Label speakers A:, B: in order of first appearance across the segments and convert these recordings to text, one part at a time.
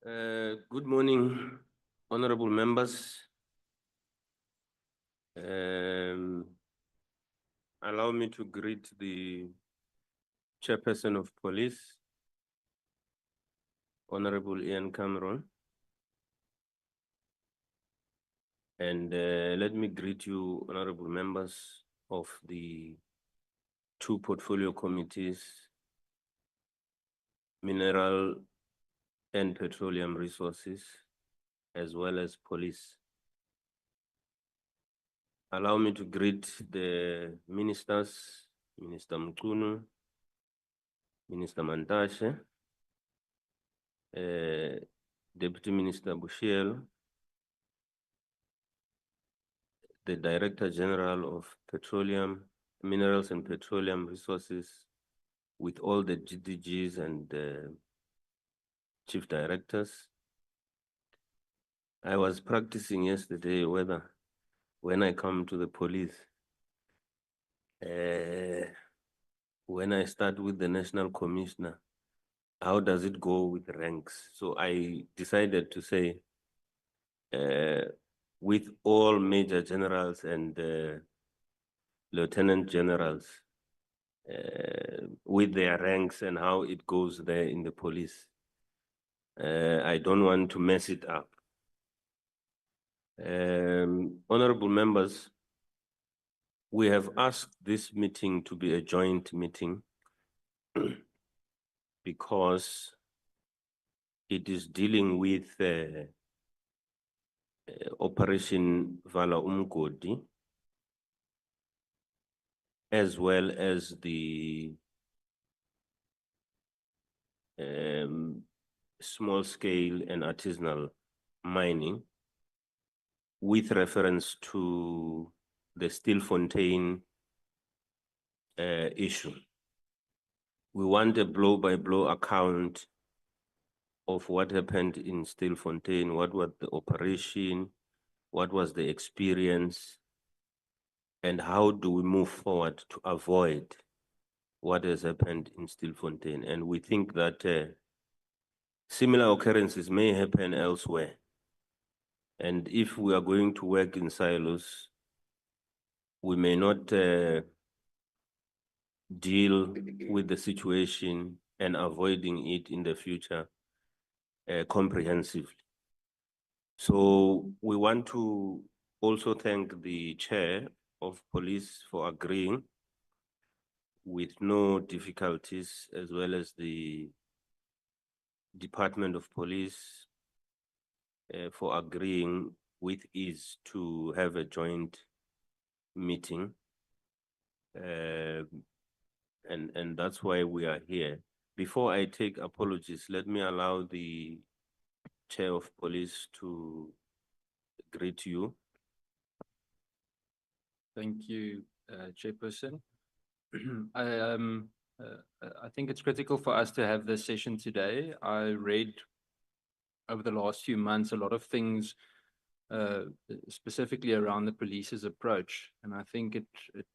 A: Good morning, honorable members. Allow me to greet the chairperson of police, Honorable Ian Cameron. And let me greet you, honorable members of the two portfolio committees, Mineral and Petroleum Resources, as well as police. Allow me to greet the ministers, Minister Mkunu, Minister Mantashe, Deputy Minister Bushiel, the Director General of Petroleum, Minerals and Petroleum Resources, with all the GDGs and Chief Directors. I was practicing yesterday whether when I come to the police, when I start with the National Commissioner, how does it go with ranks? So I decided to say, with all major generals and lieutenant generals, with their ranks and how it goes there in the police. I don't want to mess it up. Honorable members, we have asked this meeting to be a joint meeting because it is dealing with Operation Vala Umgodi, as well as the small scale and artisanal mining, with reference to the Stilfontein issue. We want a blow-by-blow account of what happened in Stilfontein, what was the operation, what was the experience, and how do we move forward to avoid what has happened in Stilfontein. And we think that similar occurrences may happen elsewhere. And if we are going to work in silos, we may not deal with the situation and avoiding it in the future comprehensively. So we want to also thank the chair of police for agreeing with no difficulties, as well as the Department of Police for agreeing with ease to have a joint meeting. And that's why we are here. Before I take apologies, let me allow the chair of police to greet you.
B: Thank you, Chairperson. I think it's critical for us to have this session today. I read over the last few months a lot of things specifically around the police's approach. And I think it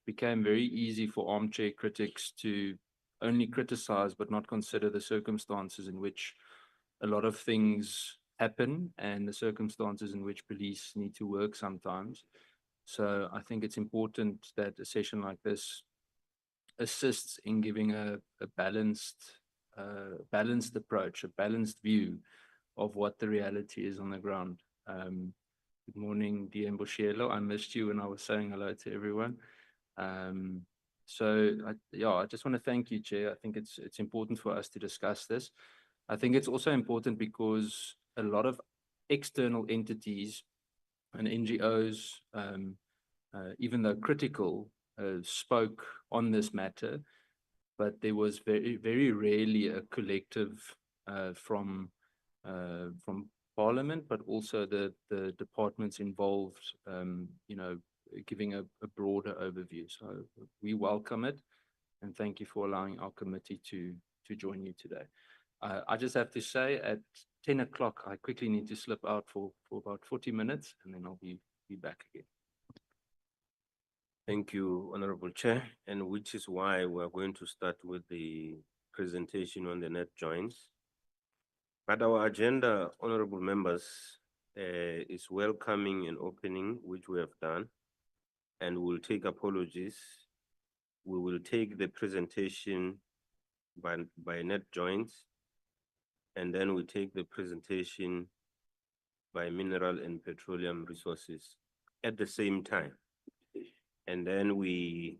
B: became very easy for armchair critics to only criticize but not consider the circumstances in which a lot of things happen and the circumstances in which police need to work sometimes. So I think it's important that a session like this assists in giving a balanced approach, a balanced view of what the reality is on the ground. Good morning, dear Mboshielo. I missed you when I was saying hello to everyone. I just want to thank you, Chair. I think it's important for us to discuss this. I think it's also important because a lot of external entities and NGOs, even though critical, spoke on this matter, but there was very, very rarely a collective from Parliament, but also the departments involved, giving a broader overview. So we welcome it, and thank you for allowing our committee to join you today. I just have to say, at 10 o'clock, I quickly need to slip out for about 40 minutes, and then I'll be back again.
A: Thank you, Honorable Chair, and which is why we're going to start with the presentation on the net joins. But our agenda, honorable members, is welcoming and opening, which we have done, and we'll take apologies. We will take the presentation by net joints, and then we take the presentation by mineral and petroleum resources at the same time. And then we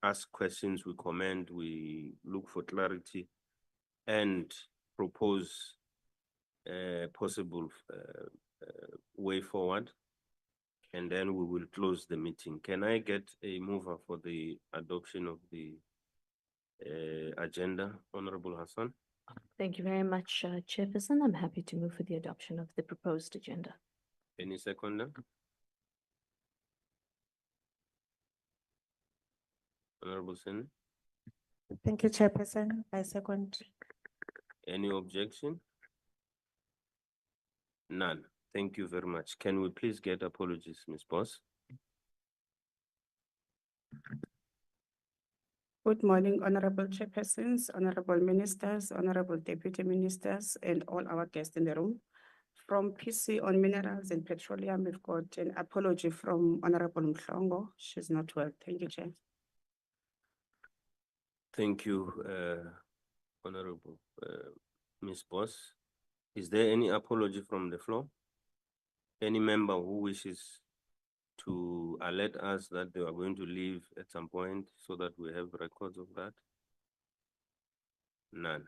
A: ask questions, we comment, we look for clarity, and propose a possible way forward. And then we will close the meeting. Can I get a mover for the adoption of the agenda, Honorable Hassan?
C: Thank you very much, Chairperson. I'm happy to move for the adoption of the proposed agenda.
A: Any seconder? Honorable Sen,
D: Thank you, Chairperson. I second.
A: any objection? None. Thank you very much. Can we please get apologies, Ms. Boss?
D: Good morning, Honorable Chairpersons, Honorable Ministers, Honorable Deputy Ministers, and all our guests in the room. From PC on Minerals and Petroleum, we've got an apology from Honorable Mhlongo. She's not well. Thank you, Chair.
A: Thank you, Honorable Ms. Boss. Is there any apology from the floor? Any member who wishes to alert us that they are going to leave at some point so that we have records of that? None.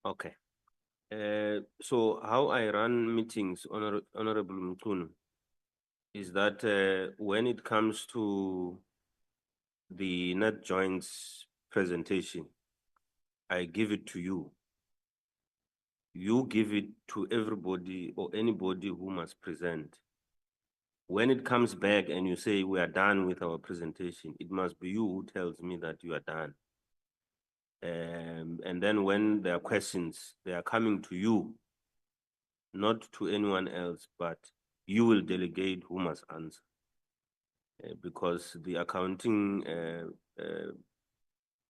A: Okay. So how I run meetings, Honorable Mkhunu, is that when it comes to the net joints presentation, I give it to you. You give it to everybody or anybody who must present. When it comes back and you say we are done with our presentation, it must be you who tells me that you are done. And then when there are questions, they are coming to you, not to anyone else, but you will delegate who must answer. Because the accounting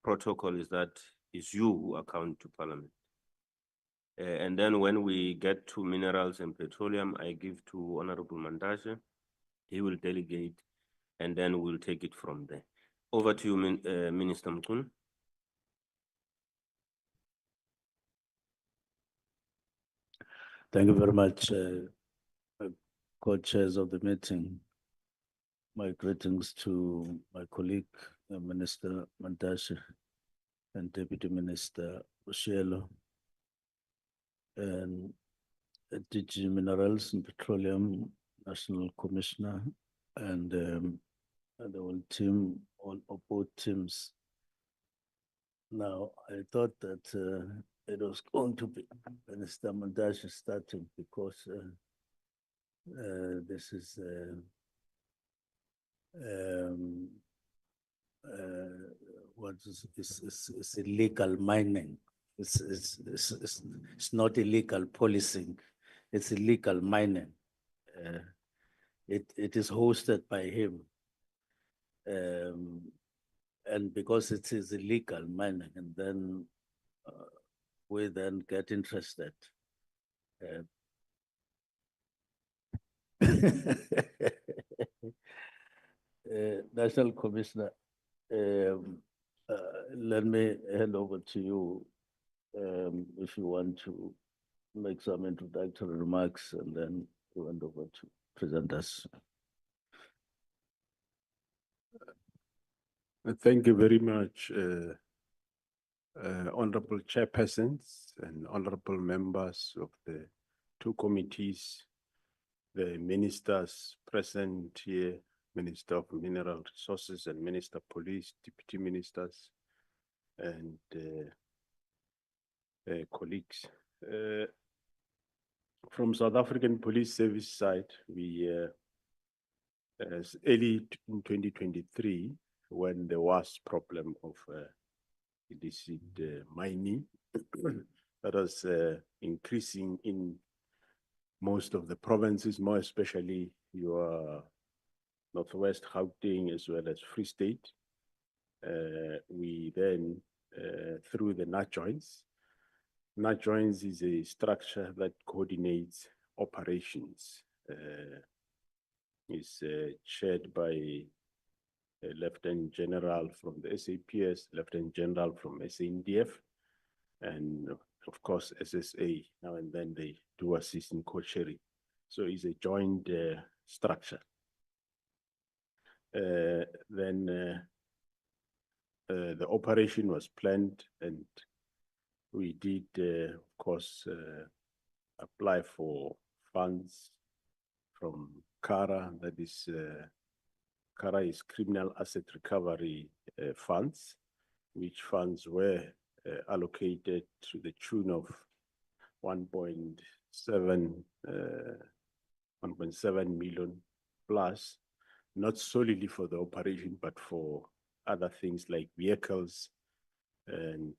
A: protocol is that it's you who account to Parliament. And then when we get to minerals and petroleum, I give to Honorable Mandashe. He will delegate, and then we'll take it from there. Over to you, Minister Mkhunu.
E: Thank you very much, co-chairs of the meeting. My greetings to my colleague, Minister Mandashe, and Deputy Minister Ministerial, and DG Minerals and Petroleum National Commissioner, and the whole team, all of both teams. Now, I thought that it was going to be Minister Mandashe starting because this is what is illegal mining. It's not illegal policing. It's illegal mining. It is hosted by him. And because it is illegal mining, and then we then get interested. National Commissioner, let me hand over to you if you want to make some introductory remarks, and then we hand over to presenters.
F: Thank you very much, honorable chairpersons and honorable members of the two committees, the ministers present here, Minister of Mineral Resources and Minister of Police, Deputy Ministers, and colleagues. From South African Police Service side, we, as early in 2023, when there was problem of illicit mining, that was increasing in most of the provinces, more especially your Northwest Gauteng as well as Free State. We then, through the nut joints, NAJOINS is a structure that coordinates operations. Is chaired by a Lieutenant General from the SAPS, Lieutenant General from SANDF, and of course SSA. Now and then they do assist in co-chairing. So it's a joint structure. Then the operation was planned, and we did, of course, apply for funds from CARA, that is, CARA is Criminal Asset Recovery Funds, which funds were allocated to the tune of 1.7 million plus, not solely for the operation, but for other things like vehicles and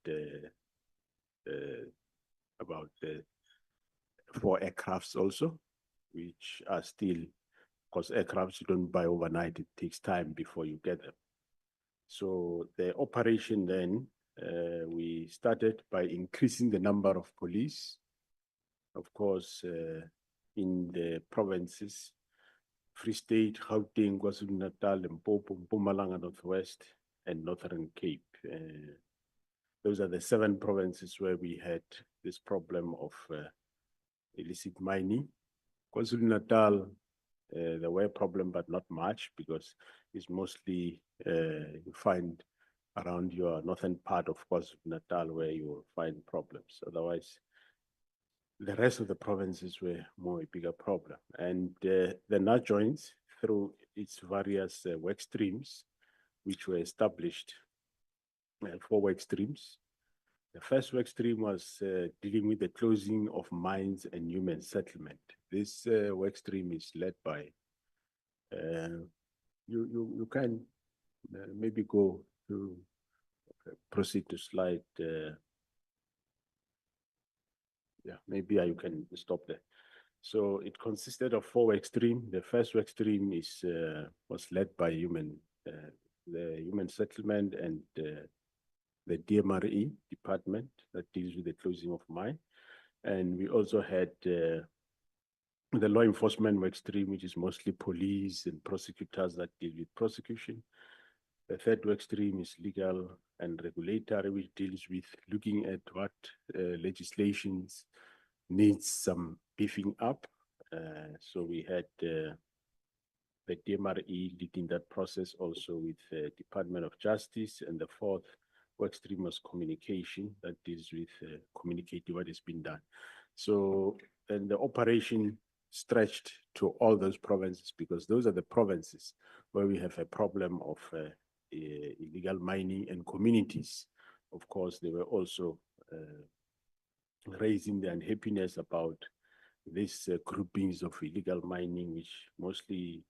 F: about 4 aircrafts also, which are still, because aircrafts you don't buy overnight, it takes time before you get them. So the operation then, we started by increasing the number of police, of course, in the provinces, Free State, Gauteng, KwaZulu-Natal, Limpopo, Mpumalanga, Northwest, and Northern Cape. Those are the 7 provinces where we had this problem of illicit mining. KwaZulu-Natal, there were a problem, but not much, because it's mostly you find around your northern part of KwaZulu-Natal where you will find problems. Otherwise, the rest of the provinces were more a bigger problem. And the NAJOINS, through its various work streams, which were established, 4 work streams. The first work stream was dealing with the closing of mines and human settlement. This work stream is led by, you can maybe go to, proceed to slide, yeah, maybe you can stop there. So it consisted of 4 work streams. The first work stream is was led by the human settlement and the DMRE department that deals with the closing of mine. And we also had the law enforcement work stream, which is mostly police and prosecutors that deal with prosecution. The third work stream is legal and regulatory, which deals with looking at what legislations needs some beefing up. So we had the DMRE leading that process, also with the Department of Justice. And the fourth work stream was communication, that deals with communicating what has been done. So, and the operation stretched to all those provinces, because those are the provinces where we have a problem of illegal mining, and communities. Of course, they were also raising the unhappiness about these groupings of illegal mining, which mostly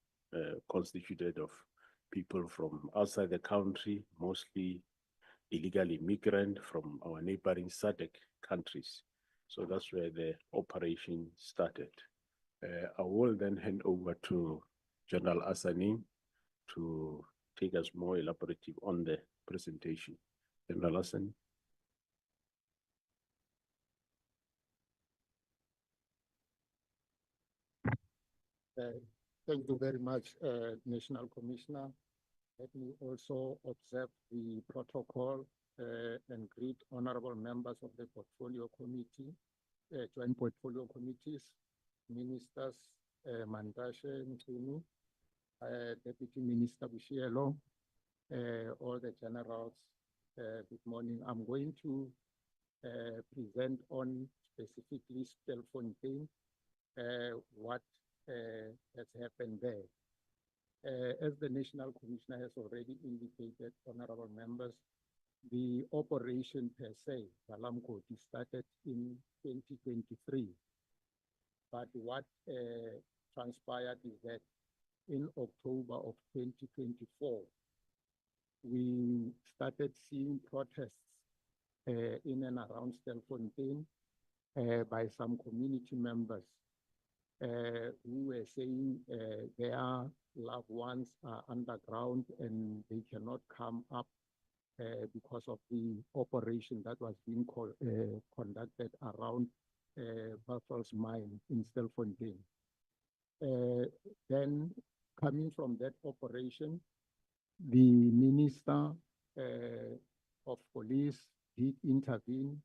F: constituted of people from outside the country, mostly illegal immigrant from our neighboring SADC countries. So that's where the operation started. I will then hand over to General Asani to take us more elaborative on the presentation. General Asani.
G: Thank you very much, National Commissioner. Let me also observe the protocol and greet honorable members of the Portfolio Committee, Joint Portfolio Committees, Ministers, Mandashe Nkunu, Deputy Minister Bushielo, all the generals. Good morning. I'm going to present on specifically Stelfontein, what has happened there. As the National Commissioner has already indicated, honorable members, the operation per se, Balamkoti, started in 2023. But what transpired is that in October of 2024, we started seeing protests in and around Stelfontein by some community members who were saying their loved ones are underground and they cannot come up because of the operation that was being conducted around Buffalo's mine in Stilfontein. Then coming from that operation, the Minister of Police did intervene,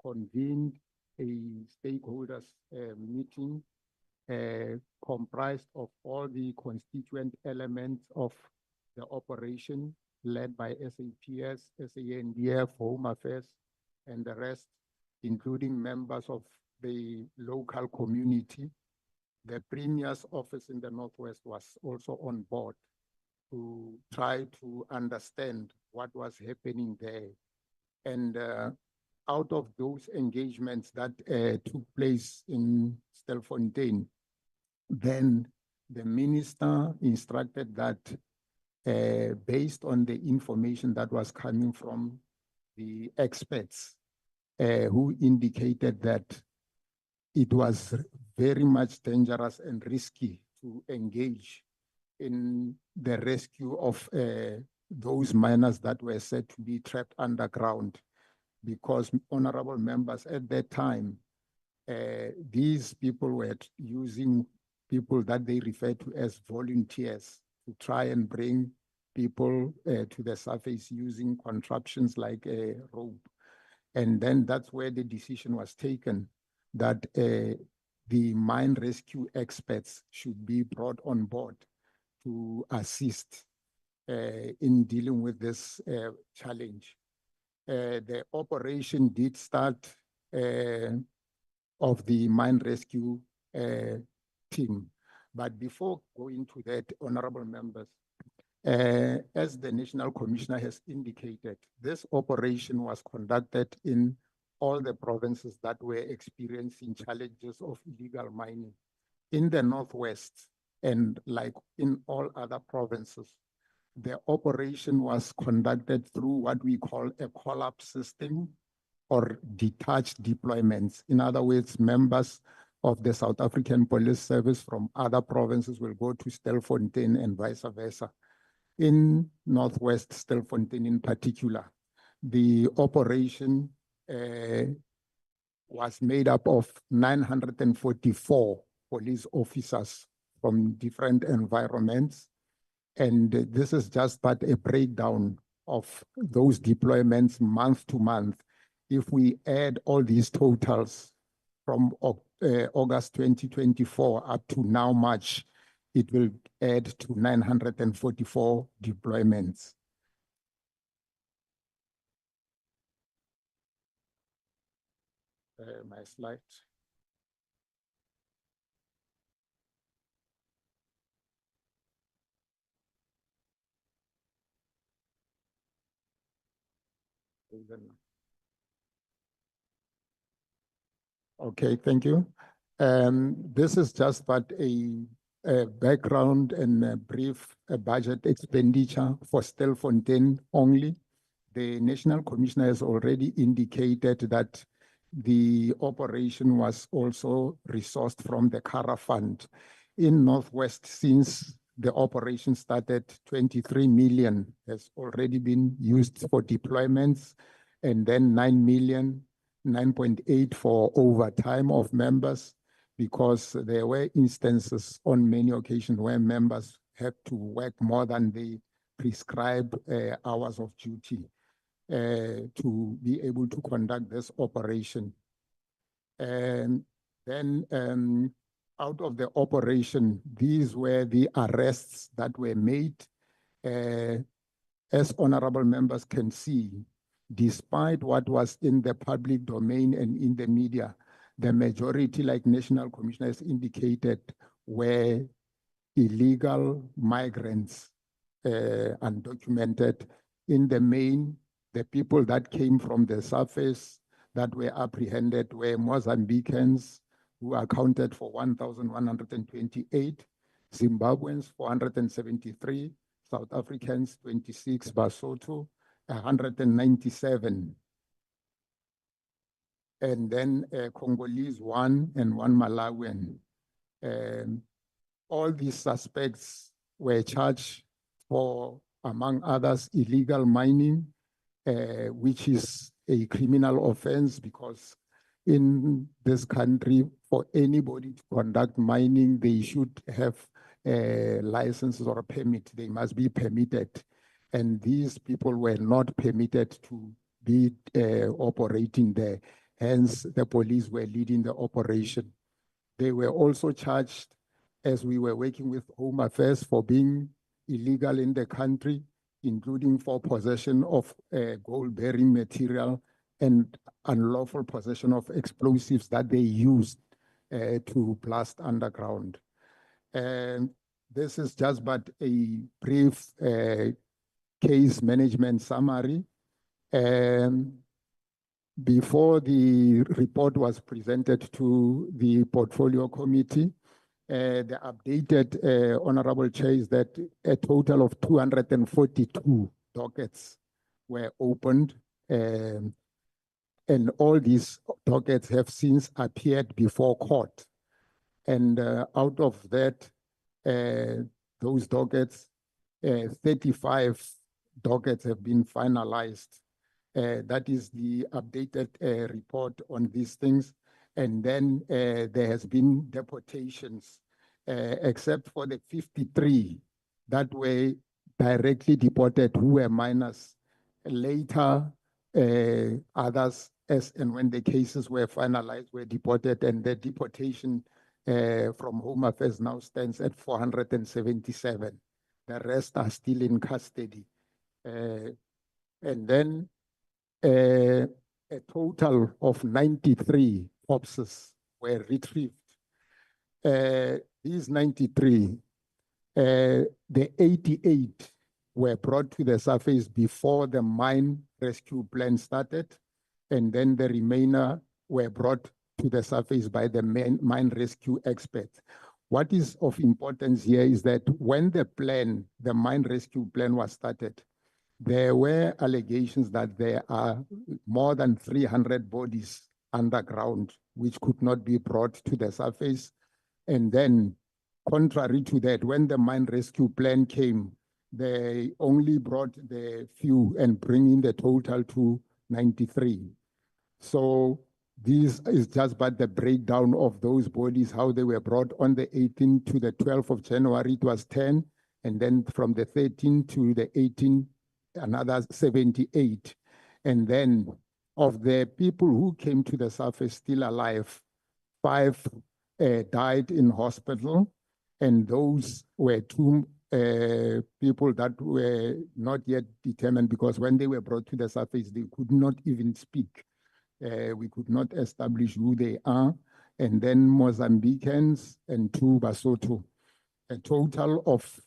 G: convened a stakeholders meeting comprised of all the constituent elements of the operation led by SAPS, SANDF, Home Affairs, and the rest, including members of the local community. The Premier's office in the Northwest was also on board to try to understand what was happening there. And out of those engagements that took place in Stilfontein, then the minister instructed that based on the information that was coming from the experts who indicated that it was very much dangerous and risky to engage in the rescue of those miners that were said to be trapped underground, because honorable members at that time, these people were using people that they refer to as volunteers to try and bring people to the surface using contraptions like a rope. And then that's where the decision was taken that the mine rescue experts should be brought on board to assist in dealing with this challenge. The operation did start of the mine rescue team. But before going to that, honorable members, as the National Commissioner has indicated, this operation was conducted in all the provinces that were experiencing challenges of illegal mining. In the Northwest, and like in all other provinces, the operation was conducted through what we call a collapse system or detached deployments. In other words, members of the South African Police Service from other provinces will go to Stilfontein and vice versa. In Northwest Stilfontein in particular, the operation was made up of 944 police officers from different environments. And this is just but a breakdown of those deployments month to month. If we add all these totals from August 2024 up to now March, it will add to 944 deployments. My slide. Okay, thank you. This is just but a background and a brief budget expenditure for Stilfontein only. The National Commissioner has already indicated that the operation was also resourced from the Kara Fund. In Northwest, since the operation started, 23 million has already been used for deployments, and then 9 million, 9.8 for overtime of members, because there were instances on many occasions where members had to work more than the prescribed hours of duty to be able to conduct this operation. And then out of the operation, these were the arrests that were made. As honorable members can see, despite what was in the public domain and in the media, the majority, like National Commissioner has indicated, were illegal migrants, undocumented. In the main, the people that came from the surface that were apprehended were Mozambicans, who accounted for 1,128, Zimbabweans 473, South Africans 26, Basotho 197, and then Congolese 1 and 1 Malawian. All these suspects were charged for, among others, illegal mining, which is a criminal offense, because in this country, for anybody to conduct mining, they should have licenses or a permit. They must be permitted. And these people were not permitted to be operating there. Hence, the police were leading the operation. They were also charged, as we were working with Home Affairs, for being illegal in the country, including for possession of gold-bearing material and unlawful possession of explosives that they used to blast underground. And this is just but a brief case management summary. Before the report was presented to the portfolio committee, the updated Honorable Chair is that a total of 242 dockets were opened, and all these dockets have since appeared before court. And out of that, those dockets, 35 dockets have been finalized. That is the updated report on these things. And then there has been deportations, except for the 53 that were directly deported who were minors. Later, others, as and when the cases were finalized, were deported, and the deportation from Home Affairs now stands at 477. The rest are still in custody. And then a total of 93 corpses were retrieved. These 93, the 88 were brought to the surface before the mine rescue plan started, and then the remainder were brought to the surface by the mine rescue experts. What is of importance here is that when the mine rescue plan was started, there were allegations that there are more than 300 bodies underground which could not be brought to the surface. And then, contrary to that, when the mine rescue plan came, they only brought the few and bringing the total to 93. So this is just but the breakdown of those bodies, how they were brought on the 18th to the 12th of January, it was 10. And then from the 13th to the 18th, another 78. And then of the people who came to the surface still alive, 5 died in hospital, and those were 2 people that were not yet determined, because when they were brought to the surface, they could not even speak. We could not establish who they are. And then Mozambicans and 2 Basotho, a total of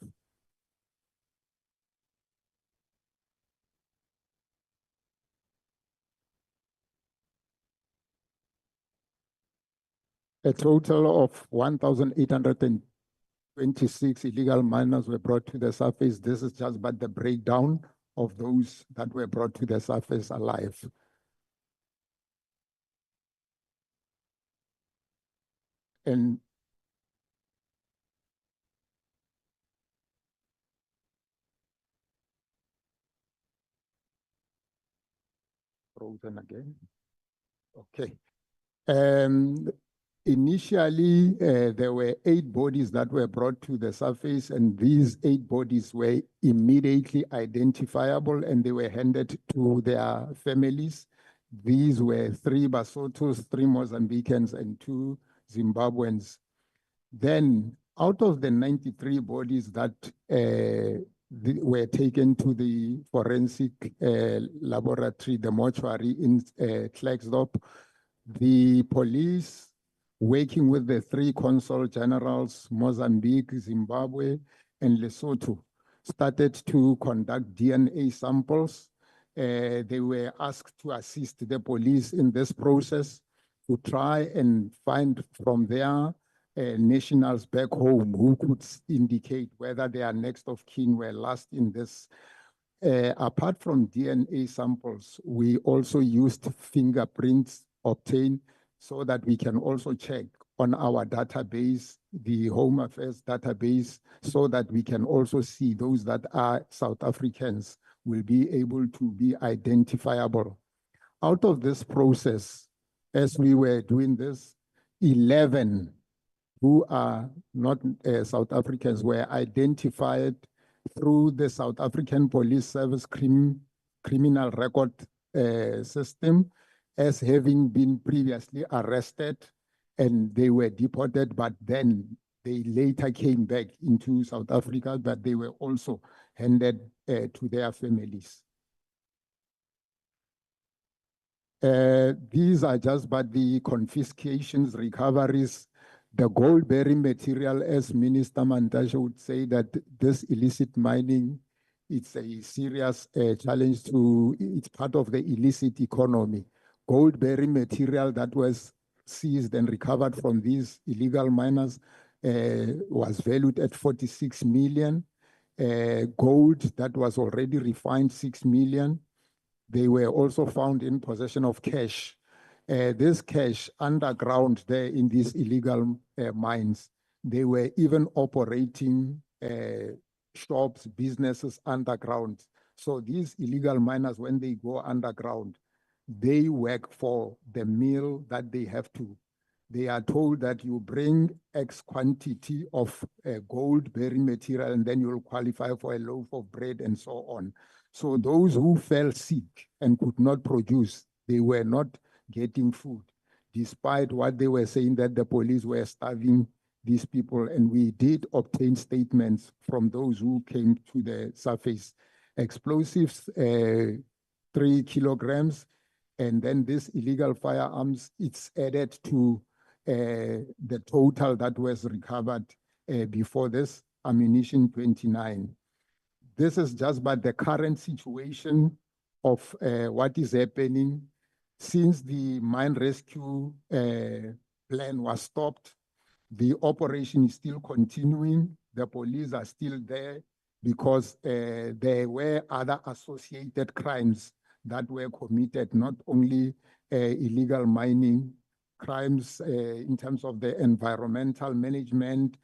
G: a total of 1,826 illegal miners were brought to the surface. This is just but the breakdown of those that were brought to the surface alive. And frozen again. Okay. Initially, there were 8 bodies that were brought to the surface, and these 8 bodies were immediately identifiable, and they were handed to their families. These were 3 Basotos, 3 Mozambicans, and 2 Zimbabweans. Then, out of the 93 bodies that were taken to the forensic laboratory, the mortuary in Klerksdorp, the police, working with the 3 consul generals, Mozambique, Zimbabwe, and Lesotho, started to conduct DNA samples. They were asked to assist the police in this process to try and find from their nationals back home who could indicate whether their next of kin were lost in this. Apart from DNA samples, we also used fingerprints obtained so that we can also check on our database, the Home Affairs database, so that we can also see those that are South Africans will be able to be identifiable. Out of this process, as we were doing this, 11 who are not South Africans were identified through the South African Police Service criminal record system as having been previously arrested, and they were deported, but then they later came back into South Africa, but they were also handed to their families. These are just but the confiscations, recoveries, the gold-bearing material, as Minister Mantashe would say, that this illicit mining, it's a serious challenge to, it's part of the illicit economy. Gold-bearing material that was seized and recovered from these illegal miners was valued at 46 million. Gold that was already refined, 6 million. They were also found in possession of cash. This cash underground there in these illegal mines, they were even operating shops, businesses underground. So these illegal miners, when they go underground, they work for the mill that they have to. They are told that you bring X quantity of gold-bearing material and then you'll qualify for a loaf of bread and so on. So those who fell sick and could not produce, they were not getting food, despite what they were saying that the police were starving these people. And we did obtain statements from those who came to the surface. Explosives, 3 kilograms, and then this illegal firearms, it's added to the total that was recovered before this, ammunition 29. This is just but the current situation of what is happening since the mine rescue plan was stopped. The operation is still continuing. The police are still there because there were other associated crimes that were committed, not only illegal mining, crimes in terms of the environmental management,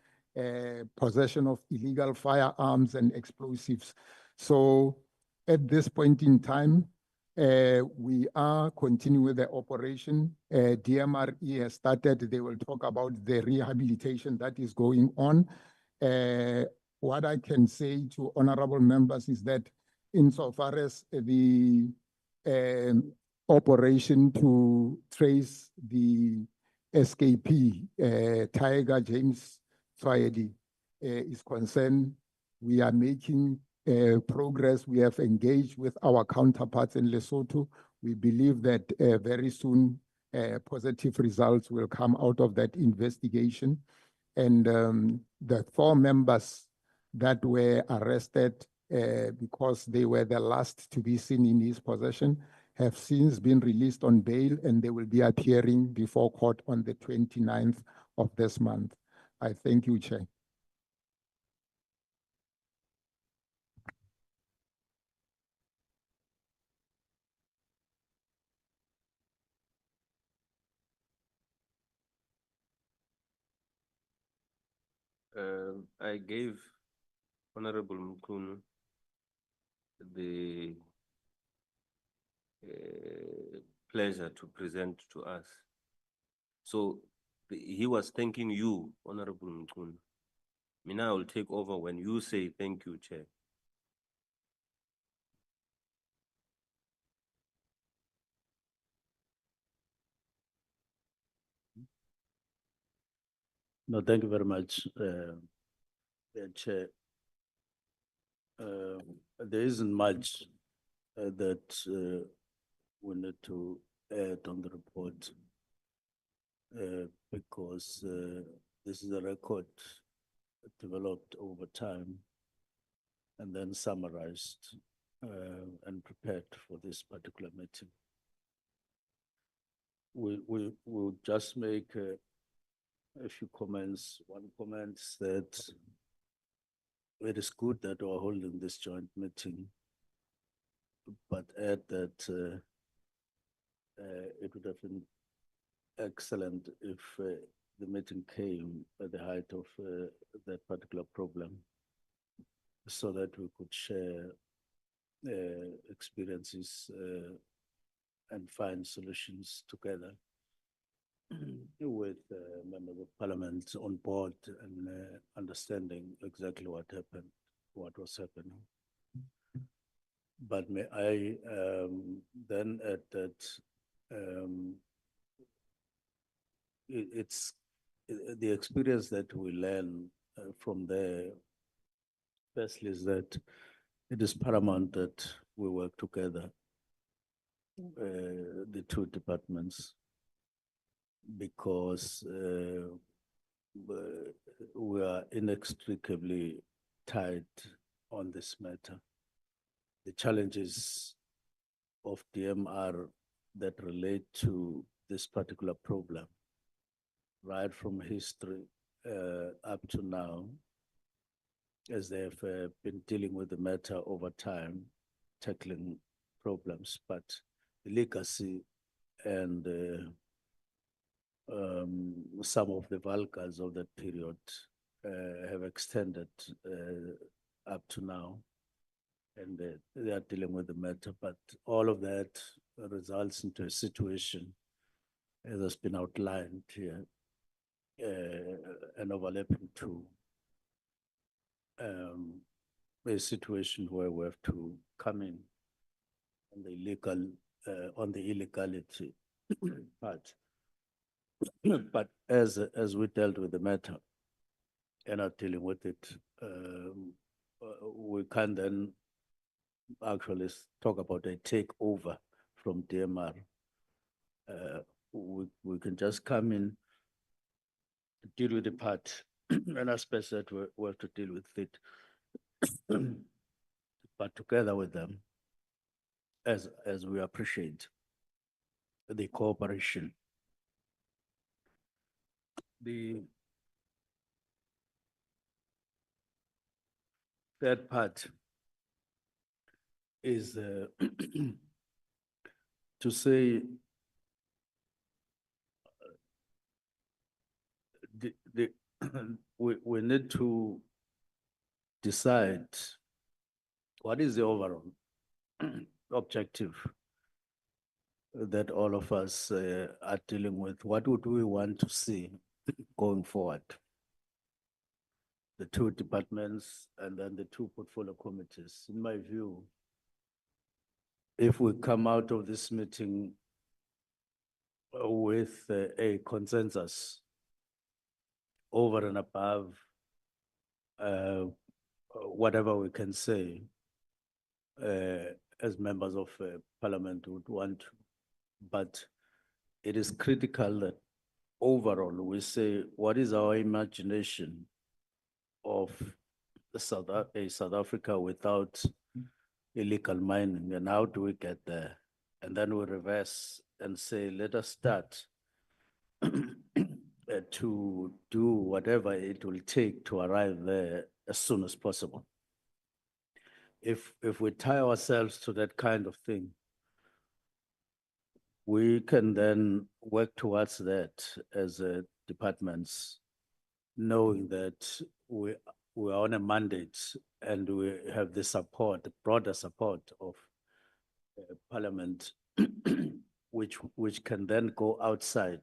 G: possession of illegal firearms and explosives. So at this point in time, we are continuing with the operation. DMRE has started. They will talk about the rehabilitation that is going on. What I can say to honorable members is that insofar as the operation to trace the escapee, Tiger James Friday, is concerned, we are making progress. We have engaged with our counterparts in Lesotho. We believe that very soon positive results will come out of that investigation. And the 4 members that were arrested because they were the last to be seen in his possession have since been released on bail, and they will be appearing before court on the 29th of this month. I thank you, Chair.
A: I gave Honorable Mkhunu the pleasure to present to us. So he was thanking you, Honorable Mkhunu. Mina, I will take over when you say thank you, Chair.
E: No, thank you very much, Chair. There isn't much that we need to add on the report because this is a record developed over time and then summarized and prepared for this particular meeting. We'll just make a few comments. One comment is that it is good that we're holding this joint meeting, but add that it would have been excellent if the meeting came at the height of that particular problem so that we could share experiences and find solutions together with members of parliament on board and understanding exactly what happened, what was happening. But may I then add that it's the experience that we learn from there. Firstly, is that it is paramount that we work together, the two departments, because we are inextricably tied on this matter. The challenges of DMR that relate to this particular problem, right from history up to now, as they have been dealing with the matter over time, tackling problems, but the legacy and some of the vulgars of that period have extended up to now, and they are dealing with the matter, but all of that results into a situation, as has been outlined here, and overlapping to a situation where we have to come in on the illegal, on the illegality part. But as we dealt with the matter and are dealing with it, we can then actually talk about a takeover from DMR. We can just come in, deal with the part, and aspects that we have to deal with it, but together with them, as we appreciate the cooperation. The third part is to say we need to decide what is the overall objective that all of us are dealing with. What would we want to see going forward? The two departments and then the two portfolio committees. In my view, if we come out of this meeting with a consensus over and above whatever we can say as members of parliament would want to, but it is critical that overall we say, what is our imagination of South Africa without illegal mining, and how do we get there? And then we reverse and say, let us start to do whatever it will take to arrive there as soon as possible. If we tie ourselves to that kind of thing, we can then work towards that as departments, knowing that we're on a mandate and we have the support, the broader support of Parliament, which can then go outside,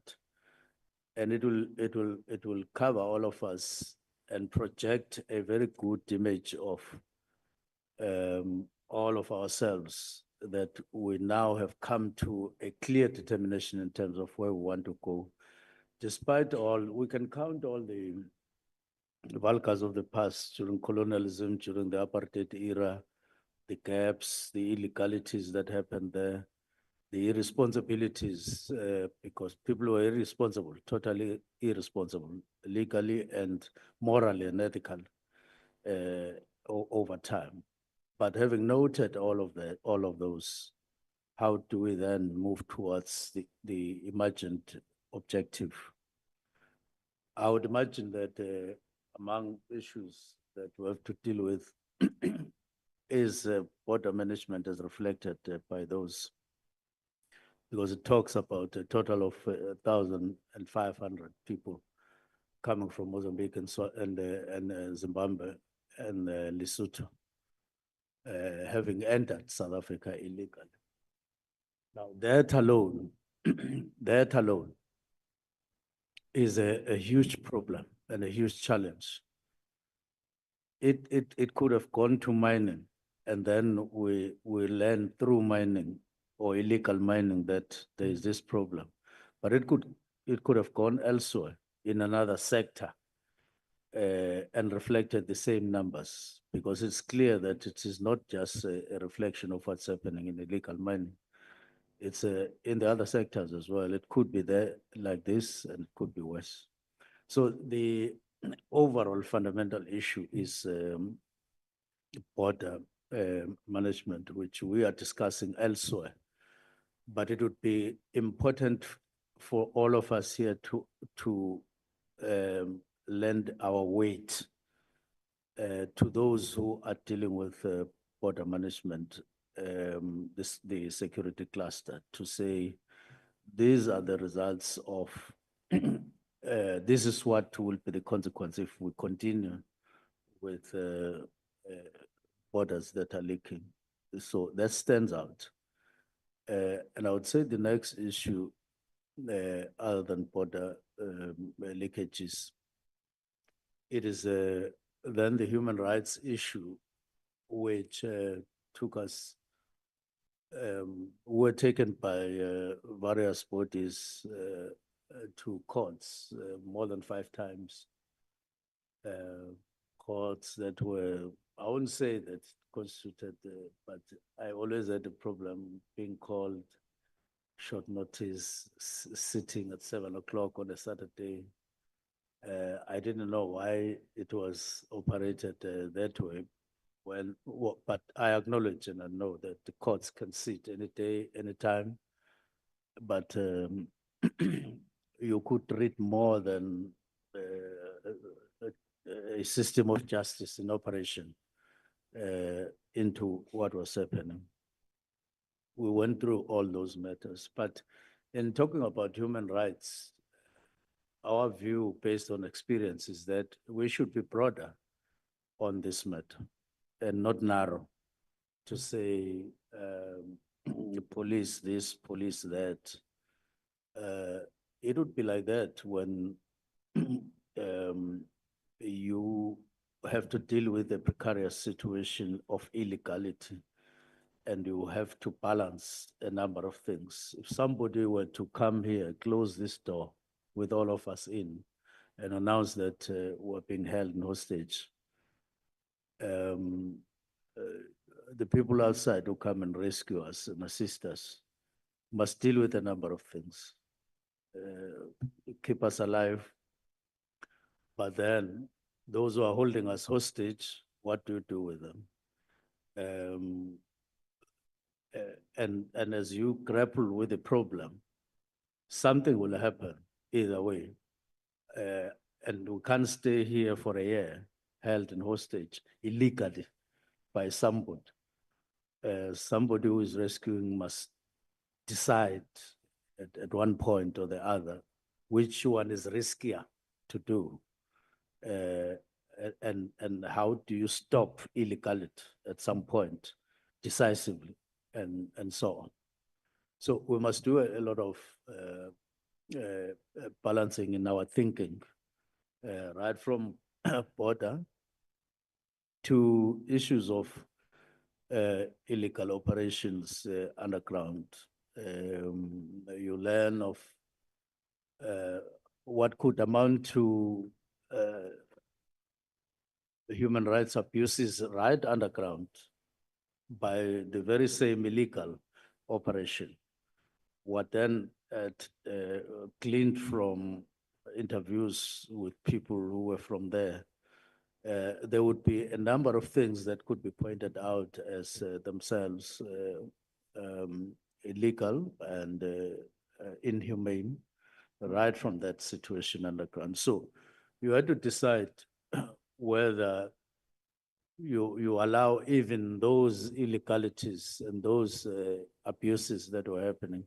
E: and it will cover all of us and project a very good image of all of ourselves, that we now have come to a clear determination in terms of where we want to go. Despite all, we can count all the vulgars of the past during colonialism, during the apartheid era, the gaps, the illegalities that happened there, the irresponsibilities, because people were irresponsible, totally irresponsible, legally and morally and ethical over time. But having noted all of that, all of those, how do we then move towards the imagined objective? I would imagine that among issues that we have to deal with is border management as reflected by those, because it talks about a total of 1,500 people coming from Mozambique and Zimbabwe and Lesotho. having entered South Africa illegally. Now, that alone, that alone is a huge problem and a huge challenge. It could have gone to mining, and then we learn through mining or illegal mining that there is this problem. But it could have gone elsewhere in another sector and reflected the same numbers, because it's clear that it is not just a reflection of what's happening in illegal mining. It's in the other sectors as well. It could be there like this, and it could be worse. So the overall fundamental issue is border management, which we are discussing elsewhere. But it would be important for all of us here to lend our weight to those who are dealing with border management, the security cluster, to say these are the results of this is what will be the consequence if we continue with borders that are leaking. So that stands out. And I would say the next issue, other than border leakages, it is then the human rights issue, which took us, were taken by various bodies to courts more than 5 times. Courts that were, I wouldn't say that constituted, but I always had a problem being called short notice, sitting at 7 o'clock on a Saturday. I didn't know why it was operated that way. But I acknowledge and I know that the courts can sit any day, anytime. But you could read more than a system of justice in operation into what was happening. We went through all those matters, but in talking about human rights, our view based on experience is that we should be broader on this matter and not narrow to say police this, police that. It would be like that when you have to deal with a precarious situation of illegality, and you have to balance a number of things. If somebody were to come here, close this door with all of us in, and announce that we're being held in hostage, the people outside who come and rescue us and assist us must deal with a number of things. Keep us alive. But then those who are holding us hostage, what do you do with them? And as you grapple with the problem, something will happen either way. And we can't stay here for a year held in hostage illegally by somebody. Somebody who is rescuing must decide at one point or the other which one is riskier to do. And how do you stop illegality at some point decisively, and so on. So we must do a lot of balancing in our thinking, right from border to issues of illegal operations underground. You learn of what could amount to human rights abuses right underground by the very same illegal operation. What then gleaned from interviews with people who were from there, there would be a number of things that could be pointed out as themselves illegal and inhumane, right from that situation underground. So you had to decide whether you allow even those illegalities and those abuses that were happening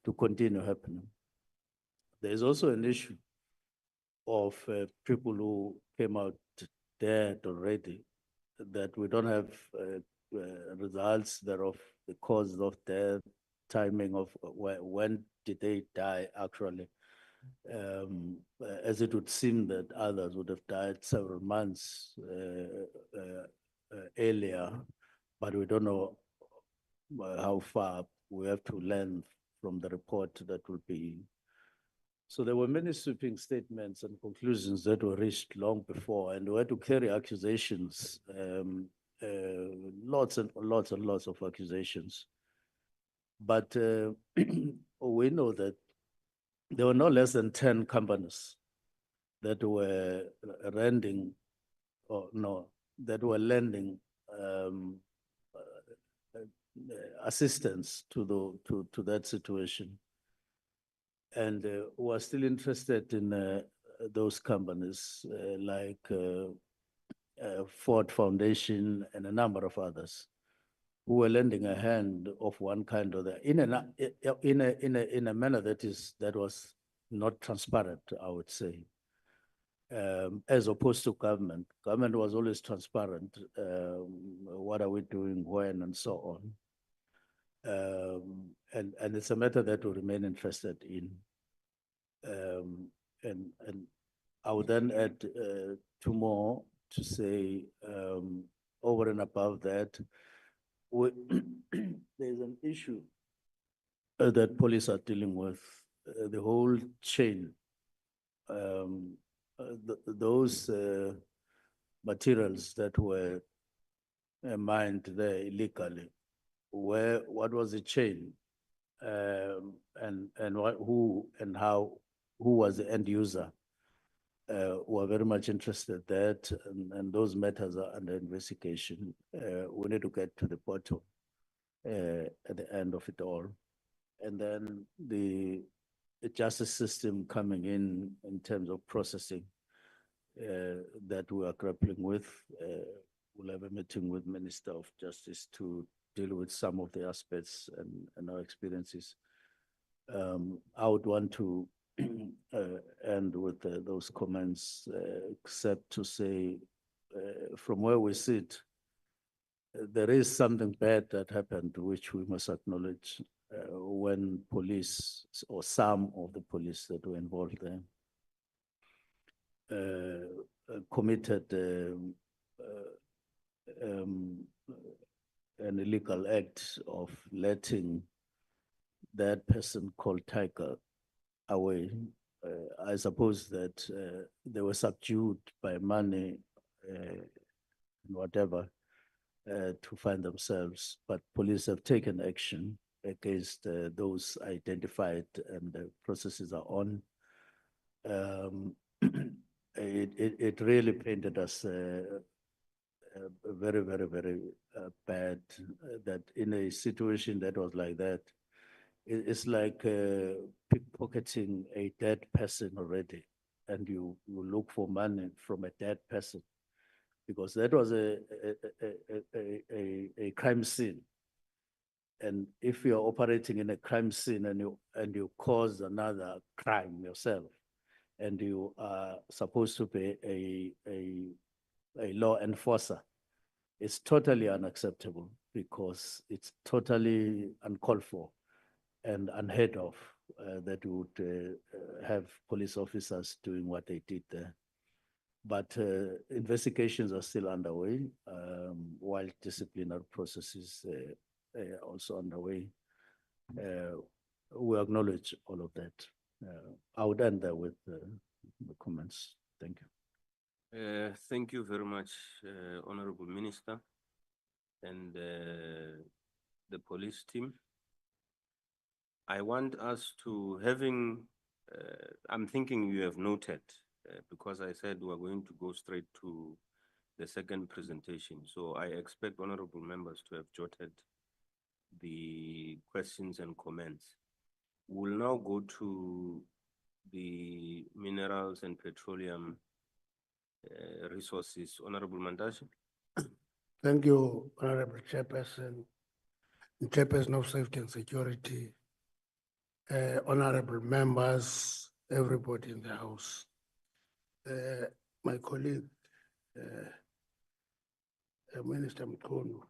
E: to continue happening. There's also an issue of people who came out dead already, that we don't have results thereof, the cause of death, timing of when did they die actually. As it would seem that others would have died several months earlier, but we don't know how far. We have to learn from the report that will be. So there were many sweeping statements and conclusions that were reached long before, and we had to carry accusations, lots and lots of accusations. But we know that there were no less than 10 companies that were lending assistance to that situation. And who are still interested in those companies like Ford Foundation and a number of others who were lending a hand of one kind or the in a manner that was not transparent, I would say. As opposed to government. Government was always transparent. What are we doing, when, and so on. And it's a matter that we remain interested in. And I would then add two more to say, over and above that, there's an issue that police are dealing with, the whole chain. Those materials that were mined there illegally, what was the chain, and who and how, who was the end user? We're very much interested in that, and those matters are under investigation. We need to get to the bottom at the end of it all. And then the justice system coming in terms of processing that we are grappling with. We'll have a meeting with Minister of Justice to deal with some of the aspects and our experiences. I would want to end with those comments, except to say, from where we sit, there is something bad that happened, which we must acknowledge when police, or some of the police that were involved there, committed an illegal act of letting that person called Tiger away. I suppose that they were subdued by money and whatever to find themselves, but police have taken action against those identified, and the processes are on. It really painted us very, very, very bad that in a situation that was like that, it's like pickpocketing a dead person already, and you look for money from a dead person, because that was a crime scene. And if you're operating in a crime scene and you cause another crime yourself, and you are supposed to be a law enforcer, it's totally unacceptable, because it's totally uncalled for and unheard of that we would have police officers doing what they did there. But investigations are still underway, while disciplinary processes are also underway. We acknowledge all of that. I would end there with the comments. Thank you.
A: Thank you very much, Honorable Minister, and the police team. I want us to I'm thinking you have noted, because I said we're going to go straight to the second presentation. So I expect honorable members to have jotted the questions and comments. We'll now go to the minerals and petroleum resources. Honorable Mantashe.
H: Thank you, Honorable Chairperson, Chairperson of Safety and Security, honorable members, everybody in the house. My colleague, Minister Mkhunu,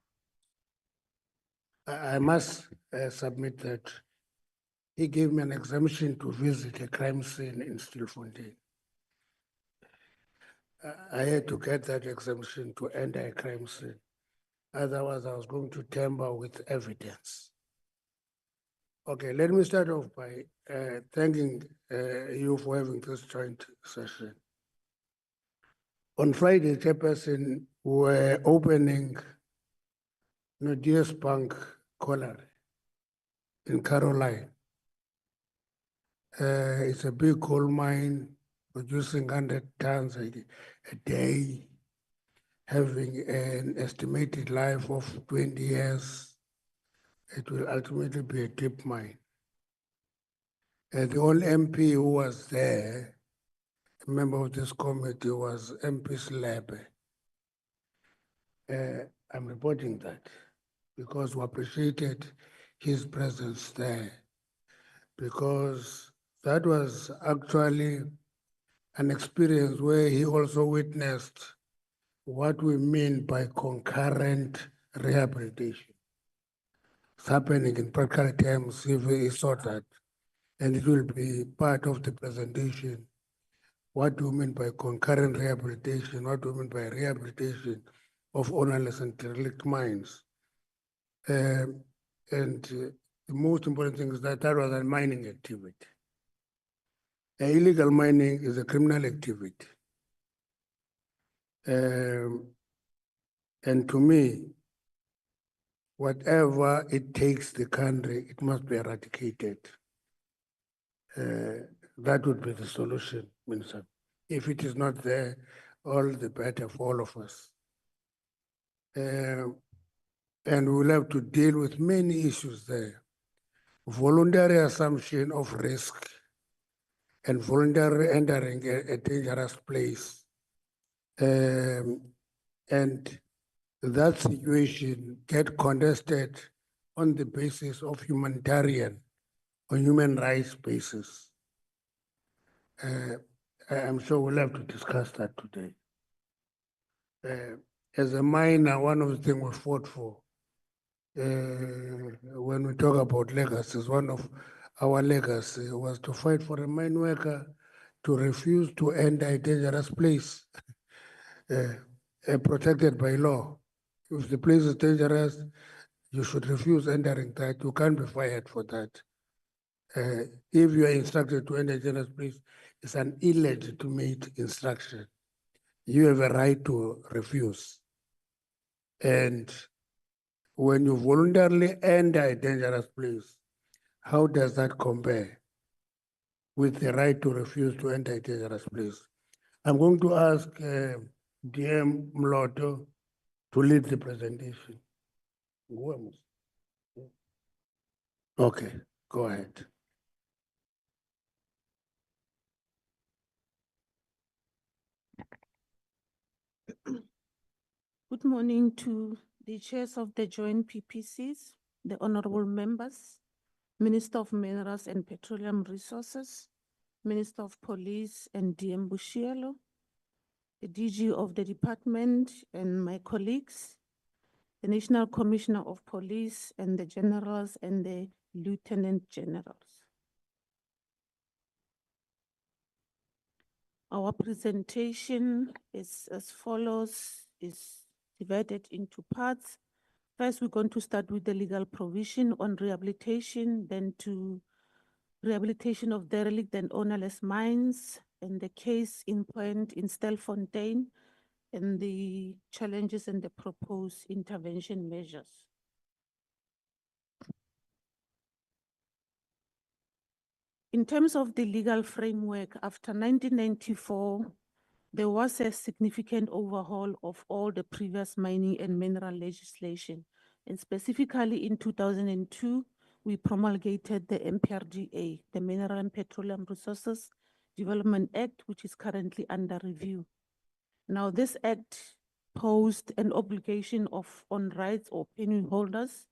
H: I must submit that he gave me an exemption to visit a crime scene in Stilfontein. I had to get that exemption to enter a crime scene. Otherwise, I was going to tamper with evidence. Okay, let me start off by thanking you for having this joint session. On Friday, Chairperson, we're opening Nodia's Bank Colliery in Caroline. It's a big coal mine producing 100 tons a day, having an estimated life of 20 years. It will ultimately be a deep mine. The old MP who was there, a member of this committee, was MP Slab. I'm reporting that because we appreciated his presence there, because that was actually an experience where he also witnessed what we mean by concurrent rehabilitation. It's happening in practical terms if he saw that, and it will be part of the presentation. What do we mean by concurrent rehabilitation? What do we mean by rehabilitation of ownerless and derelict mines? The most important thing is that that was a mining activity. Illegal mining is a criminal activity. And to me, whatever it takes the country, it must be eradicated. That would be the solution, Minister. If it is not there, all the better for all of us. And we'll have to deal with many issues there. Voluntary assumption of risk and voluntary entering a dangerous place. And that situation get contested on the basis of humanitarian or human rights basis. I'm sure we'll have to discuss that today. As a miner, one of the things we fought for when we talk about legacies, one of our legacy was to fight for a mine worker to refuse to enter a dangerous place protected by law. If the place is dangerous, you should refuse entering that. You can't be fired for that. If you are instructed to enter a dangerous place, it's an illegitimate instruction. You have a right to refuse. And when you voluntarily enter a dangerous place, how does that compare with the right to refuse to enter a dangerous place? I'm going to ask DM Mloto to lead the presentation. Okay, go ahead.
I: Good morning to the chairs of the joint PPCs, the honorable members, Minister of Minerals and Petroleum Resources, Minister of Police and DM Bushielo, the DG of the department and my colleagues, the National Commissioner of Police and the generals and the lieutenant generals. Our presentation is as follows, is divided into parts. First, we're going to start with the legal provision on rehabilitation, then to rehabilitation of derelict and ownerless mines, and the case in point in Stelfontein, and the challenges and the proposed intervention measures. In terms of the legal framework, after 1994, there was a significant overhaul of all the previous mining and mineral legislation. And specifically in 2002, we promulgated the MPRDA, the Mineral and Petroleum Resources Development Act, which is currently under review. Now, this act posed an obligation on rights or pension holders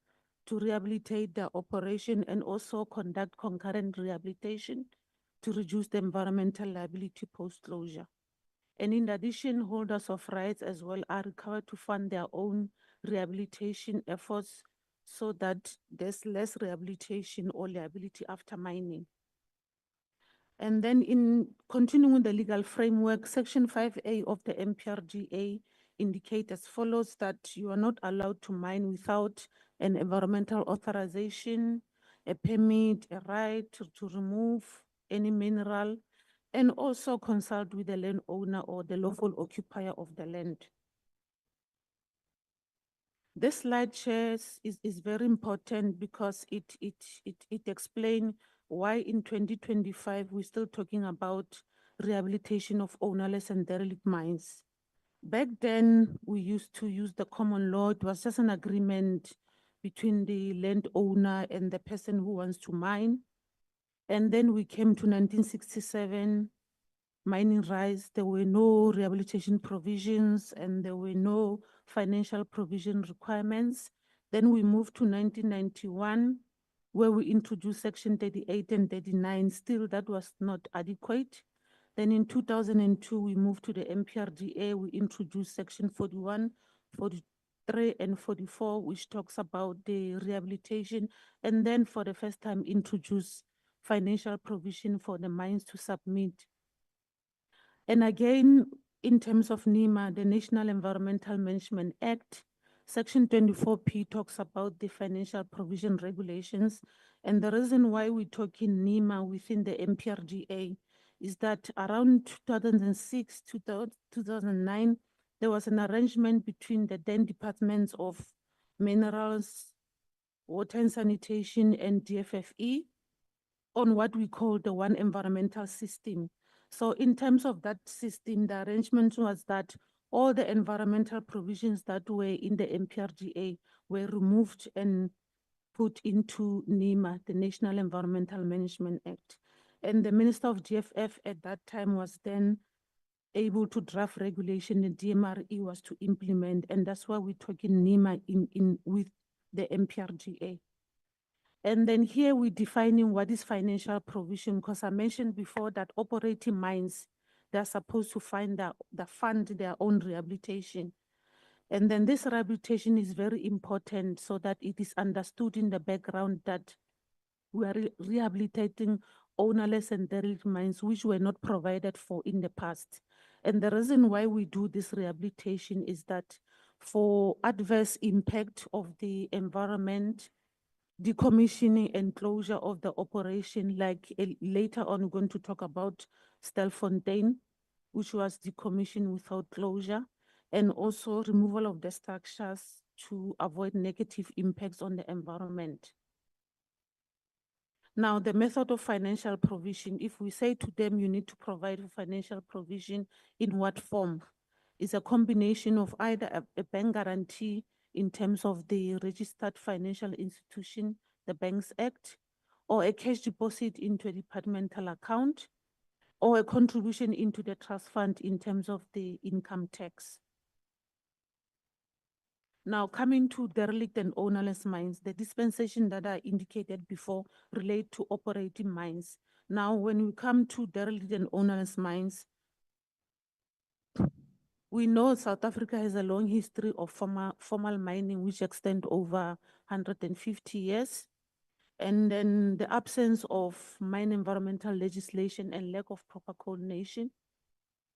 I: to rehabilitate their operation and also conduct concurrent rehabilitation to reduce the environmental liability post-closure. And in addition, holders of rights as well are required to fund their own rehabilitation efforts so that there's less rehabilitation or liability after mining. And then in continuing the legal framework, Section 5A of the MPRGA indicate as follows that you are not allowed to mine without an environmental authorization, a permit, a right to remove any mineral, and also consult with the landowner or the lawful occupier of the land. This slide shares is very important because it explains why in 2025 we're still talking about rehabilitation of ownerless and derelict mines. Back then, we used to use the common law. It was just an agreement between the landowner and the person who wants to mine. And then we came to 1967, mining rights. There were no rehabilitation provisions and there were no financial provision requirements. Then we moved to 1991, where we introduced Section 38 and 39. Still, that was not adequate. Then in 2002, we moved to the MPRGA. We introduced Section 41, 43, and 44, which talks about the rehabilitation. And then for the first time, introduced financial provision for the mines to submit. And again, in terms of NEMA, the National Environmental Management Act, Section 24P talks about the financial provision regulations. And the reason why we're talking NEMA within the MPRGA is that around 2006 to 2009, there was an arrangement between the then Departments of Minerals, Water and Sanitation, and DFFE on what we call the one environmental system. So in terms of that system, the arrangement was that all the environmental provisions that were in the MPRGA were removed and put into NEMA, the National Environmental Management Act. And the Minister of GFF at that time was then able to draft regulation, the DMRE was to implement, and that's why we're talking NEMA with the MPRGA. And then here we're defining what is financial provision, because I mentioned before that operating mines, they're supposed to fund their own rehabilitation. And then this rehabilitation is very important so that it is understood in the background that we are rehabilitating ownerless and derelict mines which were not provided for in the past. And the reason why we do this rehabilitation is that for adverse impact of the environment, decommissioning and closure of the operation, like later on we're going to talk about Stelfontein, which was decommissioned without closure, and also removal of the structures to avoid negative impacts on the environment. Now, the method of financial provision, if we say to them, you need to provide financial provision in what form? It's a combination of either a bank guarantee in terms of the registered financial institution, the Banks Act, or a cash deposit into a departmental account, or a contribution into the trust fund in terms of the income tax. Now, coming to derelict and ownerless mines, the dispensation that I indicated before relate to operating mines. Now, when we come to derelict and ownerless mines, we know South Africa has a long history of formal mining, which extend over 150 years. And then the absence of mine environmental legislation and lack of proper coordination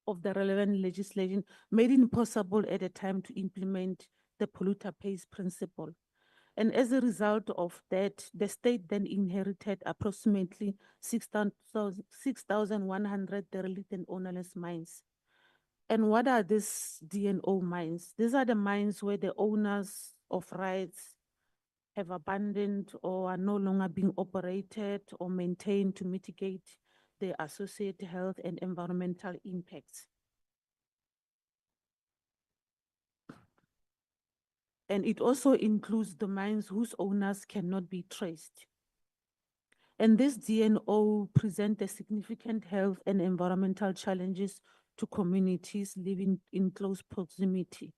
I: of the relevant legislation made it impossible at the time to implement the polluter pays principle. And as a result of that, the state then inherited approximately 6,100 derelict and ownerless mines. And what are these DNO mines? These are the mines where the owners of rights have abandoned or are no longer being operated or maintained to mitigate the associated health and environmental impacts. And it also includes the mines whose owners cannot be traced. And this DNO present a significant health and environmental challenges to communities living in close proximity.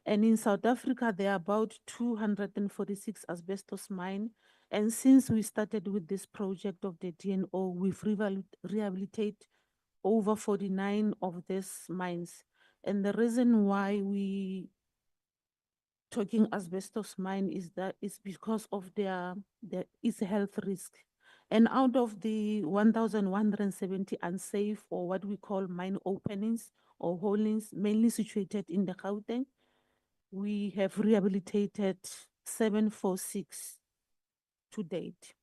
I: And in South Africa, there are about 246 asbestos mines. And since we started with this project of the DNO, we've rehabilitated over 49 of these mines. And the reason why we talking asbestos mine is that is because of their is a health risk. And out of the 1,170 unsafe or what we call mine openings or holings, mainly situated in the Gauteng, we have rehabilitated 746 to date.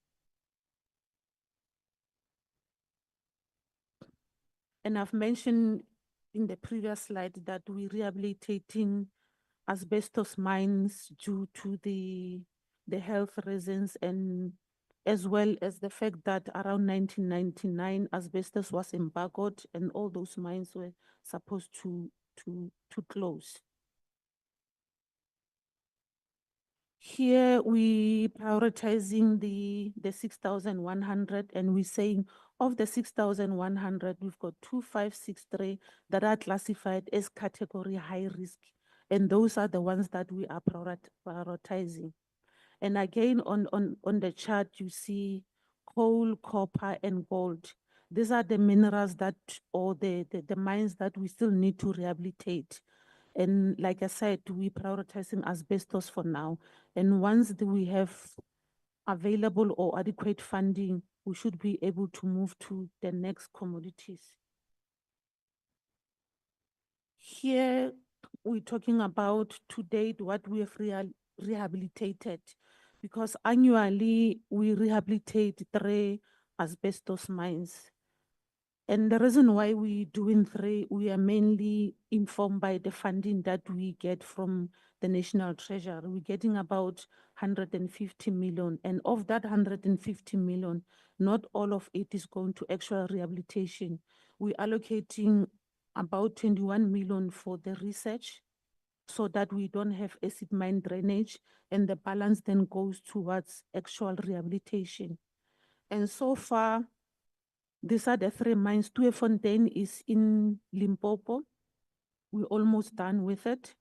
I: And I've mentioned in the previous slide that we're rehabilitating asbestos mines due to the health reasons, and as well as the fact that around 1999 asbestos was embargoed and all those mines were supposed to close. Here we prioritizing the 6,100, and we're saying of the 6,100, we've got 2,563 that are classified as category high risk. And those are the ones that we are prioritizing. And again, on the chart, you see coal, copper, and gold. These are the minerals that, or the mines that we still need to rehabilitate. And like I said, we're prioritizing asbestos for now. And once we have available or adequate funding, we should be able to move to the next commodities. Here, we're talking about to date what we have rehabilitated, because annually we rehabilitate 3 asbestos mines. And the reason why we're doing 3, we are mainly informed by the funding that we get from the National Treasury. We're getting about 150 million. And of that 150 million, not all of it is going to actual rehabilitation. We're allocating about 21 million for the research so that we don't have acid mine drainage, and the balance then goes towards actual rehabilitation. And so far, these are the 3 mines. Tweefontein is in Limpopo. We're almost done with it.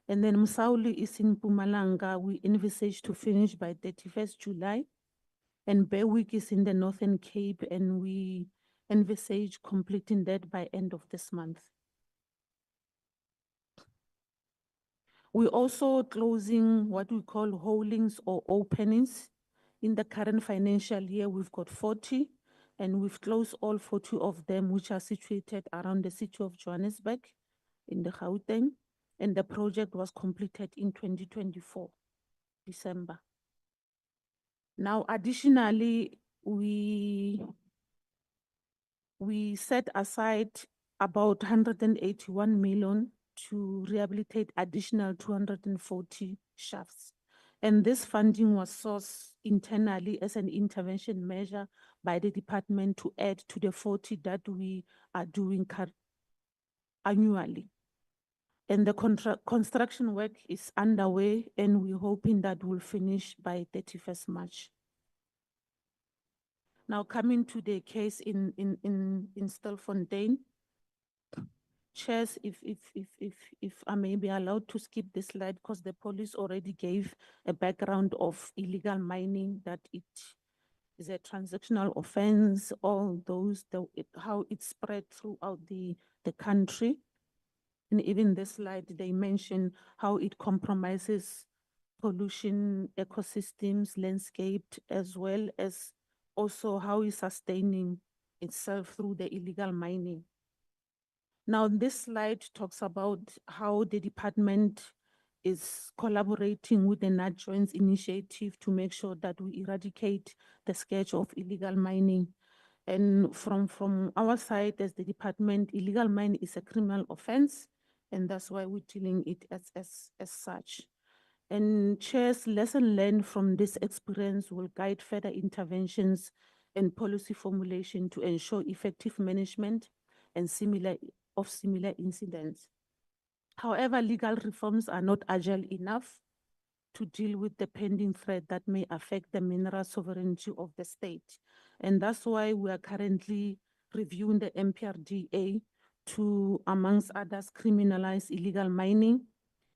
I: And then Msauli is in Mpumalanga. We envisage to finish by 31st July. And Berwick is in the Northern Cape, and we envisage completing that by end of this month. We're also closing what we call holdings or openings. In the current financial year, we've got 40, and we've closed all 40 of them, which are situated around the city of Johannesburg in the Gauteng. And the project was completed in 2024, December. Now, additionally, we set aside about 181 million to rehabilitate additional 240 shafts. And this funding was sourced internally as an intervention measure by the department to add to the 40 that we are doing annually. And the construction work is underway, and we're hoping that we'll finish by 31st March. Now, coming to the case in Stilfontein. Chairs, if I may be allowed to skip this slide, because the police already gave a background of illegal mining, that it is a transactional offense, all those, how it spread throughout the country. And even this slide, they mention how it compromises pollution, ecosystems, landscape, as well as also how it's sustaining itself through the illegal mining. Now, this slide talks about how the department is collaborating with the Nat Joins initiative to make sure that we eradicate the scourge of illegal mining. And from our side as the department, illegal mining is a criminal offense, and that's why we're dealing it as such. And Chair's lesson learned from this experience will guide further interventions and policy formulation to ensure effective management and similar incidents. However, legal reforms are not agile enough to deal with the pending threat that may affect the mineral sovereignty of the state. And that's why we are currently reviewing the MPRDA to, amongst others, criminalize illegal mining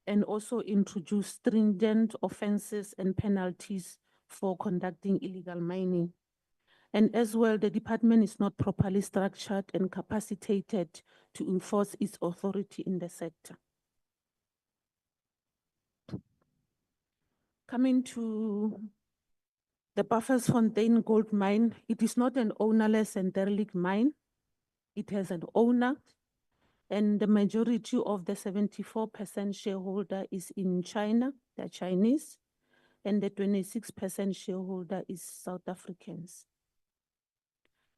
I: and also introduce stringent offenses and penalties for conducting illegal mining. And as well, the department is not properly structured and capacitated to enforce its authority in the sector. Coming to the Buffelsfontein gold mine, it is not an ownerless and derelict mine. It has an owner, and the majority of the 74% shareholder is in China, they're Chinese, and the 26% shareholder is South Africans.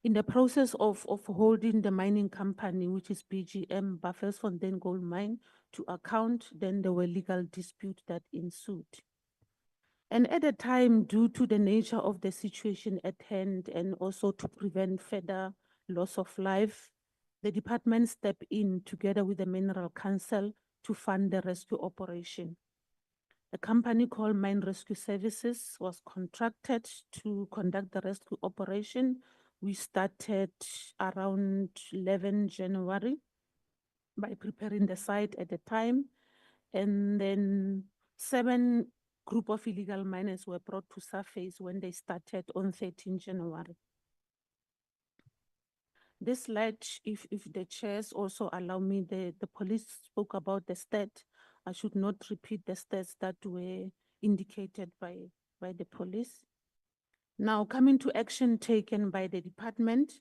I: In the process of holding the mining company, which is BGM, Buffelsfontein Gold Mine, to account, then there were legal disputes that ensued. And at the time, due to the nature of the situation at hand and also to prevent further loss of life, the department stepped in together with the Mineral Council to fund the rescue operation. A company called Mine Rescue Services was contracted to conduct the rescue operation. We started around 11 January by preparing the site at the time. And then 7 group of illegal miners were brought to surface when they started on 13 January. This slide, if the chairs also allow me, the police spoke about the stat. I should not repeat the stats that were indicated by the police. Now, coming to action taken by the department,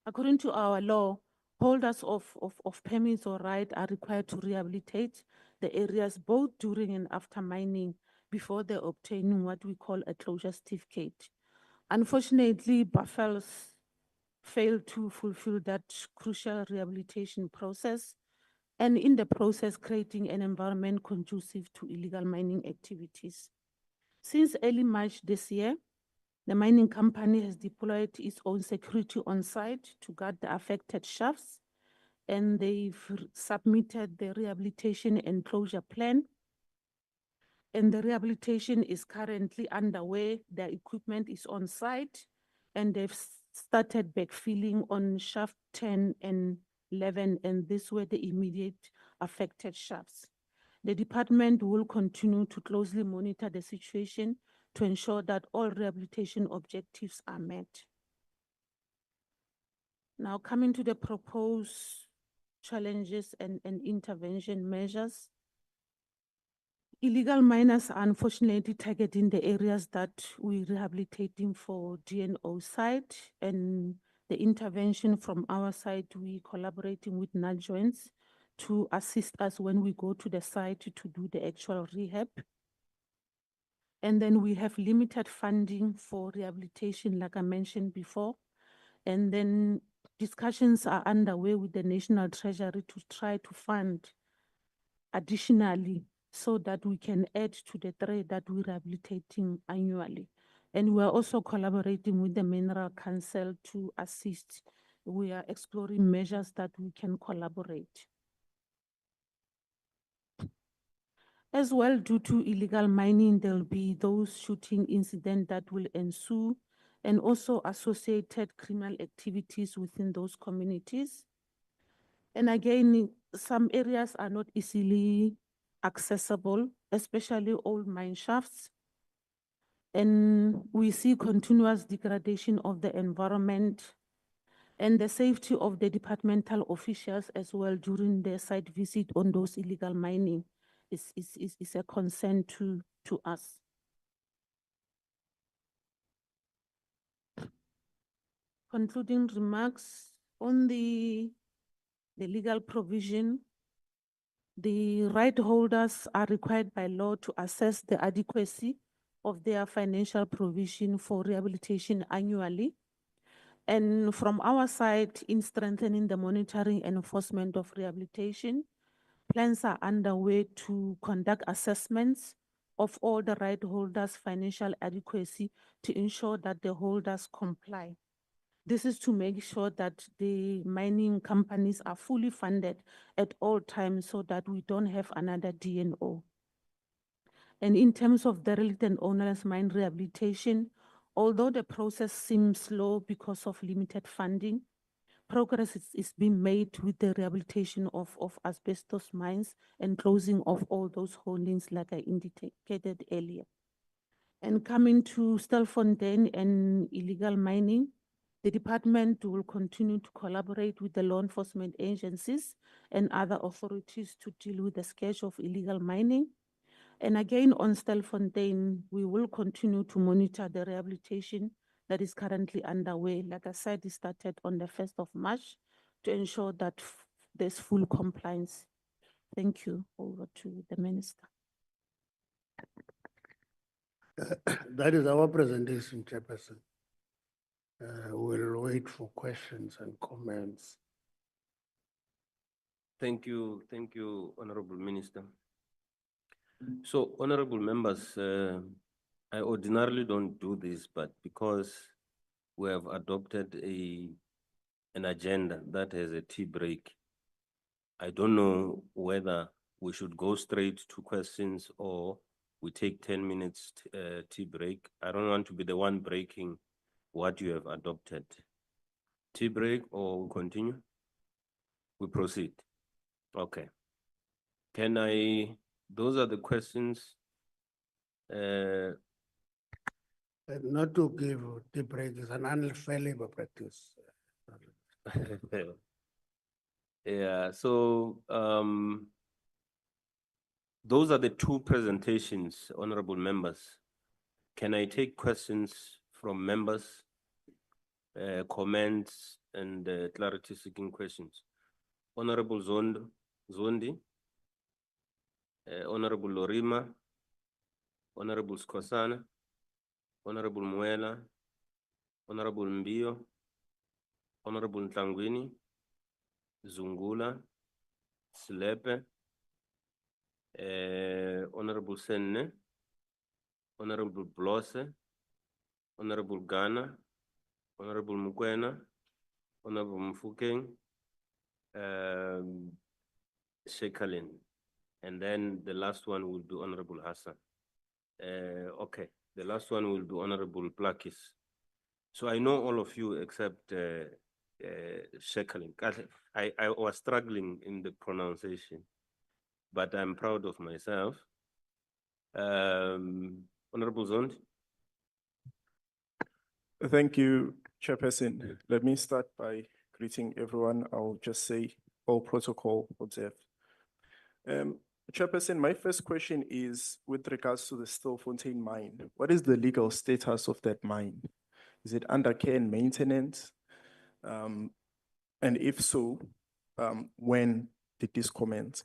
I: according to our law, holders of permits or right are required to rehabilitate the areas both during and after mining before they obtain what we call a closure certificate. Unfortunately, Buffels failed to fulfill that crucial rehabilitation process, and in the process creating an environment conducive to illegal mining activities. Since early March this year, the mining company has deployed its own security on site to guard the affected shafts, and they've submitted the rehabilitation and closure plan. And the rehabilitation is currently underway. The equipment is on site, and they've started backfilling on shaft 10 and 11, and these were the immediate affected shafts. The department will continue to closely monitor the situation to ensure that all rehabilitation objectives are met. Now, coming to the proposed challenges and intervention measures. Illegal miners are unfortunately targeting the areas that we're rehabilitating for DNO site, and the intervention from our side, we collaborating with NAJOINTS to assist us when we go to the site to do the actual rehab. And then we have limited funding for rehabilitation, like I mentioned before. And then discussions are underway with the National Treasury to try to fund additionally so that we can add to the 3 that we're rehabilitating annually. And we are also collaborating with the Mineral Council to assist. We are exploring measures that we can collaborate. As well, due to illegal mining, there'll be those shooting incidents that will ensue, and also associated criminal activities within those communities. And again, some areas are not easily accessible, especially old mine shafts. And we see continuous degradation of the environment and the safety of the departmental officials as well during their site visit on those illegal mining is a concern to us. Concluding remarks on the legal provision. The right holders are required by law to assess the adequacy of their financial provision for rehabilitation annually. And from our side, in strengthening the monitoring and enforcement of rehabilitation, plans are underway to conduct assessments of all the right holders' financial adequacy to ensure that the holders comply. This is to make sure that the mining companies are fully funded at all times so that we don't have another DNO. And in terms of derelict and ownerless mine rehabilitation, although the process seems slow because of limited funding, progress is being made with the rehabilitation of asbestos mines and closing of all those holdings like I indicated earlier. And coming to Stilfontein and illegal mining, the department will continue to collaborate with the law enforcement agencies and other authorities to deal with the scourge of illegal mining. And again, on Stelfontein, we will continue to monitor the rehabilitation that is currently underway. Like I said, it started on the 1st of March to ensure that there's full compliance. Thank you. Over to the Minister.
H: That is our presentation, Chairperson. We'll wait for questions and comments.
A: Thank you, Honorable Minister. So, honorable members, I ordinarily don't do this, but because we have adopted an agenda that has a tea break, I don't know whether we should go straight to questions or we take 10 minutes tea break. I don't want to be the one breaking what you have adopted. Tea break or we continue? We proceed. Okay. Those are the questions.
H: Not to give tea break is an unfair labor practice.
A: Yeah, so those are the two presentations, honorable members. Can I take questions from members, comments and clarity seeking questions? Honorable Zondi, Honorable Lorima, Honorable Skosana, Honorable Muela, Honorable Mbio, Honorable Ntangwini, Zungula, Slepe, Honorable Senne, Honorable Blose, Honorable Ghana, Honorable Mukwena, Honorable Mfukeng, Shekalin, and then the last one will be Honorable Hassan. Okay, the last one will be Honorable Plakis. So I know all of you except Shekalin. I was struggling in the pronunciation, but I'm proud of myself. Honorable Zond.
J: Thank you, Chairperson. Let me start by greeting everyone. I'll just say all protocol observed. Chairperson, my first question is with regards to the Stilfontein mine. What is the legal status of that mine? Is it under care and maintenance? And if so, when did this commence?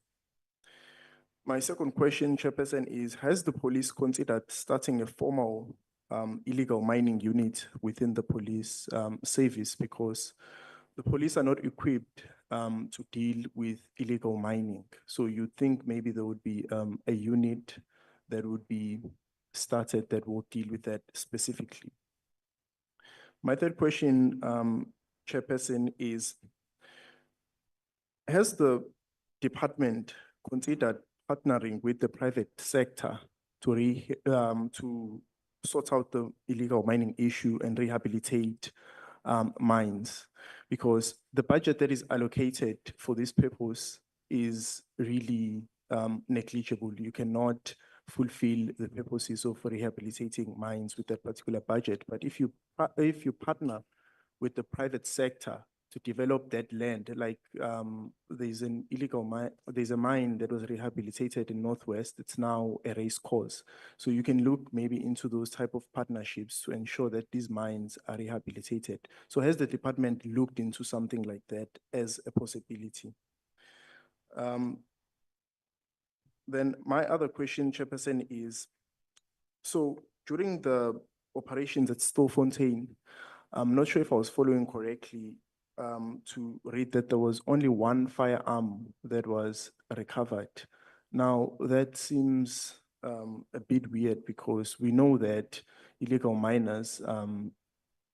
J: My second question, Chairperson, is has the police considered starting a formal illegal mining unit within the police service, because the police are not equipped to deal with illegal mining. So you think maybe there would be a unit that would be started that will deal with that specifically. My third question, Chairperson, is has the department considered partnering with the private sector to sort out the illegal mining issue and rehabilitate mines? Because the budget that is allocated for this purpose is really negligible. You cannot fulfill the purposes of rehabilitating mines with that particular budget. But if you partner with the private sector to develop that land, like there's an illegal mine, there's a mine that was rehabilitated in Northwest, it's now a race course. So you can look maybe into those type of partnerships to ensure that these mines are rehabilitated. So has the department looked into something like that as a possibility? Then my other question, Chairperson, is, so during the operations at Stilfontein, I'm not sure if I was following correctly, to read that there was only one firearm that was recovered. Now, that seems a bit weird because we know that illegal miners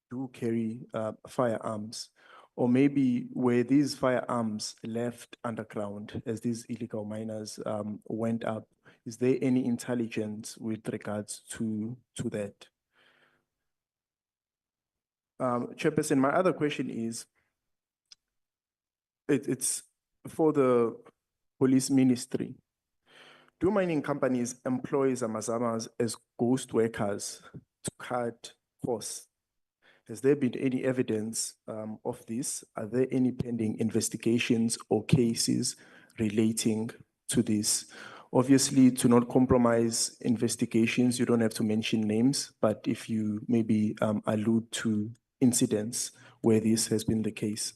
J: do carry firearms. Or maybe were these firearms left underground as these illegal miners went up? Is there any intelligence with regards to that? Chairperson, my other question is, it's for the police ministry. Do mining companies employ Zamazamas as ghost workers to cut costs? Has there been any evidence of this? Are there any pending investigations or cases relating to this? Obviously, to not compromise investigations, you don't have to mention names, but if you maybe allude to incidents where this has been the case.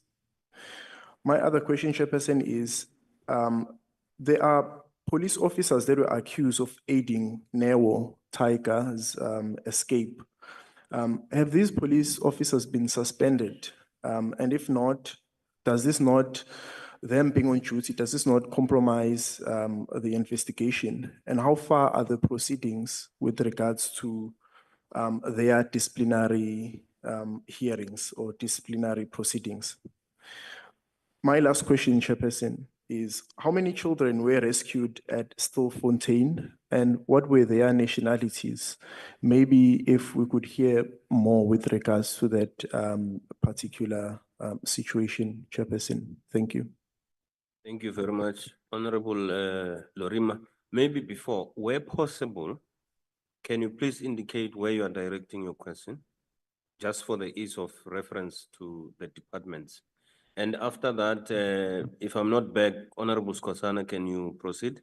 J: My other question, Chairperson, is there are police officers that were accused of aiding Nero Tiger's escape. Have these police officers been suspended? And if not, does this not, them being on duty, does this not compromise the investigation? And how far are the proceedings with regards to their disciplinary hearings or disciplinary proceedings? My last question, Chairperson, is how many children were rescued at Stilfontein and what were their nationalities? Maybe if we could hear more with regards to that particular situation, Chairperson. Thank you.
A: Thank you very much, Honorable Lorima. Maybe before, where possible, can you please indicate where you are directing your question? Just for the ease of reference to the departments. And after that, if I'm not back, Honorable Skosana, can you proceed?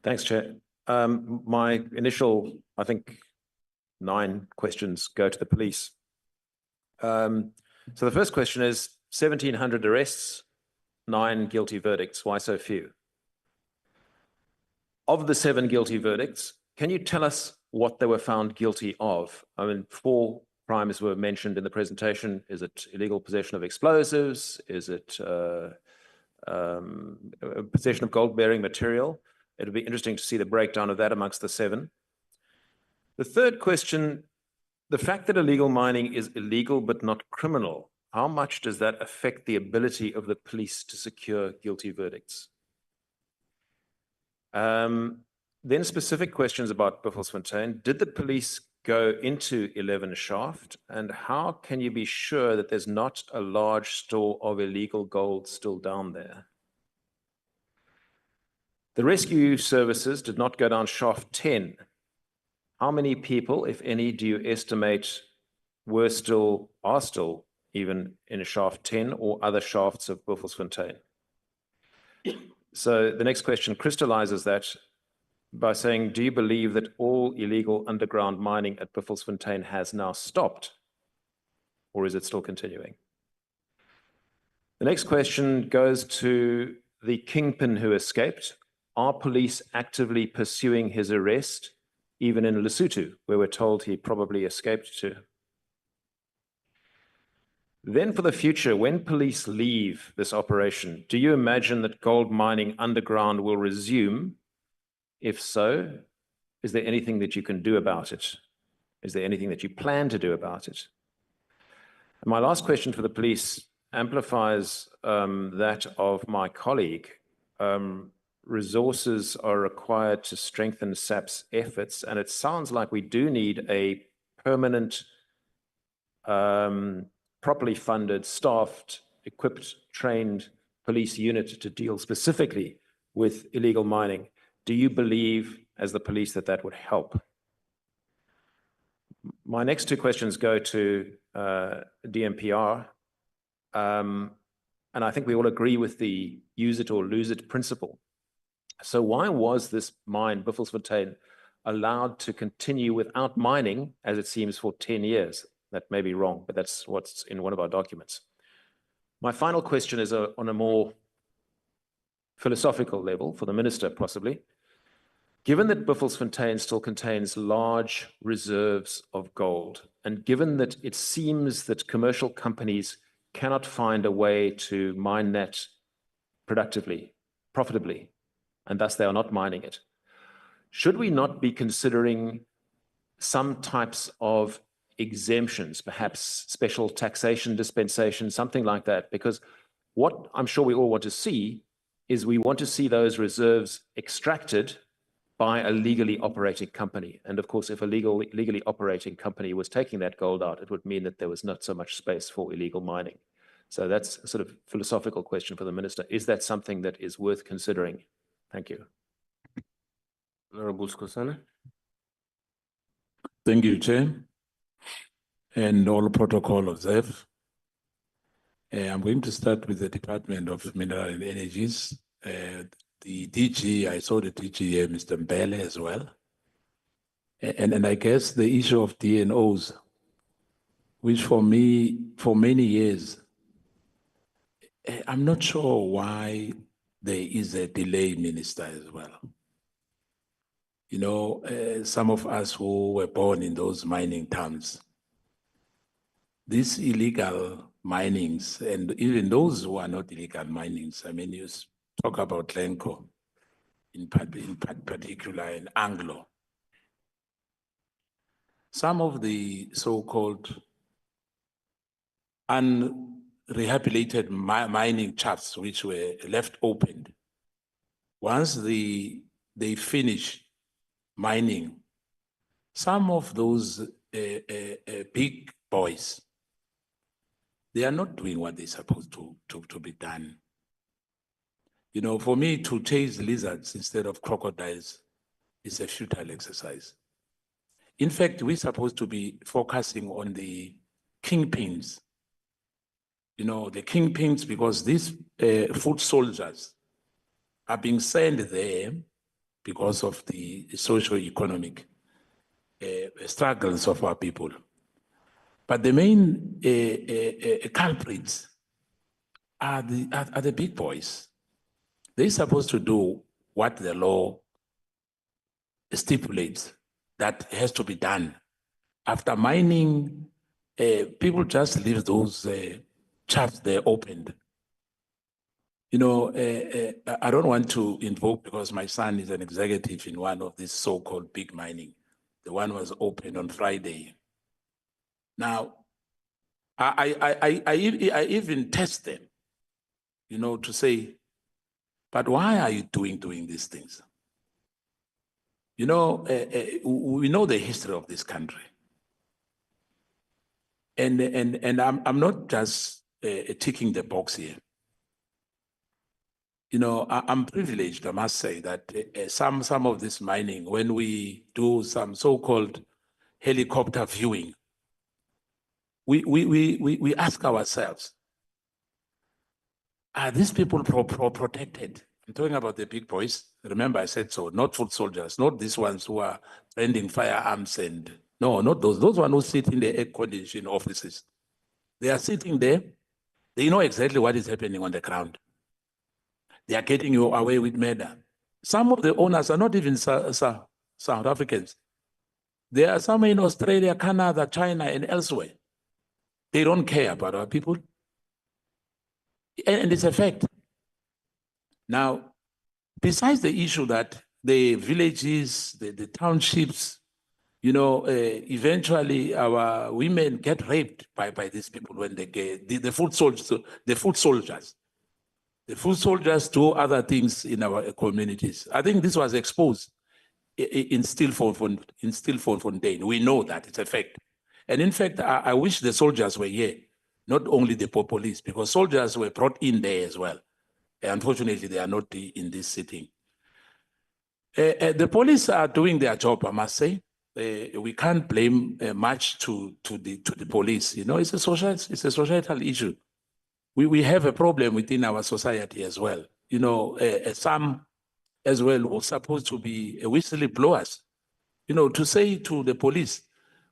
K: Thanks, Chair. My initial, I think, 9 questions go to the police. So the first question is 1,700 arrests, 9 guilty verdicts. Why so few? Of the 7 guilty verdicts, can you tell us what they were found guilty of? I mean, 4 crimes were mentioned in the presentation. Is it illegal possession of explosives? Is it possession of gold-bearing material? It'll be interesting to see the breakdown of that amongst the 7. The third question, the fact that illegal mining is illegal but not criminal, how much does that affect the ability of the police to secure guilty verdicts? Then specific questions about Buffelsfontein. Did the police go into 11 Shaft, and how can you be sure that there's not a large store of illegal gold still down there? The rescue services did not go down Shaft 10. How many people, if any, do you estimate are still even in Shaft 10 or other shafts of Buffelsfontein? So the next question crystallizes that by saying, do you believe that all illegal underground mining at Buffelsfontein has now stopped, or is it still continuing? The next question goes to the kingpin who escaped. Are police actively pursuing his arrest, even in Lesotho, where we're told he probably escaped to? Then for the future, when police leave this operation, do you imagine that gold mining underground will resume? If so, is there anything that you can do about it? Is there anything that you plan to do about it? And my last question for the police amplifies that of my colleague. Resources are required to strengthen SAP's efforts, and it sounds like we do need a permanent, properly funded, staffed, equipped, trained police unit to deal specifically with illegal mining. Do you believe, as the police, that that would help? My next 2 questions go to DMPR. And I think we all agree with the use it or lose it principle. So why was this mine, Buffelsfontein, allowed to continue without mining, as it seems, for 10 years? That may be wrong, but that's what's in one of our documents. My final question is on a more philosophical level for the minister, possibly. Given that Buffelsfontein still contains large reserves of gold, and given that it seems that commercial companies cannot find a way to mine that productively, profitably, and thus they are not mining it, should we not be considering some types of exemptions, perhaps special taxation dispensation, something like that? Because what I'm sure we all want to see is we want to see those reserves extracted by a legally operating company. And of course, if a legally operating company was taking that gold out, it would mean that there was not so much space for illegal mining. So that's a sort of philosophical question for the minister. Is that something that is worth considering? Thank you.
A: Honorable Skosana.
L: Thank you, Chair. And all protocol observed. I'm going to start with the Department of Mineral and Energies. the DG, I saw the DG here, Mr. Mbele as well. And I guess the issue of DNOs, which for me, for many years, I'm not sure why there is a delay, Minister, as well. You know, some of us who were born in those mining towns, these illegal minings, and even those who are not illegal minings, I mean, you talk about Glencore, in particular in Anglo. Some of the so-called unrehabilitated mining shafts which were left open, once they finish mining, some of those big boys, they are not doing what they're supposed to be done. You know, for me to chase lizards instead of crocodiles is a futile exercise. In fact, we're supposed to be focusing on the kingpins. You know, the kingpins, because these foot soldiers are being sent there because of the socio-economic struggles of our people. But the main culprits are the big boys. They're supposed to do what the law stipulates that has to be done. After mining, people just leave those shafts there opened. You know, I don't want to invoke, because my son is an executive in one of these so-called big mining. The one was opened on Friday. Now, I even test them, you know, to say, but why are you doing these things? You know, we know the history of this country. And I'm not just ticking the box here. You know, I'm privileged, I must say, that some of this mining, when we do some so-called helicopter viewing, we ask ourselves, are these people protected? I'm talking about the big boys. Remember, I said so, not foot soldiers, not these ones who are lending firearms and, no, not those. Those ones who sit in the air-conditioned offices. They are sitting there. They know exactly what is happening on the ground. They are getting you away with murder. Some of the owners are not even South Africans. There are some in Australia, Canada, China, and elsewhere. They don't care about our people. And it's a fact. Now, besides the issue that the villages, the townships, you know, eventually our women get raped by these people when they get the foot soldiers. The foot soldiers do other things in our communities. I think this was exposed in Stilfontein. We know that, it's a fact. And in fact, I wish the soldiers were here, not only the police, because soldiers were brought in there as well. Unfortunately, they are not in this sitting. The police are doing their job, I must say. We can't blame much to the police. You know, it's a societal issue. We have a problem within our society as well. You know, some as well were supposed to be whistleblowers. You know, to say to the police,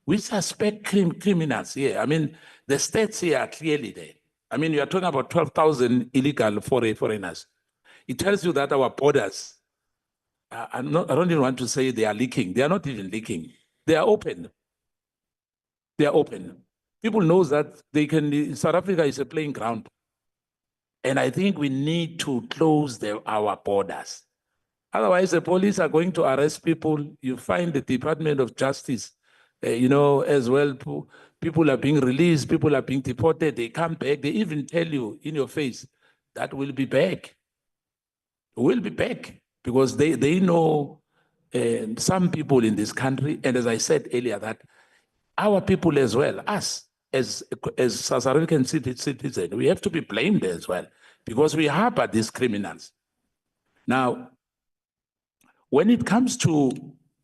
L: we suspect criminals here. I mean, the stats here are clearly there. I mean, you are talking about 12,000 illegal foreigners. It tells you that our borders, I don't even want to say they are leaking. They are not even leaking. They are open. They are open. People know that they can, South Africa is a playing ground. And I think we need to close our borders. Otherwise, the police are going to arrest people. You find the Department of Justice, you know, as well. People are being released, people are being deported, they come back. They even tell you in your face that we'll be back. We'll be back because they know some people in this country. And as I said earlier, that our people as well, us as South African citizens, we have to be blamed as well because we harbor these criminals. Now, when it comes to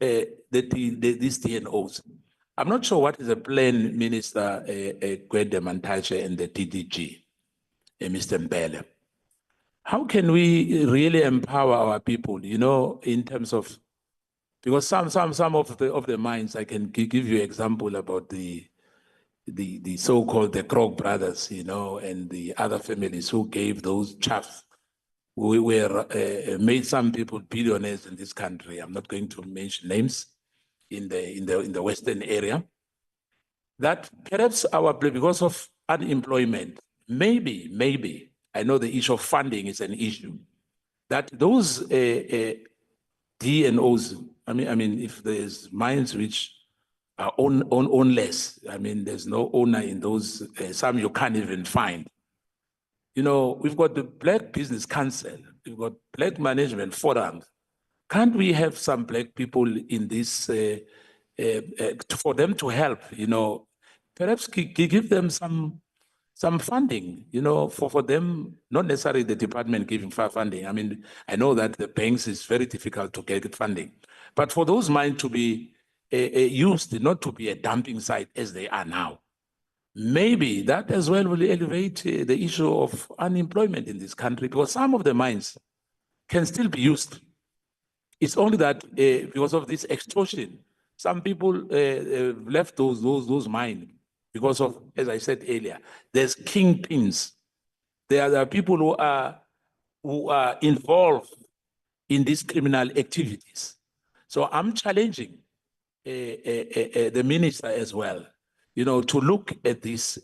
L: these DNOs, I'm not sure what is the plan, Minister Gwede Mantashe and the DDG, Mr. Mbele. how can we really empower our people, you know, in terms of, because some of the mines, I can give you example about the so-called the Krog brothers, you know, and the other families who gave those chaffs. We were made some people billionaires in this country. I'm not going to mention names in the Western area. That perhaps because of unemployment, maybe, I know the issue of funding is an issue, that those D&Os, I mean, if there's mines which are ownerless, I mean, there's no owner in those, some you can't even find. You know, we've got the Black Business Council, we've got Black Management Forum. Can't we have some Black people in this, for them to help, you know, perhaps give them some funding, you know, for them, not necessarily the department giving funding. I mean, I know that the banks is very difficult to get funding, but for those mines to be used, not to be a dumping site as they are now. Maybe that as well will elevate the issue of unemployment in this country, because some of the mines can still be used. It's only that because of this extortion, some people left those mines because of, as I said earlier, there's kingpins. There are people who are involved in these criminal activities. So I'm challenging the minister as well, you know, to look at these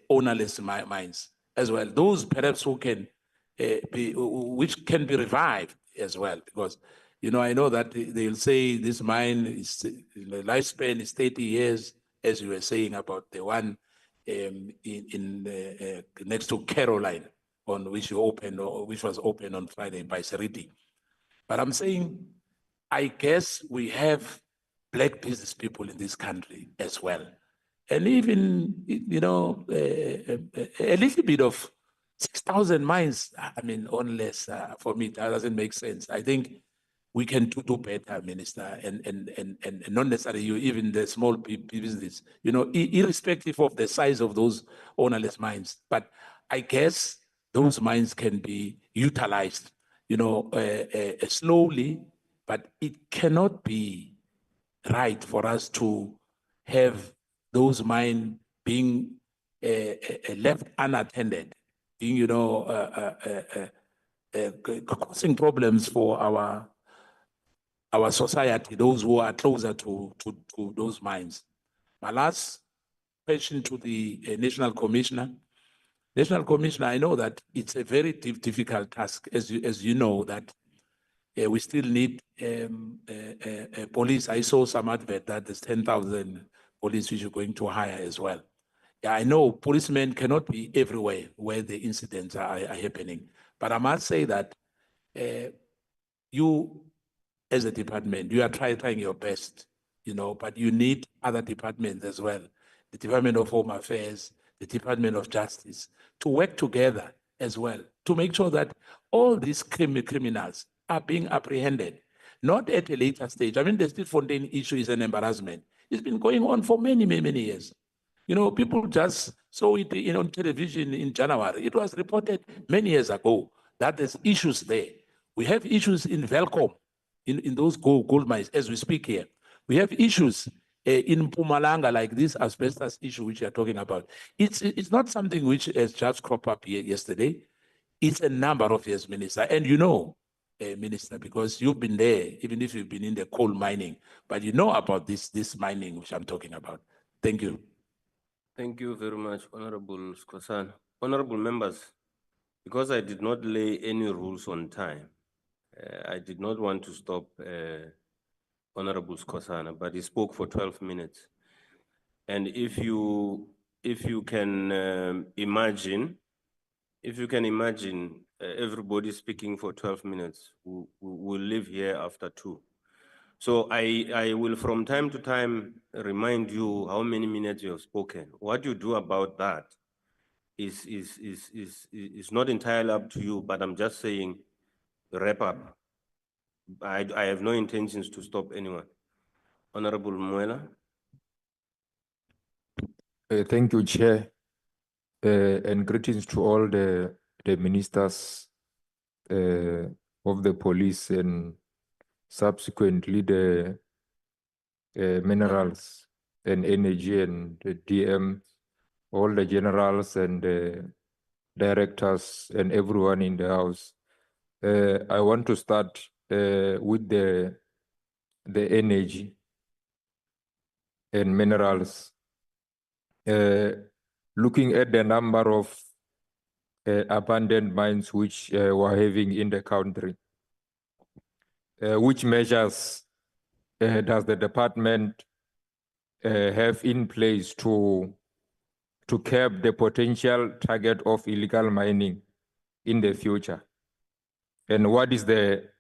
L: ownerless mines as well. Those perhaps who can which can be revived as well, because, you know, I know that they'll say this mine is, the lifespan is 30 years, as you were saying about the one next to Caroline, on which you opened, or which was opened on Friday by Seriti. But I'm saying, I guess we have Black business people in this country as well. And even, you know, a little bit of 6,000 mines, I mean, ownerless, for me, that doesn't make sense. I think we can do better, Minister, and not necessarily you, even the small business, you know, irrespective of the size of those ownerless mines. But I guess those mines can be utilized, you know, slowly, but it cannot be right for us to have those mines being left unattended, being, you know, causing problems for our society, those who are closer to those mines. My last question to the National Commissioner. National Commissioner, I know that it's a very difficult task, as you know, that we still need police. I saw some advert that there's 10,000 police which you're going to hire as well. Yeah, I know policemen cannot be everywhere where the incidents are happening, but I must say that you, as a department, you are trying your best, you know, but you need other departments as well. The Department of Home Affairs, the Department of Justice, to work together as well, to make sure that all these criminals are being apprehended, not at a later stage. I mean, the Stilfontein issue is an embarrassment. It's been going on for many years. You know, people just saw it, you know, on television in January. It was reported many years ago that there's issues there. We have issues in Velcom, in those gold mines, as we speak here. We have issues in Mpumalanga, like this asbestos issue which you are talking about. It's not something which has just cropped up here yesterday. It's a number of years, Minister. And you know, Minister, because you've been there, even if you've been in the coal mining, but you know about this mining which I'm talking about. Thank you.
A: Thank you very much, Honorable Skosana. Honorable members, because I did not lay any rules on time, I did not want to stop Honorable Skosana, but he spoke for 12 minutes. And if you can imagine, everybody speaking for 12 minutes, we'll leave here after 2. So I will from time to time remind you how many minutes you have spoken. What you do about that is not entirely up to you, but I'm just saying wrap up. I have no intentions to stop anyone. Honorable Muela.
M: Thank you, Chair, and greetings to all the ministers of the police and subsequently the minerals and energy and the DM, all the generals and directors and everyone in the house. I want to start with the energy and minerals. Looking at the number of abandoned mines which we're having in the country, which measures does the department have in place to curb the potential target of illegal mining in the future? And what is the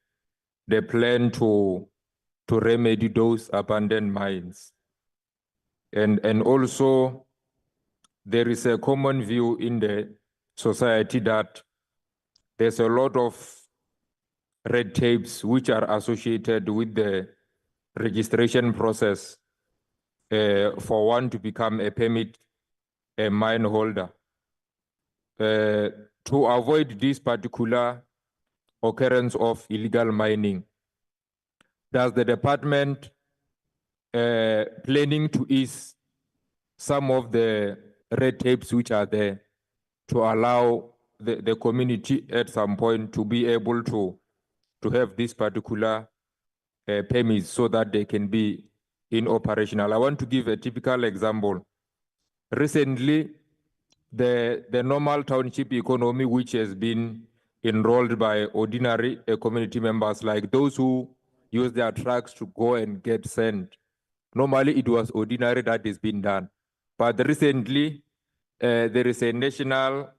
M: plan to remedy those abandoned mines? And also, there is a common view in the society that there's a lot of red tapes which are associated with the registration process for one to become a permit mine holder. To avoid this particular occurrence of illegal mining, does the department planning to ease some of the red tapes which are there to allow the community at some point to be able to have this particular permits so that they can be in operational? I want to give a typical example. Recently, the normal township economy, which has been enrolled by ordinary community members, like those who use their trucks to go and get sand. Normally, it was ordinary that is being done. But recently, there is a national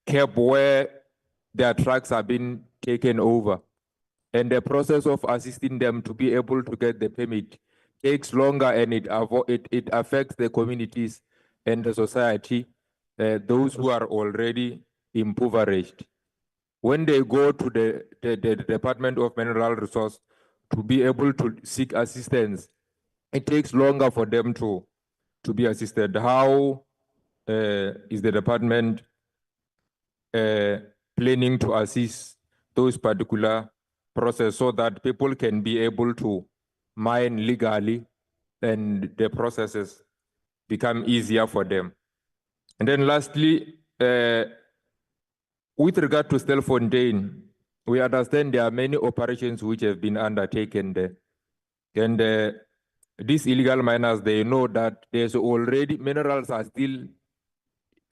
M: cap where their trucks have been taken over. And the process of assisting them to be able to get the permit takes longer, and it affects the communities and the society, those who are already impoverished. When they go to the Department of Mineral Resource to be able to seek assistance, it takes longer for them to be assisted. How is the department planning to assist those particular process so that people can be able to mine legally and the processes become easier for them? And then lastly, with regard to Stelfontein, we understand there are many operations which have been undertaken there. And these illegal miners, they know that there's already minerals are still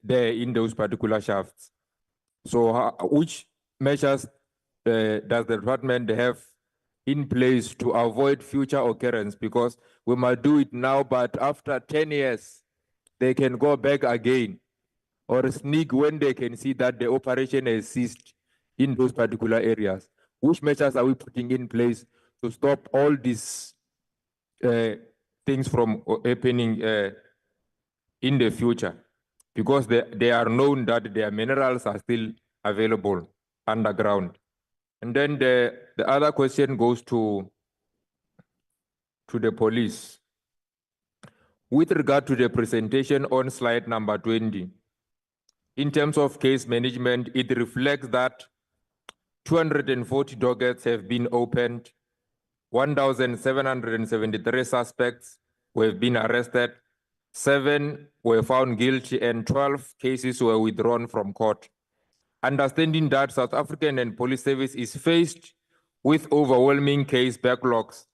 M: there in those particular shafts. So which measures does the department have in place to avoid future occurrence? Because we might do it now, but after 10 years, they can go back again or sneak when they can see that the operation has ceased in those particular areas. Which measures are we putting in place to stop all these things from happening in the future? Because they are known that their minerals are still available underground. And then the other question goes to the police. With regard to the presentation on slide number 20, in terms of case management, it reflects that 240 dockets have been opened, 1,773 suspects have been arrested, 7 were found guilty, and 12 cases were withdrawn from court. Understanding that South African and police service is faced with overwhelming case backlogs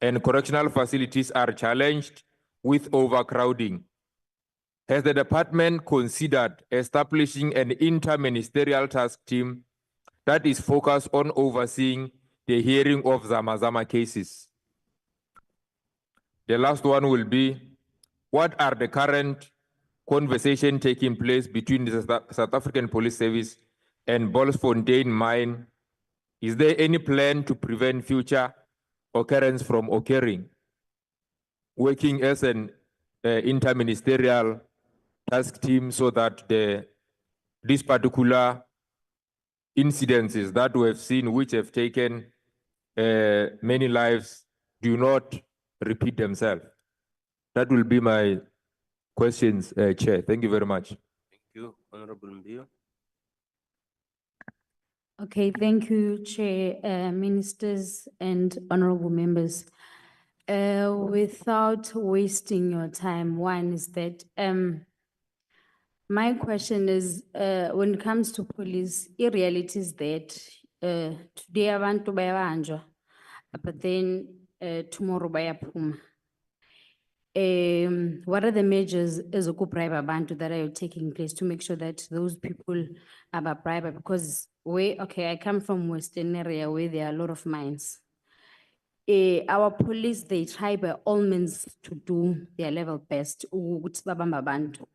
M: and correctional facilities are challenged with overcrowding, has the department considered establishing an inter-ministerial task team that is focused on overseeing the hearing of Zamazama cases? The last one will be, what are the current conversations taking place between the South African Police Service and Bolsfontein mine? Is there any plan to prevent future occurrence from occurring? Working as an interministerial task team so that these particular incidences that we have seen, which have taken many lives, do not repeat themselves? That will be my questions, Chair. Thank you very much.
A: Thank you, Honorable Mbio.
N: Okay, thank you, Chair, Ministers and honorable members. Without wasting your time, one is that, my question is, when it comes to police, reality is that, today abantu bayabanjwa, but then, tomorrow bayaphuma. What are the measures as a bribe abantu that are taking place to make sure that those people are bribed? Because I come from Western area where there are a lot of mines. Our police, they try by all means to do their level best. ukuthi babambe abantu.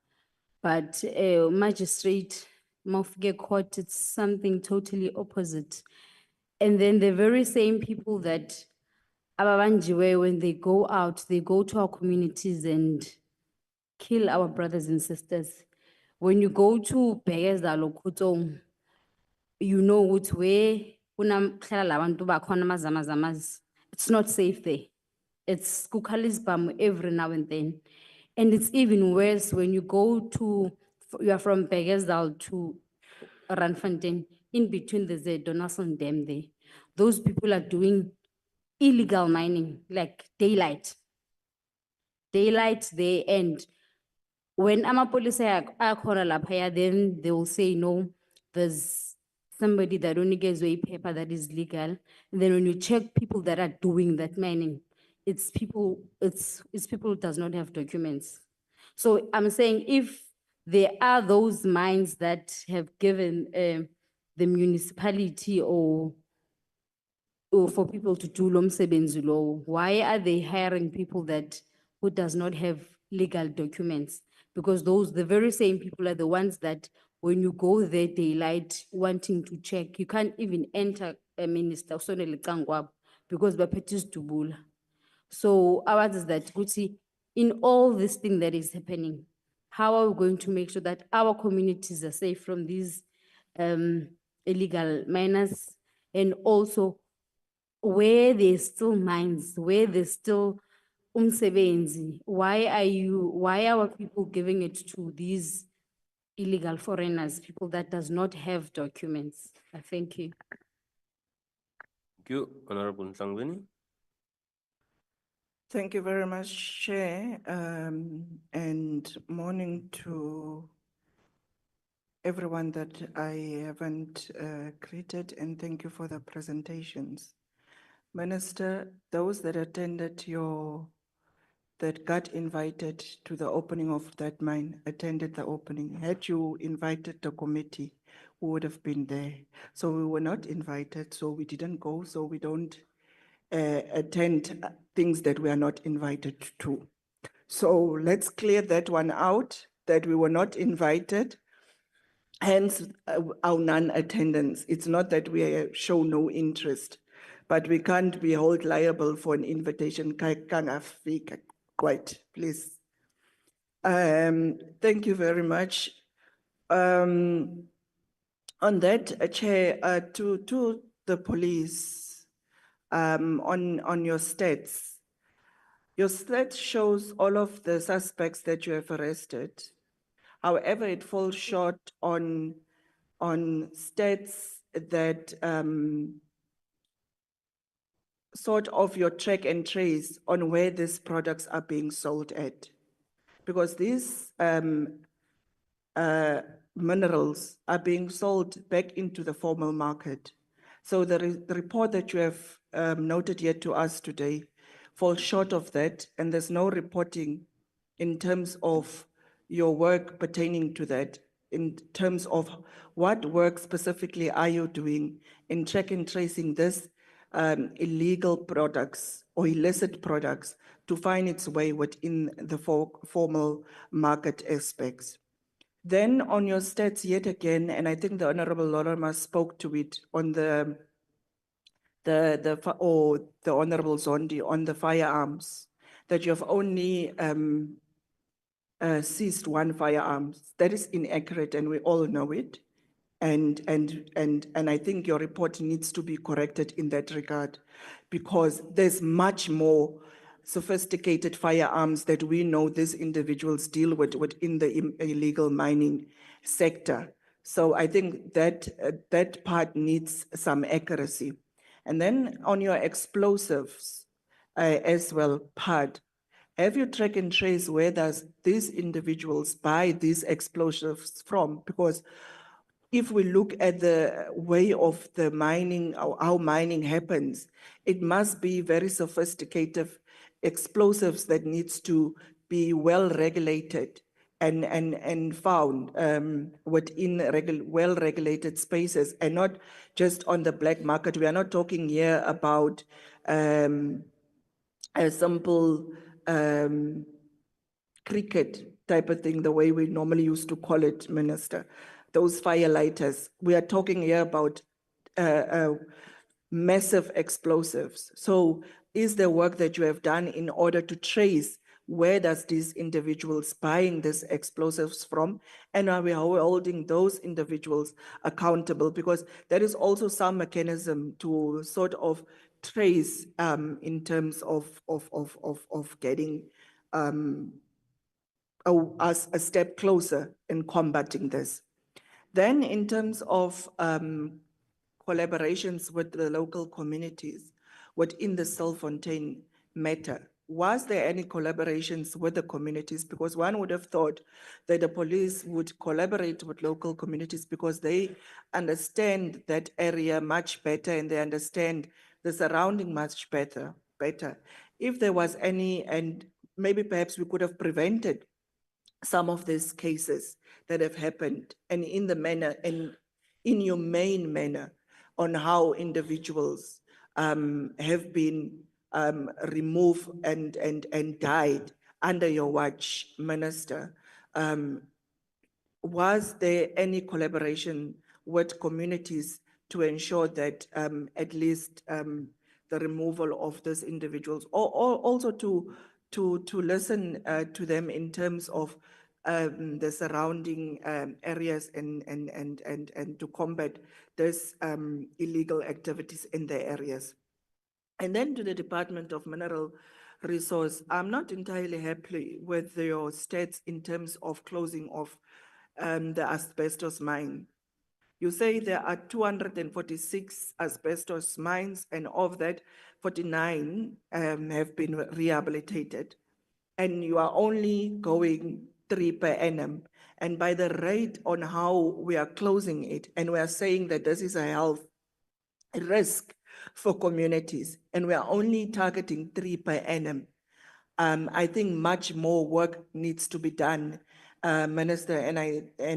N: But magistrate, mafike court, it's something totally opposite. And then the very same people that ababanjiwe, when they go out, they go to our communities and kill our brothers and sisters. When you go to Begezalo, Kutong, you know where it's not safe there. It's kukalisbam every now and then. And it's even worse when you you are from Begezal to Ranfontein, in between there's a Donaldson Dam there. Those people are doing illegal mining, like daylight. Daylight they end. When police are then they will say, no, there's somebody that only gives away paper that is legal. And then when you check people that are doing that mining, it's people who does not have documents. So I'm saying if there are those mines that have given the municipality or for people to do lo msebenzi lowo, why are they hiring people who does not have legal documents? Because the very same people are the ones that when you go there daylight wanting to check, you can't even enter a minister because baphethe isdubula. So ours is that Guti, in all this thing that is happening, how are we going to make sure that our communities are safe from these illegal miners, and also where there's still mines, where there's still umsebenzi, why are our people giving it to these illegal foreigners, people that does not have documents? Thank you.
A: Thank you, Honorable Nsangweni.
D: Thank you very much, Chair, and morning to everyone that I haven't greeted, and thank you for the presentations. Minister, those that attended that got invited to the opening of that mine, attended the opening. Had you invited the committee, we would have been there. So we were not invited, so we didn't go, so we don't attend things that we are not invited to. So let's clear that one out, that we were not invited, hence our non-attendance. It's not that we show no interest, but we can't be held liable for an invitation. Quite, please. Thank you very much. On that, Chair, to the police, on your stats. Your stats shows all of the suspects that you have arrested. However, it falls short on stats that sort of your track and trace on where these products are being sold at. Because these minerals are being sold back into the formal market. So the report that you have noted here to us today falls short of that, and there's no reporting in terms of your work pertaining to that, in terms of what work specifically are you doing in track and tracing this illegal products or illicit products to find its way within the formal market aspects. Then on your stats yet again, and I think the Honorable Lorama spoke to it on the Honorable Zondi on the firearms, that you have only seized one firearm. That is inaccurate, and we all know it. And I think your report needs to be corrected in that regard, because there's much more sophisticated firearms that we know these individuals deal with within the illegal mining sector. So I think that that part needs some accuracy. And then on your explosives as well part, have you track and trace where does these individuals buy these explosives from? Because if we look at the way of the mining, or how mining happens, it must be very sophisticated explosives that needs to be well regulated and found within well-regulated spaces and not just on the black market. We are not talking here about a simple cricket type of thing, the way we normally used to call it, Minister, those firelighters. We are talking here about massive explosives. So is there work that you have done in order to trace where does these individuals buying these explosives from? And are we holding those individuals accountable? Because there is also some mechanism to sort of trace in terms of getting us a step closer in combating this. Then in terms of collaborations with the local communities within the Stilfontein matter, was there any collaborations with the communities? Because one would have thought that the police would collaborate with local communities because they understand that area much better and they understand the surrounding much better. If there was any, and maybe perhaps we could have prevented some of these cases that have happened, and in the manner and in your main manner on how individuals have been removed and died under your watch, Minister. Was there any collaboration with communities to ensure that at least the removal of those individuals, or also to listen to them in terms of the surrounding areas and to combat these illegal activities in their areas? And then to the Department of Mineral Resource, I'm not entirely happy with your stats in terms of closing of the asbestos mine. You say there are 246 asbestos mines, and of that, 49 have been rehabilitated. And you are only going 3 per annum. And by the rate on how we are closing it, and we are saying that this is a health risk for communities, and we are only targeting 3 per annum. I think much more work needs to be done, Minister, and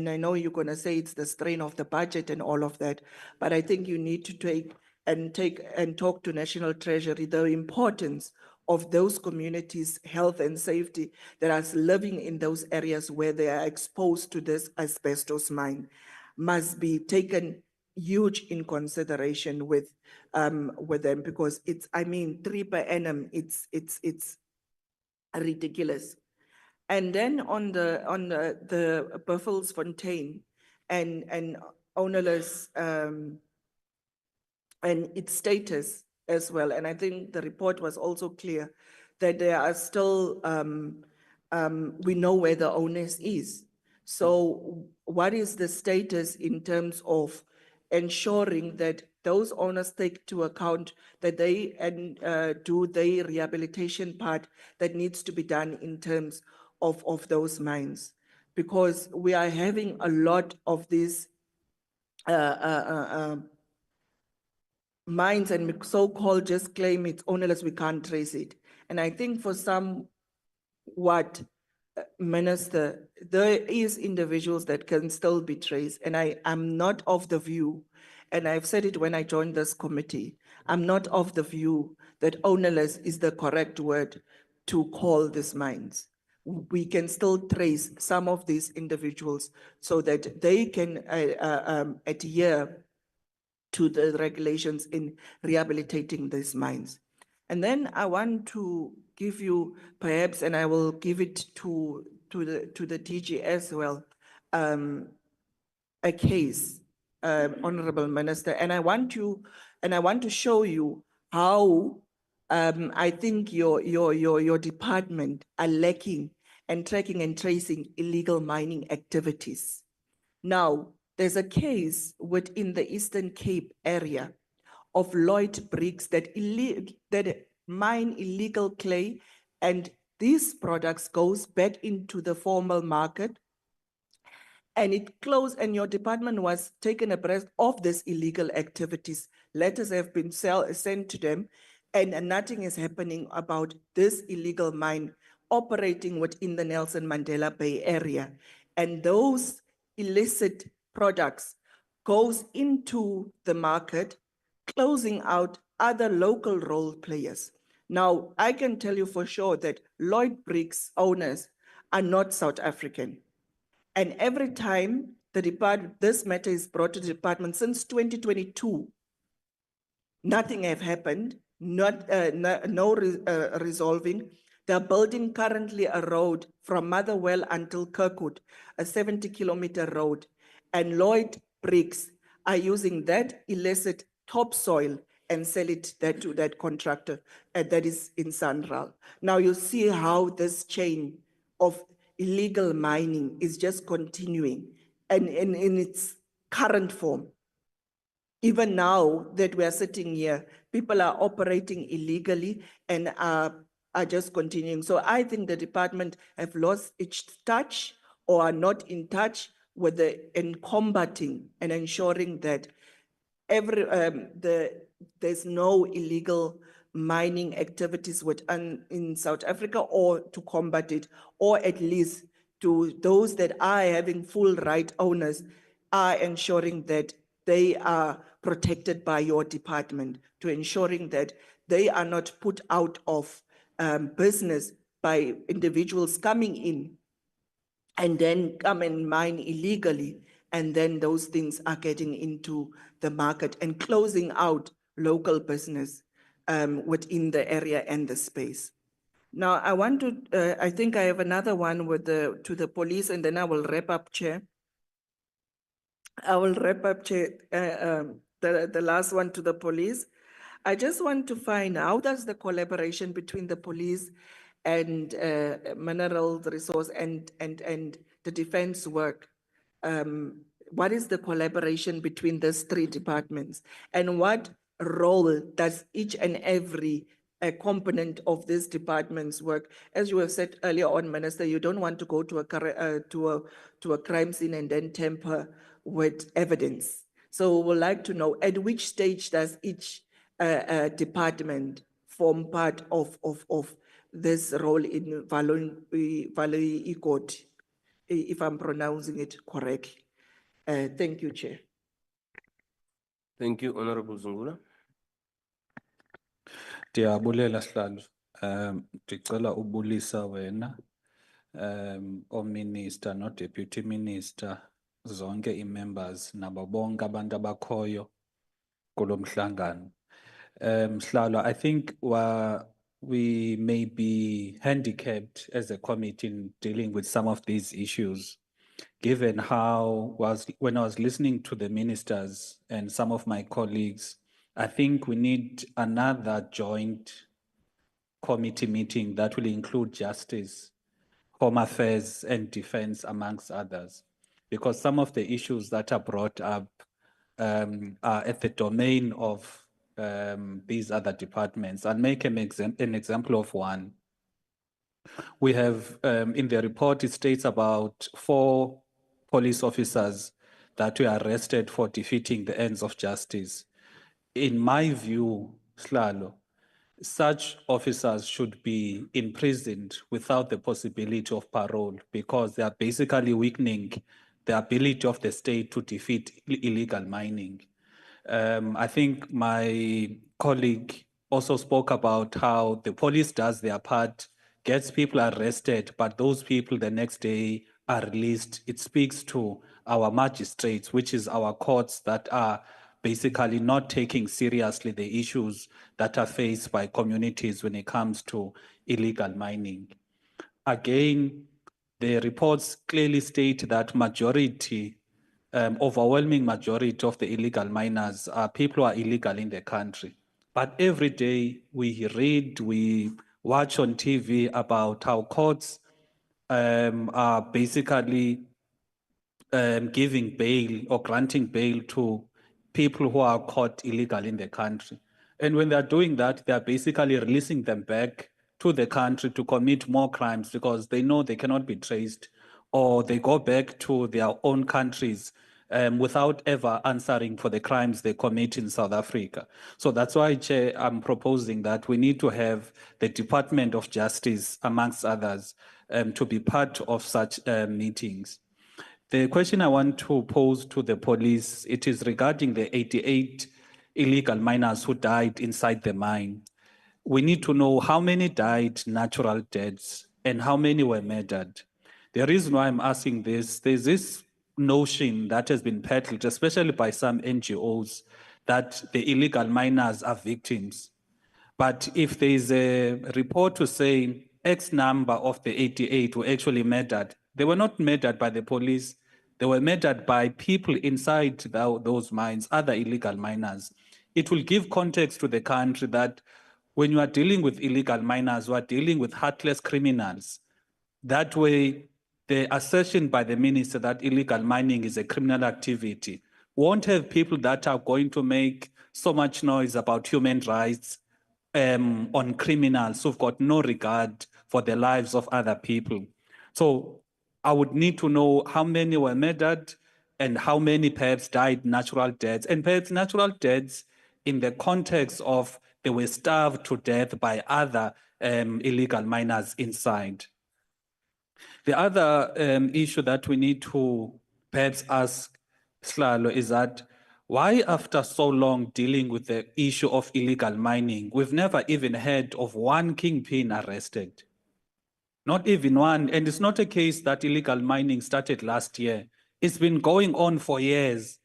D: I know you're going to say it's the strain of the budget and all of that, but I think you need to take and talk to National Treasury the importance of those communities' health and safety that are living in those areas where they are exposed to this asbestos mine must be taken huge in consideration with them, because it's, I mean, 3 per annum, it's ridiculous. And then on the Buffelsfontein and ownerless and its status as well. And I think the report was also clear that there are still, we know where the owners is. So what is the status in terms of ensuring that those owners take to account that they do the rehabilitation part that needs to be done in terms of those mines? Because we are having a lot of these mines and so-called just claim it's ownerless, we can't trace it. And I think for some, Minister, there is individuals that can still be traced. And I am not of the view, and I've said it when I joined this committee, I'm not of the view that ownerless is the correct word to call these mines. We can still trace some of these individuals so that they can adhere to the regulations in rehabilitating these mines. And then I want to give you perhaps, and I will give it to the DG as well, a case, Honorable Minister, and I want to show you how I think your department are lacking and tracking and tracing illegal mining activities. Now,
O: there's a case within the Eastern Cape area of Lloyd Briggs that mine illegal clay, and these products goes back into the formal market, and it closed, and your department was taken abreast of these illegal activities. Letters have been sent to them, and nothing is happening about this illegal mine operating within the Nelson Mandela Bay area. And those illicit products goes into the market, closing out other local role players. Now, I can tell you for sure that Lloyd Briggs owners are not South African. And every time this matter is brought to the department since 2022, nothing have happened, resolving. They're building currently a road from Motherwell until Kirkwood, a 70-kilometer road. And Lloyd Briggs are using that illicit topsoil and sell it to that contractor that is in Sanral. Now you see how this chain of illegal mining is just continuing and in its current form. Even now that we are sitting here, people are operating illegally and are just continuing. So I think the department have lost its touch or are not in touch with in combating and ensuring that there's no illegal mining activities in South Africa, or to combat it, or at least to those that are having full right owners are ensuring that they are protected by your department, to ensuring that they are not put out of business by individuals coming in and then come and mine illegally. And then those things are getting into the market and closing out local business within the area and the space. Now, I want to, I think I have another one with to the police, and then I will wrap up, Chair. I will wrap up, Chair, the last one to the police. I just want to find out, how does the collaboration between the police and mineral resource and the defense work? What is the collaboration between these three departments? And what role does each and every component of these departments work? As you have said earlier on, Minister, you don't want to go to a crime scene and then tamper with evidence. So we would like to know, at which stage does each department form part of this role in Valley Court, if I'm pronouncing it correctly? Thank you, Chair.
A: Thank you, Honorable Zungula.
P: Ndiyabulela Sihlalo. Ndicela ubulisa wena, o Minister no Deputy Minister, zonke i-members nabo bonke abantu abakhoyo kulo mhlangano. Sihlalo, I think we may be handicapped as a committee in dealing with some of these issues, given how when I was listening to the ministers and some of my colleagues, I think we need another joint committee meeting that will include justice, home affairs, and defense, amongst others, because some of the issues that are brought up are at the domain of these other departments. I'll make an example of one. We have, in the report, it states about 4 police officers that were arrested for defeating the ends of justice. In my view, Sihlalo, such officers should be imprisoned without the possibility of parole, because they are basically weakening the ability of the state to defeat illegal mining. I think my colleague also spoke about how the police does their part, gets people arrested, but those people the next day are released. It speaks to our magistrates, which is our courts, that are basically not taking seriously the issues that are faced by communities when it comes to illegal mining. Again, the reports clearly state that overwhelming majority of the illegal miners are people who are illegal in the country. But every day we read, we watch on TV about how courts are basically giving bail or granting bail to people who are caught illegal in the country. And when they're doing that, they're basically releasing them back to the country to commit more crimes because they know they cannot be traced, or they go back to their own countries without ever answering for the crimes they commit in South Africa. So that's why, Chair, I'm proposing that we need to have the Department of Justice, amongst others, to be part of such meetings. The question I want to pose to the police, it is regarding the 88 illegal miners who died inside the mine. We need to know how many died natural deaths and how many were murdered. The reason why I'm asking this, there's this notion that has been peddled, especially by some NGOs, that the illegal miners are victims. But if there is a report to say X number of the 88 were actually murdered, they were not murdered by the police, they were murdered by people inside those mines, other illegal miners. It will give context to the country that when you are dealing with illegal miners, you are dealing with heartless criminals. That way, the assertion by the minister that illegal mining is a criminal activity won't have people that are going to make so much noise about human rights on criminals who've got no regard for the lives of other people. So I would need to know how many were murdered and how many perhaps died natural deaths, and perhaps natural deaths in the context of they were starved to death by other illegal miners inside. The other issue that we need to perhaps ask Slalo is that why, after so long dealing with the issue of illegal mining, we've never even heard of one kingpin arrested? Not even one. And it's not a case that illegal mining started last year. It's been going on for years.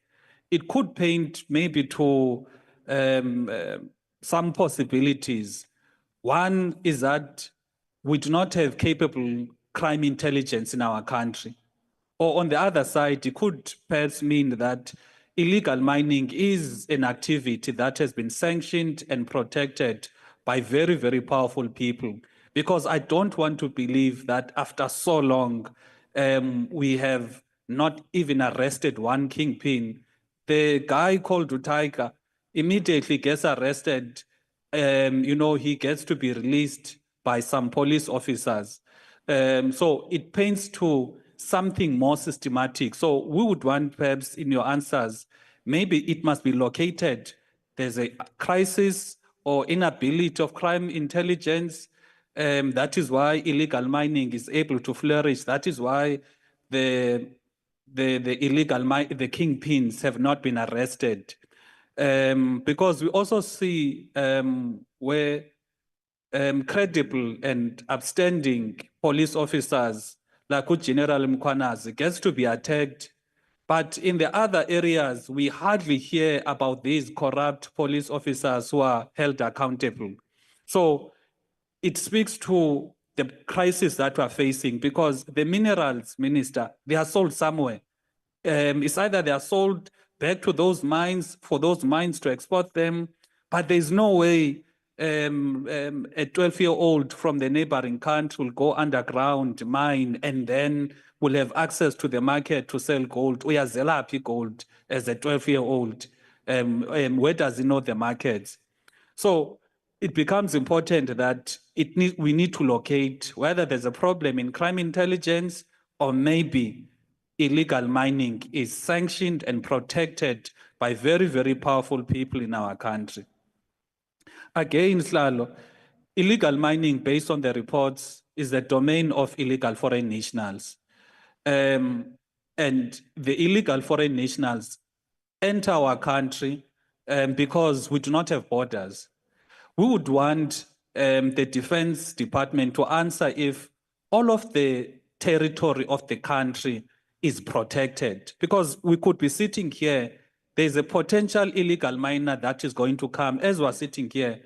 P: It could paint maybe to some possibilities. One is that we do not have capable crime intelligence in our country. Or on the other side, it could perhaps mean that illegal mining is an activity that has been sanctioned and protected by very, very powerful people. Because I don't want to believe that after so long, we have not even arrested one kingpin. The guy called Rutaika immediately gets arrested. He gets to be released by some police officers. So it paints to something more systematic. So we would want perhaps in your answers, maybe it must be located. There's a crisis or inability of crime intelligence. That is why illegal mining is able to flourish. That is why the kingpins have not been arrested. Because we also see where credible and upstanding police officers like General Mkwanazi gets to be attacked. But in the other areas, we hardly hear about these corrupt police officers who are held accountable. So it speaks to the crisis that we're facing, because the minerals, Minister, they are sold somewhere. It's either they are sold back to those mines for those mines to export them, but there's no way a 12-year-old from the neighboring country will go underground, mine, and then will have access to the market to sell gold. Uyazela phi gold as a 12-year-old. Where does he know the markets? So it becomes important that we need to locate whether there's a problem in crime intelligence, or maybe illegal mining is sanctioned and protected by very, very powerful people in our country. Again, Slalo, illegal mining, based on the reports, is the domain of illegal foreign nationals. And the illegal foreign nationals enter our country because we do not have borders. We would want the Defense Department to answer if all of the territory of the country is protected, because we could be sitting here, there's a potential illegal miner that is going to come, as we're sitting here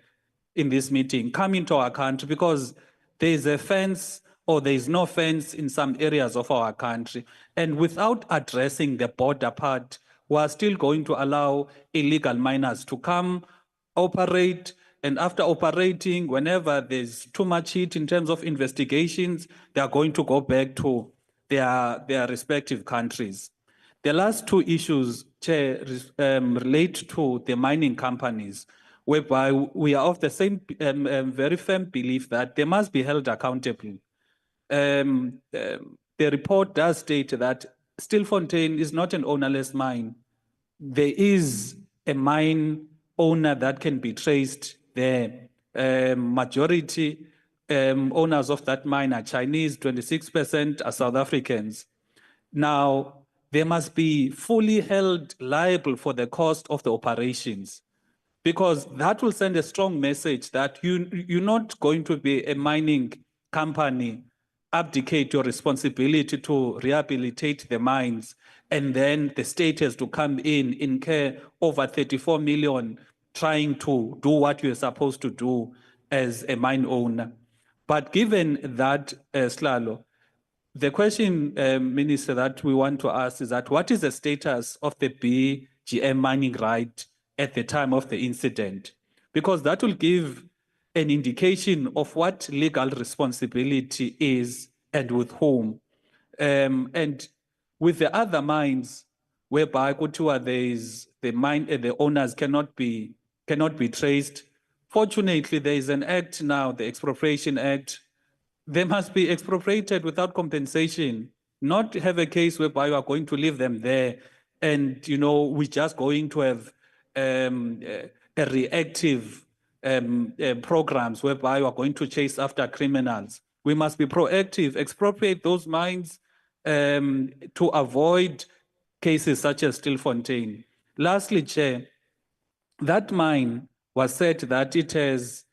P: in this meeting, come into our country because there's a fence or there's no fence in some areas of our country. And without addressing the border part, we're still going to allow illegal miners to come, operate, and after operating, whenever there's too much heat in terms of investigations, they are going to go back to their respective countries. The last two issues, Chair, relate to the mining companies, whereby we are of the same very firm belief that they must be held accountable. The report does state that Stilfontein is not an ownerless mine. There is a mine owner that can be traced there. Majority owners of that mine are Chinese, 26% are South Africans. Now, they must be fully held liable for the cost of the operations, because that will send a strong message that you're not going to be a mining company, abdicate your responsibility to rehabilitate the mines, and then the state has to come in, incur over 34 million trying to do what you're supposed to do as a mine owner. But given that, Slalo, the question, Minister, that we want to ask is that what is the status of the BGM mining right at the time of the incident? Because that will give an indication of what legal responsibility is and with whom. And with the other mines, whereby Kutua there is the mine, the owners cannot be traced. Fortunately, there is an act now, the Expropriation Act. They must be expropriated without compensation, not have a case whereby you are going to leave them there and, we're just going to have a reactive programs whereby you are going to chase after criminals. We must be proactive, expropriate those mines to avoid cases such as Stilfontein. Lastly, Chair, that mine was said that it has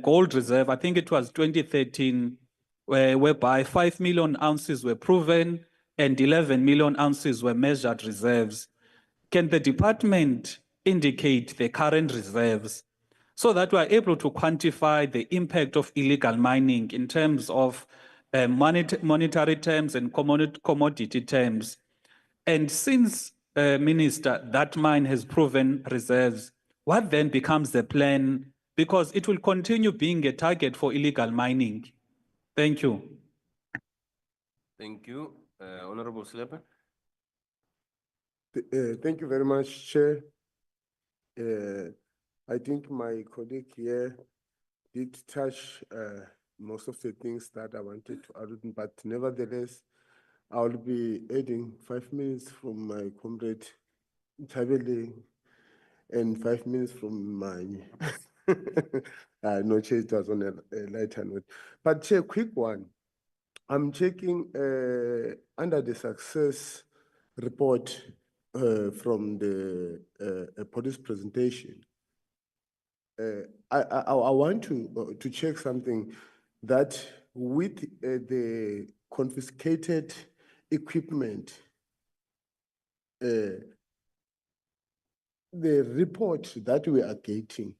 P: gold reserve, I think it was 2013, whereby 5 million ounces were proven and 11 million ounces were measured reserves. Can the department indicate the current reserves so that we are able to quantify the impact of illegal mining in terms of monetary terms and commodity terms? And since, Minister, that mine has proven reserves, what then becomes the plan? Because it will continue being a target for illegal mining. Thank you.
A: Thank you. Honorable Sleper.
F: Thank you very much, Chair. I think my colleague here did touch most of the things that I wanted to add, but nevertheless, I'll be adding 5 minutes from my comrade Tabele and 5 minutes from my no, Chair, it was on a lighter note. But Chair, quick one. I'm checking under the success report from the police presentation. I want to check something that with the confiscated equipment, the report that we are getting,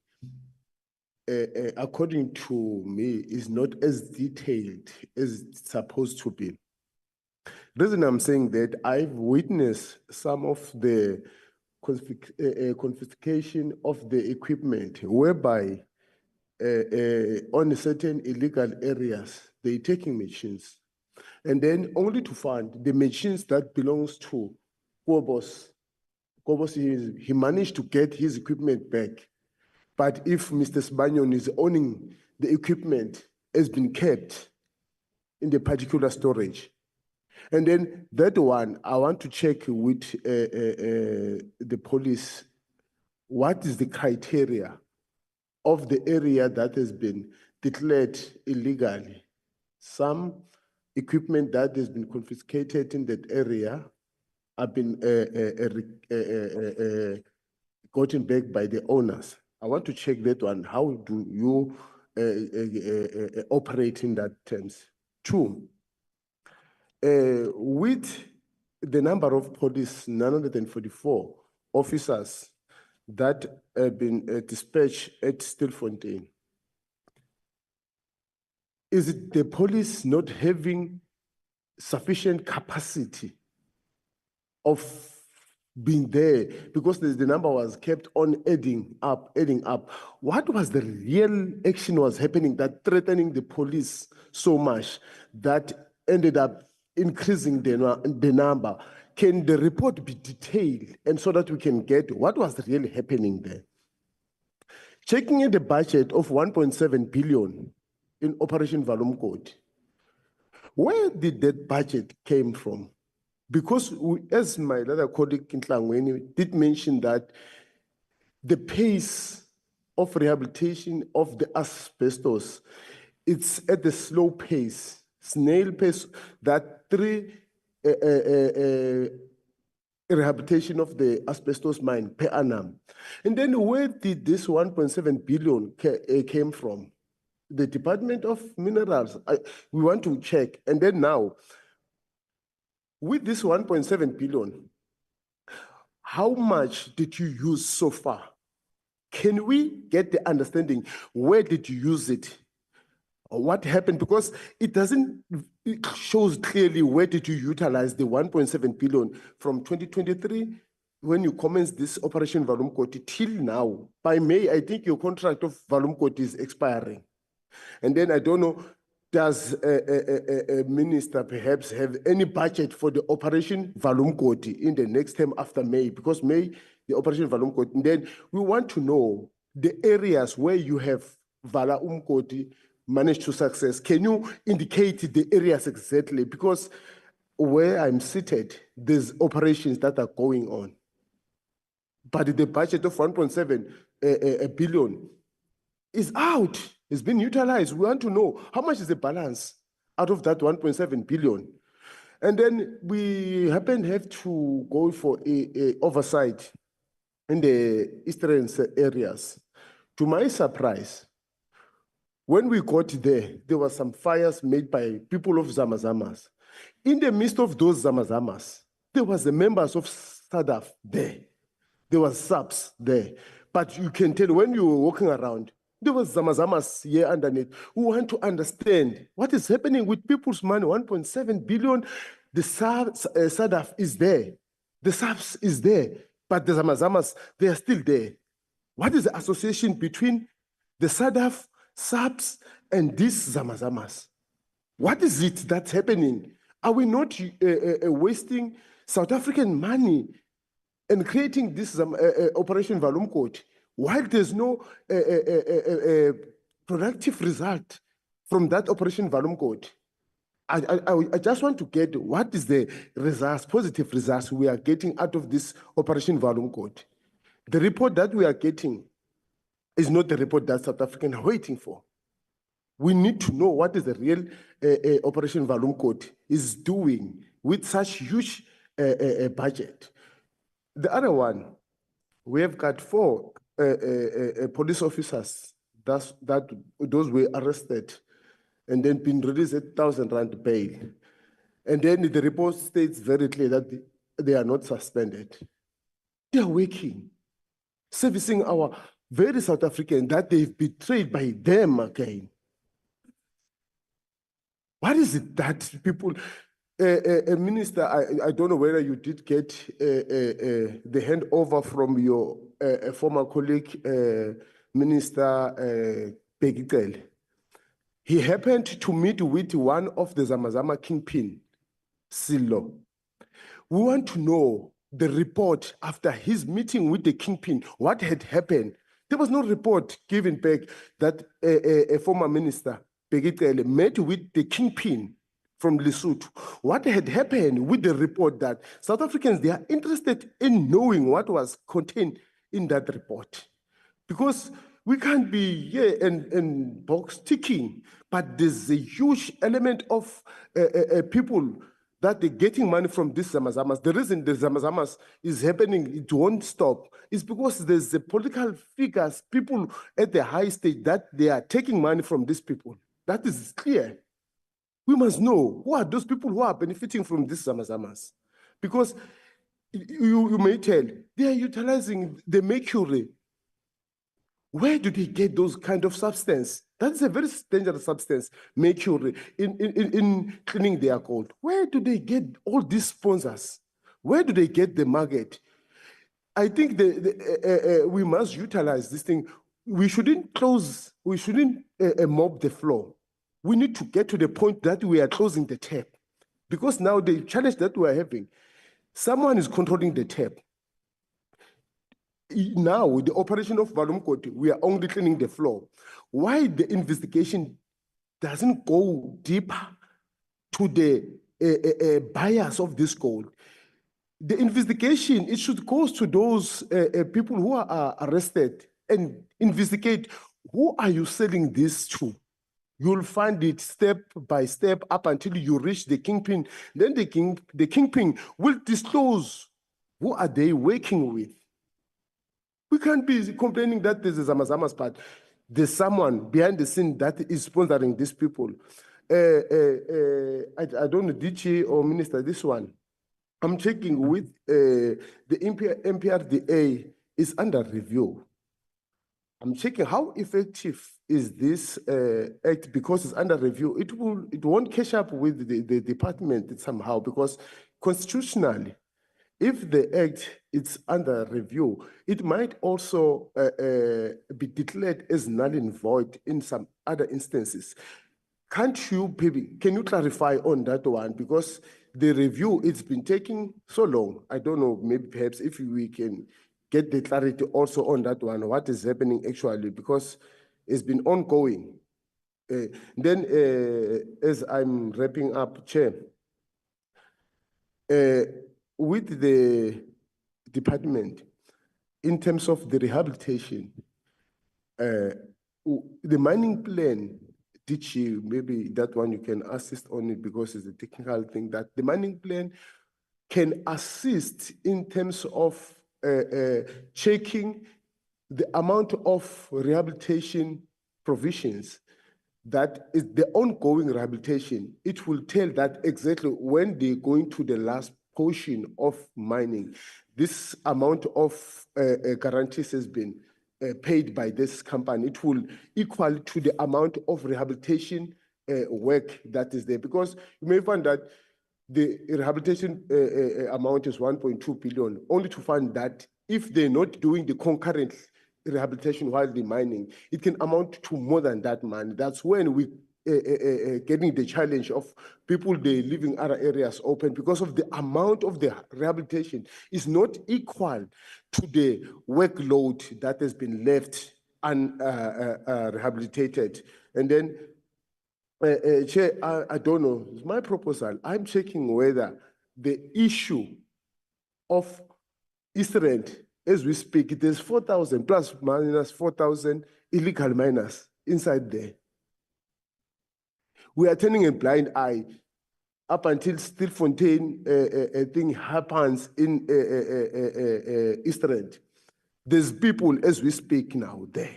F: according to me, is not as detailed as it's supposed to be. The reason I'm saying that, I've witnessed some of the confiscation of the equipment whereby on certain illegal areas, they're taking machines and then only to find the machines that belongs to Kobos. Kobos, he managed to get his equipment back. But if Mr. Sbanyon is owning the equipment, has been kept in the particular storage. And then that one, I want to check with the police, what is the criteria of the area that has been declared illegally? Some equipment that has been confiscated in that area have been gotten back by the owners. I want to check that one. How do you operate in that terms? Two, with the number of police, 944 officers that have been dispatched at Stilfontein, is it the police not having sufficient capacity of being there? Because the number was kept on adding up. What was the real action was happening that threatening the police so much that ended up increasing the number? can the report be detailed and so that we can get what was really happening there? Checking in the budget of 1.7 billion in Operation Volume Code, where did that budget came from? Because as my other colleague Ntlangweni did mention that the pace of rehabilitation of the asbestos, it's at a slow pace, snail pace, that rehabilitation of the asbestos mine per annum. And then where did this 1.7 billion came from? The Department of Minerals, we want to check. And then now, with this 1.7 billion, how much did you use so far? Can we get the understanding, where did you use it? What happened? Because it shows clearly where did you utilize the 1.7 billion from 2023 when you commenced this Operation Volume Code till now. By May, I think your contract of Volume Code is expiring. And then I don't know, does a minister perhaps have any budget for the Operation Volume Code in the next term after May? Because May, the Operation Volume Code, and then we want to know the areas where you have Volume Code managed to success. Can you indicate the areas exactly? Because where I'm seated, there's operations that are going on. But the budget of 1.7 billion is out. It's been utilized. We want to know how much is the balance out of that 1.7 billion. And then we happen to have to go for a oversight in the eastern areas. To my surprise, when we got there, there were some fires made by people of Zamazamas. In the midst of those Zamazamas, there was the members of SADF there. There was subs there. But you can tell when you were walking around, there was Zamazamas here underneath who want to understand what is happening with people's money, 1.7 billion. The SADF is there. The subs is there. But the Zamazamas, they are still there. What is the association between the SADF, subs, and these Zamazamas? What is it that's happening? Are we not wasting South African money and creating this Operation Volume Code while there's no productive result from that Operation Volume Code? I just want to get what is the results, positive results we are getting out of this Operation Volume Code. The report that we are getting is not the report that South Africans are waiting for. We need to know what is the real Operation Volume Code is doing with such huge budget. The other one, we have got 4 police officers those were arrested and then been released at 1,000 rand bail. And then the report states very clear that they are not suspended. They are working, servicing our very South African that they've betrayed by them again. What is it that people, Minister, I don't know whether you did get the handover from your former colleague, Minister Begitele. He happened to meet with one of the Zamazama kingpin, Silo. We want to know the report after his meeting with the kingpin, what had happened. There was no report given back that a former minister, Begitele, met with the kingpin from Lesotho. What had happened with the report that South Africans, they are interested in knowing what was contained in that report. Because we can't be here and box ticking, but there's a huge element of people that they're getting money from these Zamazamas. The reason the Zamazamas is happening, it won't stop, is because there's the political figures, people at the high stage that they are taking money from these people. That is clear. We must know who are those people who are benefiting from these Zamazamas. Because you may tell, they are utilizing the mercury. Where do they get those kind of substance? That's a very dangerous substance, mercury, in cleaning their gold. Where do they get all these sponsors? Where do they get the market? I think we must utilize this thing. We shouldn't mop the floor. We need to get to the point that we are closing the tap. Because now the challenge that we are having, Someone is controlling the tap. Now, with the operation of Valumkoti, we are only cleaning the floor. Why the investigation doesn't go deeper to the buyers of this gold? The investigation, it should go to those people who are arrested and investigate, who are you selling this to? You'll find it step by step up until you reach the kingpin. Then the kingpin will disclose who are they working with. We can't be complaining that this is Zamazama's part. There's someone behind the scene that is sponsoring these people. I don't know, DG or Minister, this one. I'm checking with the MPRDA is under review. I'm checking how effective is this act because it's under review. It won't catch up with the department somehow because constitutionally, if the act is under review, it might also be declared as null and void in some other instances. Can you clarify on that one? Because the review, it's been taking so long. I don't know, maybe perhaps if we can get the clarity also on that one, what is happening actually, because it's been ongoing. Then, as I'm wrapping up, Chair, with the department, in terms of the rehabilitation, the mining plan, did you, maybe that one you can assist on it because it's a technical thing, that the mining plan can assist in terms of checking the amount of rehabilitation provisions that is the ongoing rehabilitation. It will tell that exactly when they're going to the last portion of mining, this amount of guarantees has been paid by this company. It will equal to the amount of rehabilitation work that is there, because you may find that the rehabilitation amount is 1.2 billion, only to find that if they're not doing the concurrent rehabilitation while they're mining, it can amount to more than that money. That's when we getting the challenge of people they living other areas open because of the amount of the rehabilitation is not equal to the workload that has been left rehabilitated. And then, Chair, I don't know, it's my proposal. I'm checking whether the issue of East Rand, as we speak, there's 4,000 plus minus 4,000 illegal miners inside there. We are turning a blind eye up until Stilfontein thing happens in East Rand. There's people as we speak now there.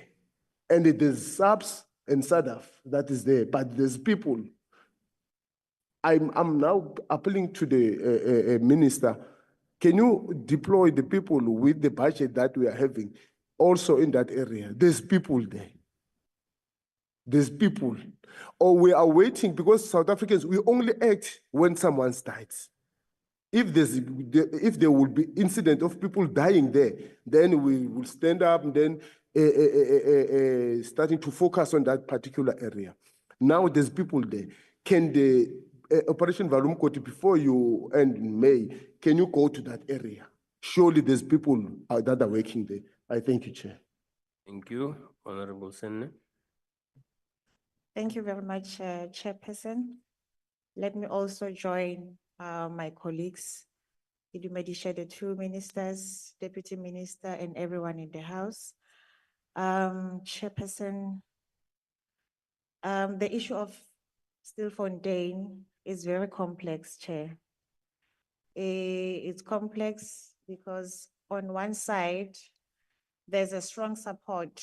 F: And there's SAPS and SADF that is there, but there's people. I'm now appealing to the minister, can you deploy the people with the budget that we are having also in that area? There's people there. There's people. Or we are waiting because South Africans, we only act when someone dies. If there will be incident of people dying there, then we will stand up and then starting to focus on that particular area. Now there's people there. Can the Operation Valumkoti, before you end in May, can you go to that area? Surely there's people that are working there. I thank you, Chair.
A: Thank you, Honorable Senne.
Q: Thank you very much, Chairperson. Let me also join my colleagues, Idumedisha, the two ministers, Deputy Minister, and everyone in the House. Chairperson, the issue of Stilfontein is very complex, Chair. It's complex because on one side, there's a strong support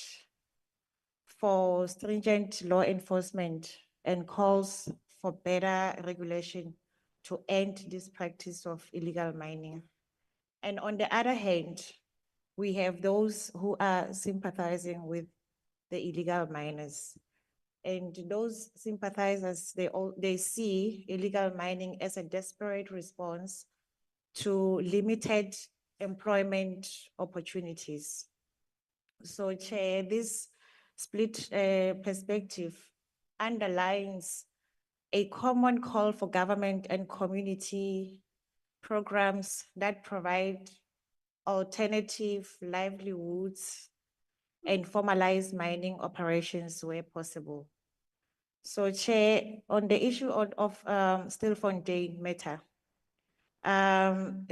Q: for stringent law enforcement and calls for better regulation to end this practice of illegal mining. And on the other hand, we have those who are sympathizing with the illegal miners. And those sympathizers, they see illegal mining as a desperate response to limited employment opportunities. So, Chair, this split perspective underlines a common call for government and community programs that provide alternative livelihoods and formalize mining operations where possible. So Chair, on the issue of Stilfontein matter,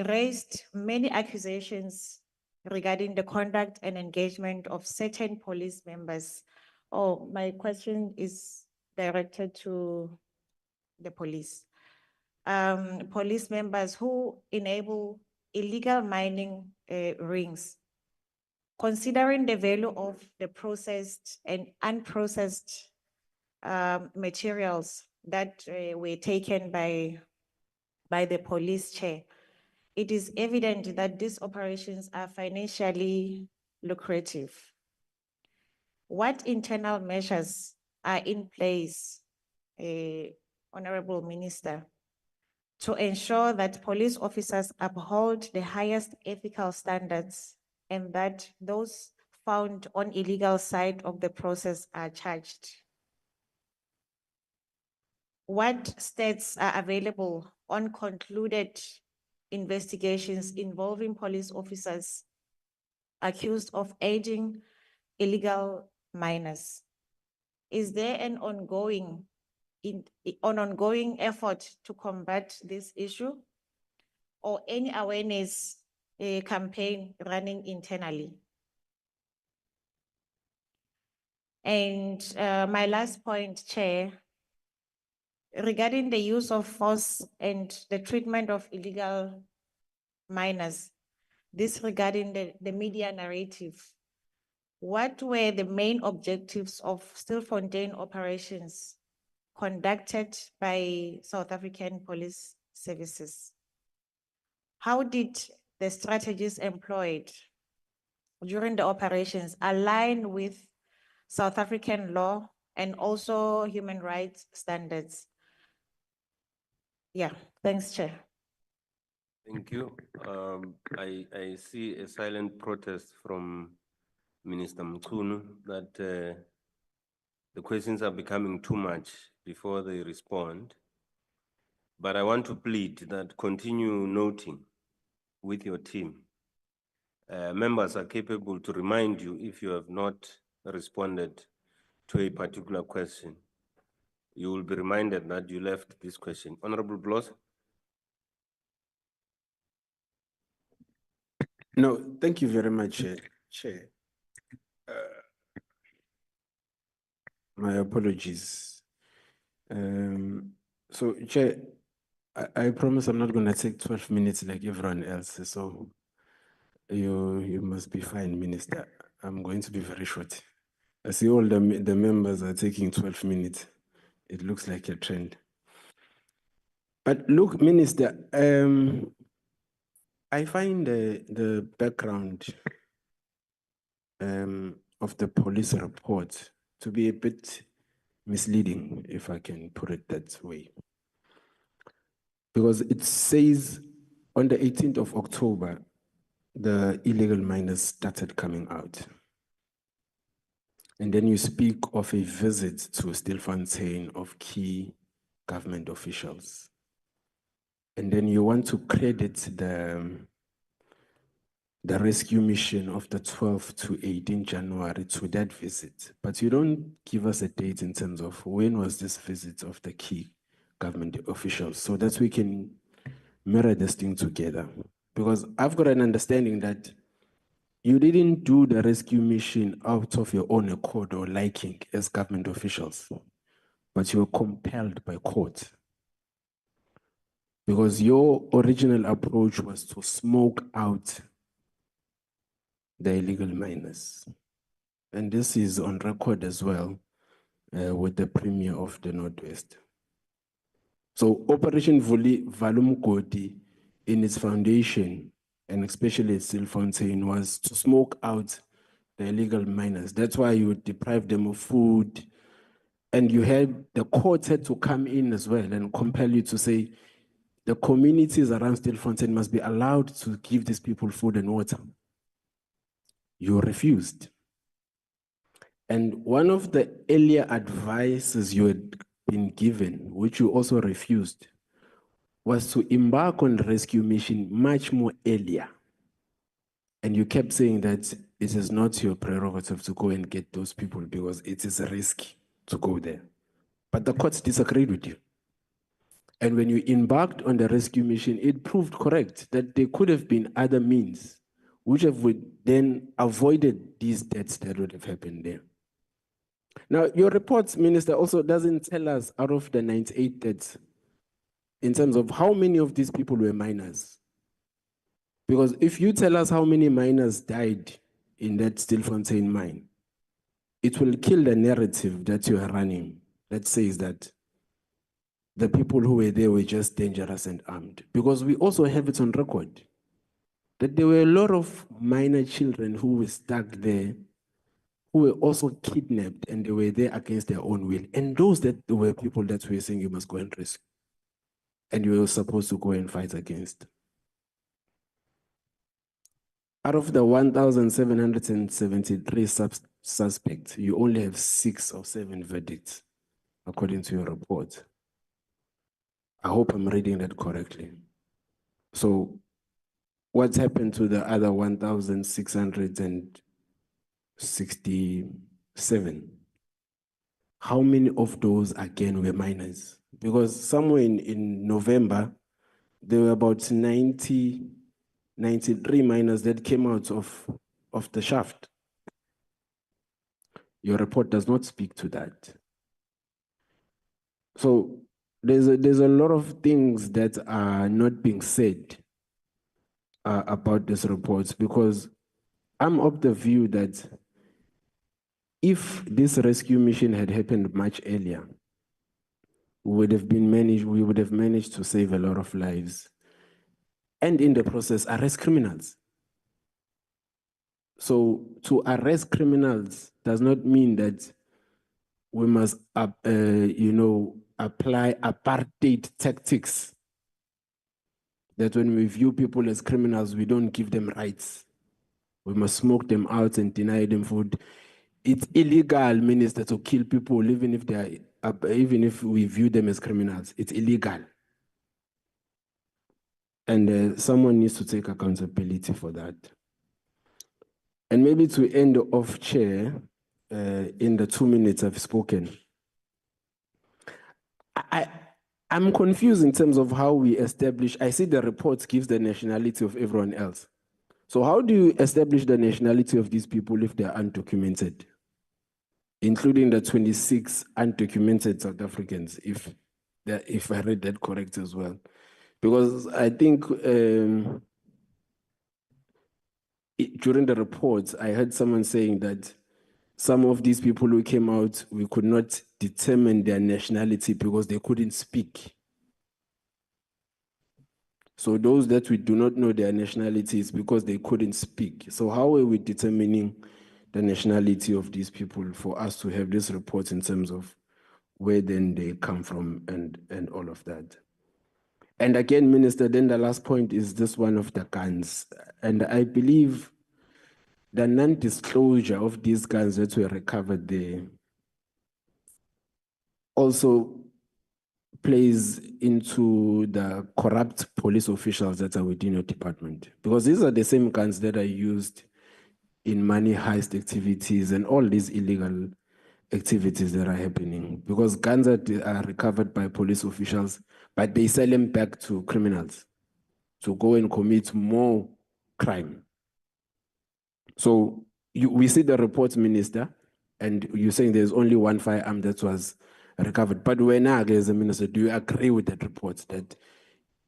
Q: raised many accusations regarding the conduct and engagement of certain police members. Oh, my question is directed to the police. Police members who enable illegal mining rings. Considering the value of the processed and unprocessed materials that were taken by the police chair, it is evident that these operations are financially lucrative. What internal measures are in place, Honorable Minister, to ensure that police officers uphold the highest ethical standards and that those found on illegal side of the process are charged? What stats are available on concluded investigations involving police officers accused of aiding illegal miners? Is there an ongoing effort to combat this issue or any awareness campaign running internally? And my last point, Chair, regarding the use of force and the treatment of illegal miners, this regarding the media narrative, what were the main objectives of Stilfontein operations conducted by South African Police Services? How did the strategies employed during the operations align with South African law and also human rights standards? Yeah, thanks, Chair.
A: Thank you. I see a silent protest from Minister Mchunu that the questions are becoming too much before they respond. But I want to plead that continue noting with your team. Members are capable to remind you if you have not responded to a particular question. You will be reminded that you left this question. Honorable Bloss.
R: No, thank you very much, Chair. My apologies. So, Chair, I promise I'm not going to take 12 minutes like everyone else. So you must be fine, Minister. I'm going to be very short. I see all the members are taking 12 minutes. It looks like a trend. But look, Minister, I find the background of the police report to be a bit misleading, if I can put it that way. Because it says on the 18th of October, the illegal miners started coming out. And then you speak of a visit to Stilfontein of key government officials. And then you want to credit the rescue mission of the 12th to 18 January to that visit. But you don't give us a date in terms of when was this visit of the key government officials so that we can mirror this thing together. Because I've got an understanding that you didn't do the rescue mission out of your own accord or liking as government officials, but you were compelled by court. Because your original approach was to smoke out the illegal miners. And this is on record as well with the Premier of the Northwest. So Operation Valumgodi in its foundation, and especially at Stilfontein, was to smoke out the illegal miners. That's why you would deprive them of food. And you had, the court had to come in as well and compel you to say, the communities around Stilfontein must be allowed to give these people food and water. You refused. And one of the earlier advices you had been given, which you also refused, was to embark on rescue mission much more earlier. And you kept saying that it is not your prerogative to go and get those people because it is a risk to go there. But the courts disagreed with you. And when you embarked on the rescue mission, it proved correct that there could have been other means which have would then avoided these deaths that would have happened there. Now, your report, Minister, also doesn't tell us out of the 98 deaths in terms of how many of these people were minors. Because if you tell us how many miners died in that Stilfontein mine, it will kill the narrative that you are running that says that the people who were there were just dangerous and armed. Because we also have it on record that there were a lot of minor children who were stuck there, who were also kidnapped, and they were there against their own will. And those that were people that were saying you must go and rescue, and you were supposed to go and fight against. Out of the 1,773 suspects, you only have 6 or 7 verdicts, according to your report. I hope I'm reading that correctly. So what's happened to the other 1,667? How many of those again were minors? Because somewhere in November, there were about 93 minors that came out of the shaft. Your report does not speak to that. So there's a lot of things that are not being said about this report, because I'm of the view that if this rescue mission had happened much earlier, we would have managed to save a lot of lives, and in the process arrest criminals. So to arrest criminals does not mean that we must apply apartheid tactics, that when we view people as criminals, we don't give them rights. We must smoke them out and deny them food. It's illegal, Minister, to kill people, even if we view them as criminals. It's illegal. And someone needs to take accountability for that. And maybe to end off, Chair, in the 2 minutes I've spoken, I'm confused in terms of how we establish. I see the report gives the nationality of everyone else. So how do you establish the nationality of these people if they're undocumented, including the 26 undocumented South Africans, if I read that correct as well? Because I think during the report, I heard someone saying that some of these people who came out, we could not determine their nationality because they couldn't speak. So those that we do not know their nationality is because they couldn't speak. So how are we determining the nationality of these people for us to have this report in terms of where then they come from and all of that? And again, Minister, then the last point is this one of the guns. And I believe the non-disclosure of these guns that were recovered there also plays into the corrupt police officials that are within your department. Because these are the same guns that are used in money heist activities and all these illegal activities that are happening. Because guns are recovered by police officials, but they sell them back to criminals to go and commit more crime. So we see the report, Minister, and you're saying there's only one firearm that was recovered. But when as a minister, do you agree with that report that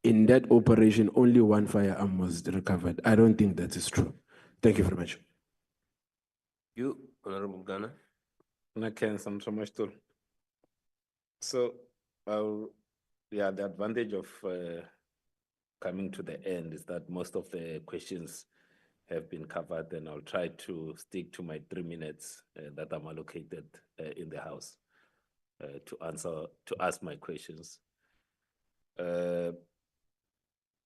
R: in that operation, only one firearm was recovered? I don't think that is true. Thank you very much.
A: You, Honorable Ghana.
S: So, yeah, the advantage of coming to the end is that most of the questions have been covered, and I'll try to stick to my 3 minutes that I'm allocated in the House to ask my questions.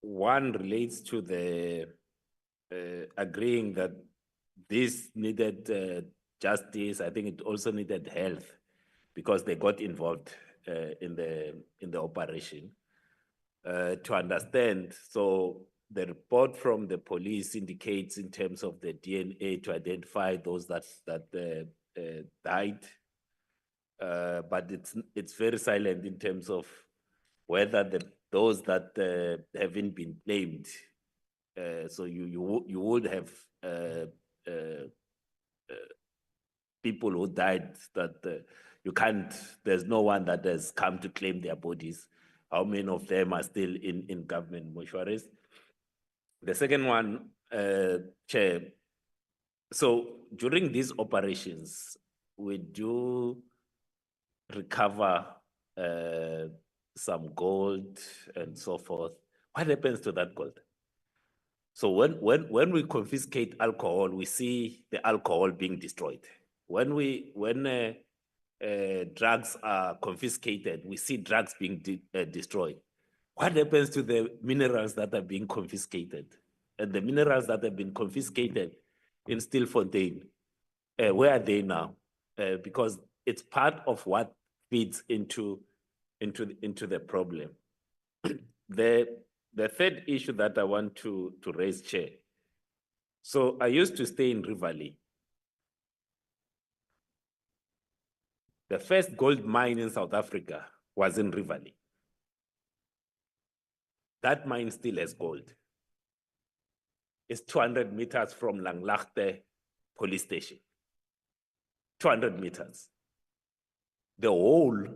S: One relates to the agreeing that this needed justice. I think it also needed health because they got involved in the operation. to understand. So the report from the police indicates in terms of the DNA to identify those that died. But it's very silent in terms of whether those that haven't been claimed. So you would have people who died that you can't. There's no one that has come to claim their bodies. How many of them are still in government mortuaries? The second one, Chair. So during these operations, we do recover some gold and so forth. What happens to that gold? So when we confiscate alcohol, we see the alcohol being destroyed. When drugs are confiscated, we see drugs being destroyed. What happens to the minerals that are being confiscated? And the minerals that have been confiscated in Stilfontein, where are they now? Because it's part of what feeds into the problem. The third issue that I want to raise, Chair. So I used to stay in Rivali. The first gold mine in South Africa was in Rivali. That mine still has gold. It's 200 meters from Langlaagte police station. 200 meters. The hole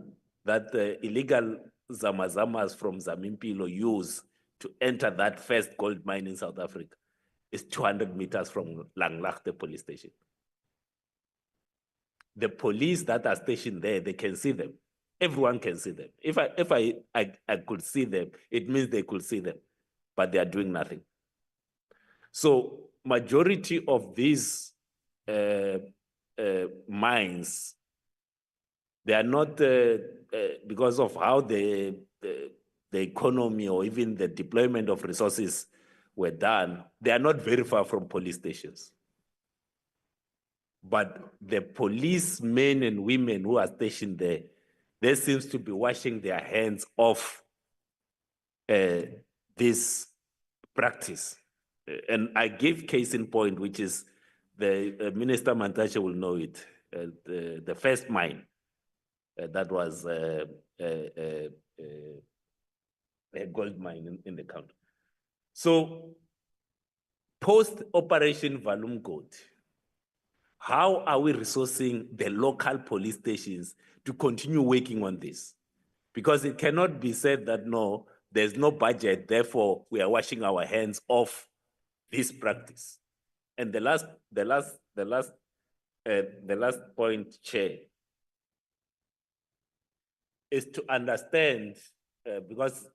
S: that the illegal Zamazamas from Zamimpilo use to enter that first gold mine in South Africa is 200 meters from Langlaagte police station. The police that are stationed there, they can see them. Everyone can see them. If I could see them, it means they could see them, but they are doing nothing. So majority of these mines, they are not because of how the economy or even the deployment of resources were done, they are not very far from police stations. But the policemen and women who are stationed there, they seems to be washing their hands off this practice. And I give case in point, which is the Minister Mantashe will know it, the first mine that was a gold mine in the country. So post-operation Volume Gold, how are we resourcing the local police stations to continue working on this? Because it cannot be said that no, there's no budget, therefore we are washing our hands off this practice. And the last point, Chair, is to understand, because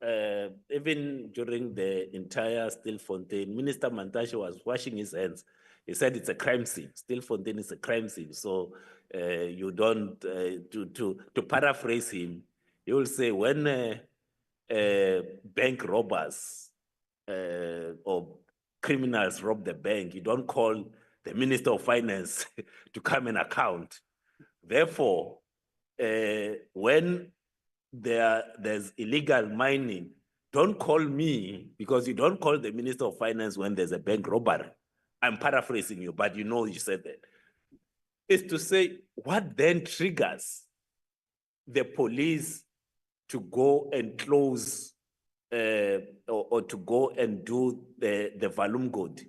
S: even during the entire Stilfontein, Minister Mantashe was washing his hands. He said it's a crime scene. Stilfontein is a crime scene. So you don't, to paraphrase him, he will say when bank robbers or criminals rob the bank, you don't call the Minister of Finance to come and account. Therefore, when there's illegal mining, don't call me because you don't call the Minister of Finance when there's a bank robbery. I'm paraphrasing you, but you know you said that. Is to say, what then triggers the police to go and close or to go and do the Volume Gold?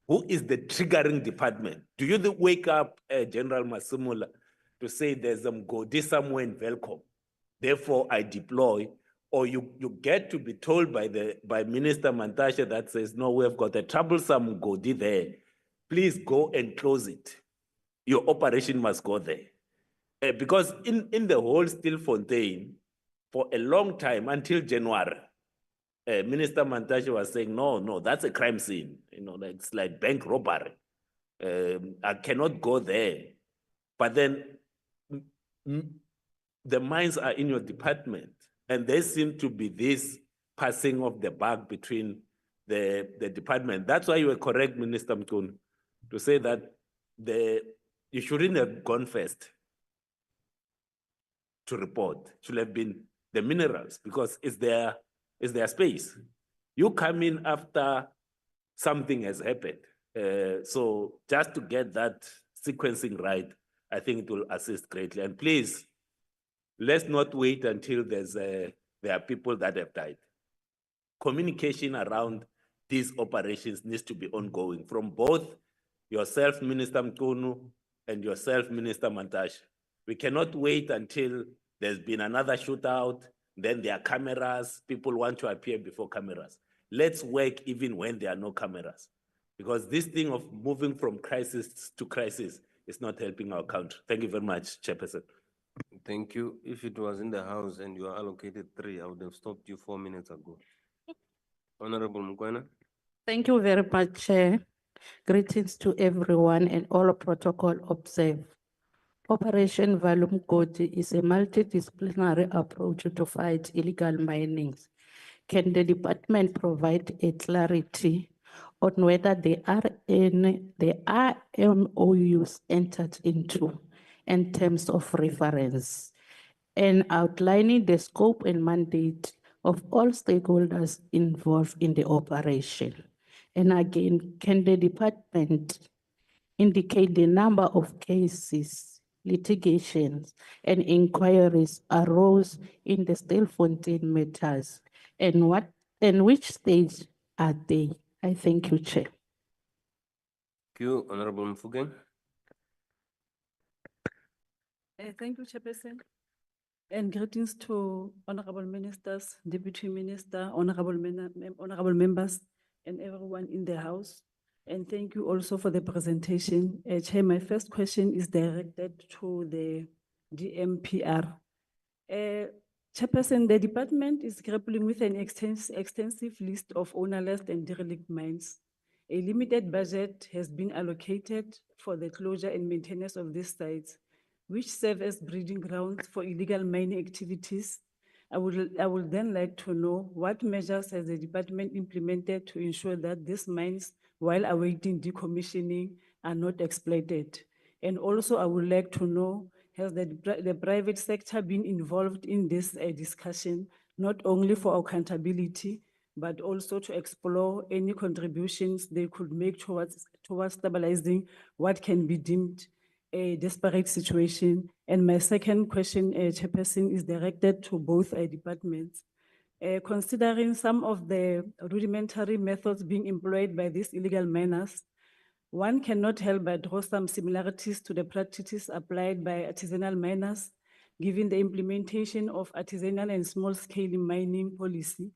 S: Who is the triggering department? Do you wake up General Masumula to say there's some Godi somewhere in Velcom, therefore I deploy, or you get to be told by Minister Mantashe that says, no, we've got a troublesome Godi there. Please go and close it. Your operation must go there. Because in the whole Stilfontein, for a long time, until January, Minister Mantashe was saying, no, that's a crime scene. You know, it's like bank robbery. I cannot go there. But then the mines are in your department, and there seem to be this passing of the buck between the department. That's why you were correct, Minister Mtun, to say that you shouldn't have gone first to report. It should have been the minerals, because it's their is their space. You come in after something has happened. So just to get that sequencing right, I think it will assist greatly. And please, let's not wait until there are people that have died. Communication around these operations needs to be ongoing from both yourself, Minister Mkunu, and yourself, Minister Mantashe. We cannot wait until there's been another shootout, then there are cameras, people want to appear before cameras. Let's work even when there are no cameras, because this thing of moving from crisis to crisis is not helping our country. Thank you very much, Chairperson.
A: Thank you. If it was in the House and you are allocated 3, I would have stopped you 4 minutes ago. Honorable Mkwena.
T: Thank you very much, Chair. Greetings to everyone and all protocol observed. Operation Volume Goti is a multidisciplinary approach to fight illegal mining. Can the department provide a clarity on whether there are MOUs entered into in terms of reference, and outlining the scope and mandate of all stakeholders involved in the operation? And again, can the department indicate the number of cases, litigations, and inquiries arose in the Stilfontein matters, and which stage are they? I thank you, Chair.
A: Thank you, Honorable Mfugeng.
U: Thank you, Chairperson. And greetings to honorable ministers, deputy minister, honorable members, and everyone in the House. And thank you also for the presentation. Chair, my first question is directed to the DMPR. Chairperson, the department is grappling with an extensive list of ownerless and derelict mines. A limited budget has been allocated for the closure and maintenance of these sites, which serve as breeding grounds for illegal mining activities. I would then like to know what measures has the department implemented to ensure that these mines, while awaiting decommissioning, are not exploited. And also I would like to know, has the private sector been involved in this discussion, not only for accountability, but also to explore any contributions they could make towards stabilizing what can be deemed a desperate situation? And my second question, Chairperson, is directed to both departments. Considering some of the rudimentary methods being employed by these illegal miners, one cannot help but draw some similarities to the practices applied by artisanal miners, given the implementation of artisanal and small-scale mining policy.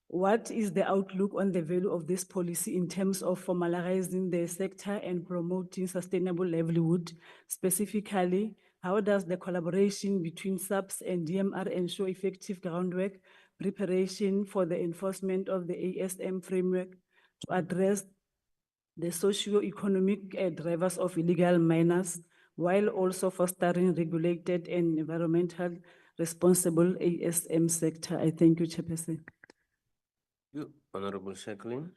U: What is the outlook on the value of this policy in terms of formalizing the sector and promoting sustainable livelihood? Specifically, how does the collaboration between SAPS and DMR ensure effective groundwork preparation for the enforcement of the ASM framework to address the socio-economic drivers of illegal miners, while also fostering regulated and environmental responsible ASM sector? I thank you, Chairperson.
A: You, Honorable Jacqueline.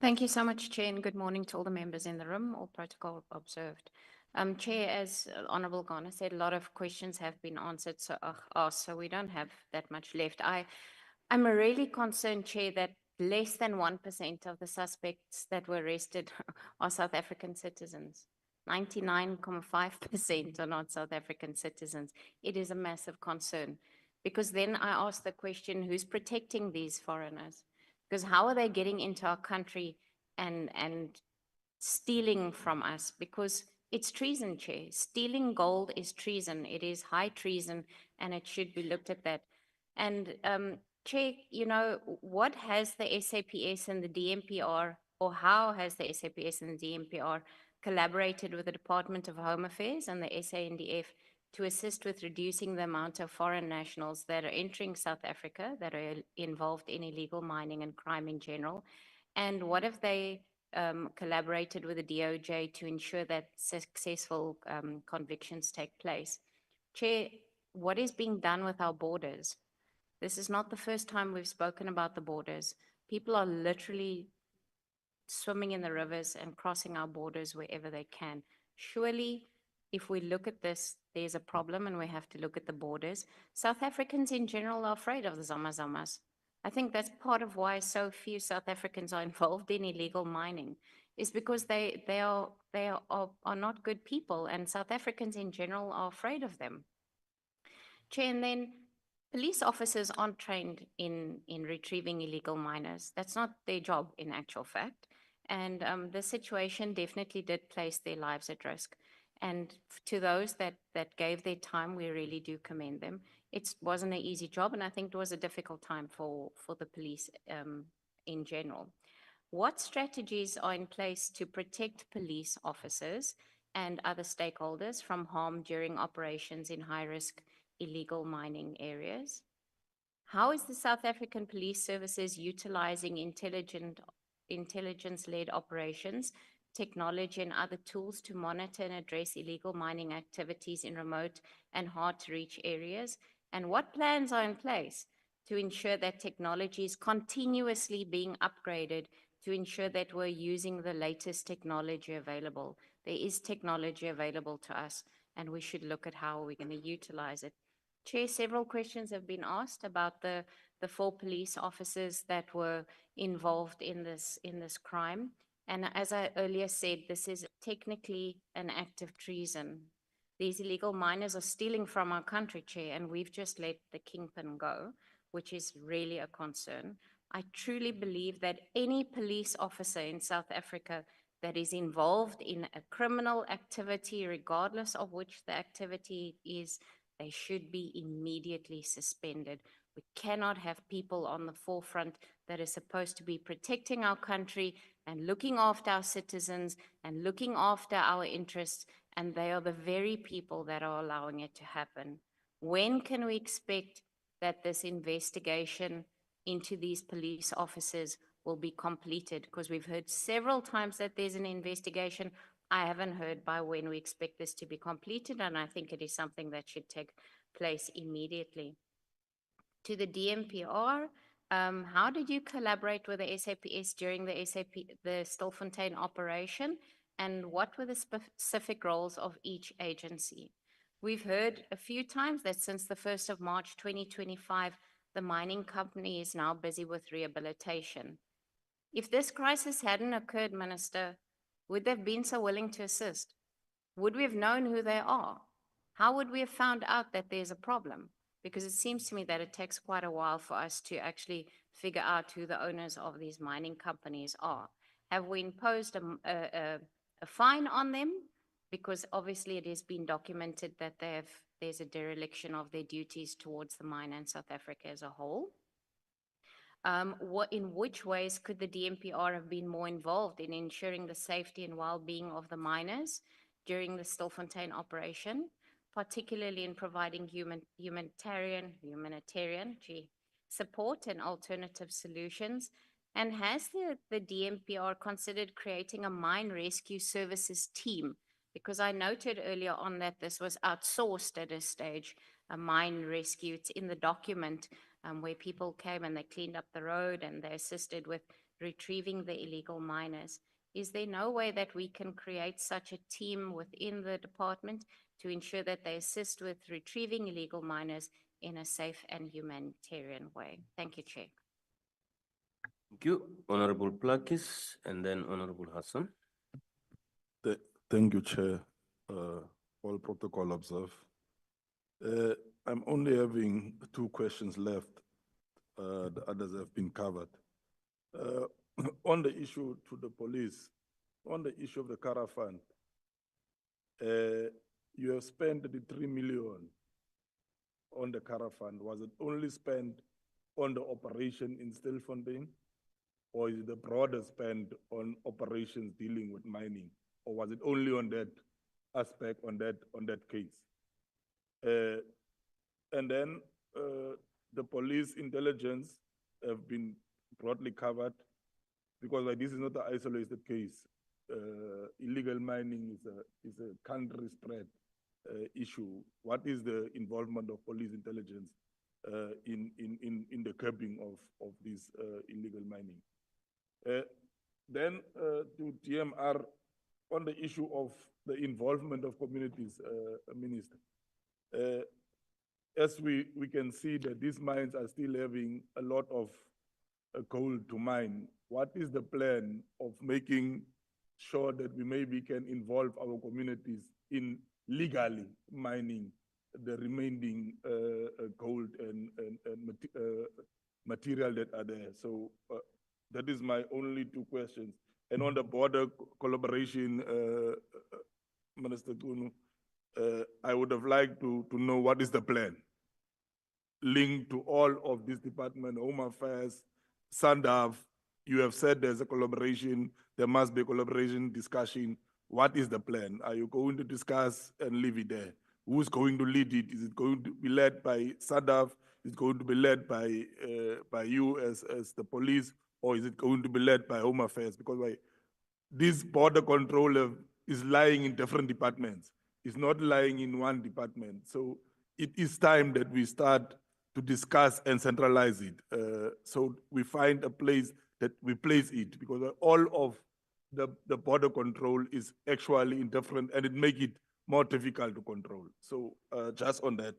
V: Thank you so much, Chair, and good morning to all the members in the room, all protocol observed. Chair, as Honorable Ghana said, a lot of questions have been answered, so we don't have that much left. I'm really concerned, Chair, that less than 1% of the suspects that were arrested are South African citizens. 99.5% are not South African citizens. It is a massive concern, because then I ask the question, who's protecting these foreigners? Because how are they getting into our country and stealing from us? Because it's treason, Chair. Stealing gold is treason. It is high treason, and it should be looked at that. And Chair, you know, what has the SAPS and the DMPR, or how has the SAPS and the DMPR collaborated with the Department of Home Affairs and the SANDF to assist with reducing the amount of foreign nationals that are entering South Africa that are involved in illegal mining and crime in general? And what have they collaborated with the DOJ to ensure that successful convictions take place? Chair, what is being done with our borders? This is not the first time we've spoken about the borders. People are literally swimming in the rivers and crossing our borders wherever they can. Surely, if we look at this, there's a problem and we have to look at the borders. South Africans in general are afraid of the Zamazamas. I think that's part of why so few South Africans are involved in illegal mining, is because they are not good people, and South Africans in general are afraid of them. Chair, and then police officers aren't trained in retrieving illegal miners. That's not their job in actual fact. And the situation definitely did place their lives at risk. And to those that gave their time, we really do commend them. It wasn't an easy job, and I think it was a difficult time for the police in general. What strategies are in place to protect police officers and other stakeholders from harm during operations in high-risk illegal mining areas? How is the South African Police Services utilizing intelligence-led operations, technology and other tools to monitor and address illegal mining activities in remote and hard-to-reach areas? And what plans are in place to ensure that technology is continuously being upgraded to ensure that we're using the latest technology available? There is technology available to us, and we should look at how we're going to utilize it. Chair, several questions have been asked about the 4 police officers that were involved in this crime. And as I earlier said, this is technically an act of treason. These illegal miners are stealing from our country, Chair, and we've just let the kingpin go, which is really a concern. I truly believe that any police officer in South Africa that is involved in a criminal activity, regardless of which the activity is, they should be immediately suspended. We cannot have people on the forefront that are supposed to be protecting our country and looking after our citizens and looking after our interests, and they are the very people that are allowing it to happen. When can we expect that this investigation into these police officers will be completed? Because we've heard several times that there's an investigation. I haven't heard by when we expect this to be completed, and I think it is something that should take place immediately. To the DMPR, how did you collaborate with the SAPS during the Stilfontein operation, and what were the specific roles of each agency? We've heard a few times that since the 1st of March 2025, the mining company is now busy with rehabilitation. If this crisis hadn't occurred, Minister, would they have been so willing to assist? Would we have known who they are? How would we have found out that there's a problem? Because it seems to me that it takes quite a while for us to actually figure out who the owners of these mining companies are. Have we imposed a fine on them? Because obviously it has been documented that there's a dereliction of their duties towards the mine and South Africa as a whole. In which ways could the DMPR have been more involved in ensuring the safety and well-being of the miners during the Stilfontein operation, particularly in providing humanitarian support and alternative solutions? And has the DMPR considered creating a mine rescue services team? Because I noted earlier on that this was outsourced at a stage, a mine rescue. It's in the document where people came and they cleaned up the road and they assisted with retrieving the illegal miners. Is there no way that we can create such a team within the department to ensure that they assist with retrieving illegal miners in a safe and humanitarian way? Thank you, Chair.
A: Thank you, Honorable Plakis, and then Honorable Hassan.
B: Thank you, Chair. All protocol observed. I'm only having 2 questions left. The others have been covered. On the issue to the police, on the issue of the caravan, you have spent the 3 million on the caravan. Was it only spent on the operation in Stilfontein, or is it the broader spend on operations dealing with mining, or was it only on that aspect, on that case? And then the police intelligence have been broadly covered, because like, this is not an isolated case. Illegal mining is a country spread issue. What is the involvement of police intelligence in the curbing of this illegal mining? Then to DMR, on the issue of the involvement of communities, Minister. As we can see that these mines are still having a lot of gold to mine, what is the plan of making sure that we maybe can involve our communities in legally mining the remaining gold and material that are there? So that is my only two questions. And on the border collaboration, Minister Tunu, I would have liked to know what is the plan linked to all of this department, Home Affairs, SANDAF. You have said there's a collaboration, there must be a collaboration discussion. What is the plan? Are you going to discuss and leave it there? Who's going to lead it? Is it going to be led by SANDAF? Is it going to be led by you as the police? Or is it going to be led by Home Affairs? Because this border control is lying in different departments. It's not lying in one department. So it is time that we start to discuss and centralize it. So we find a place that we place it, because all of the border control is actually in different, and it make it more difficult to control. So just on that,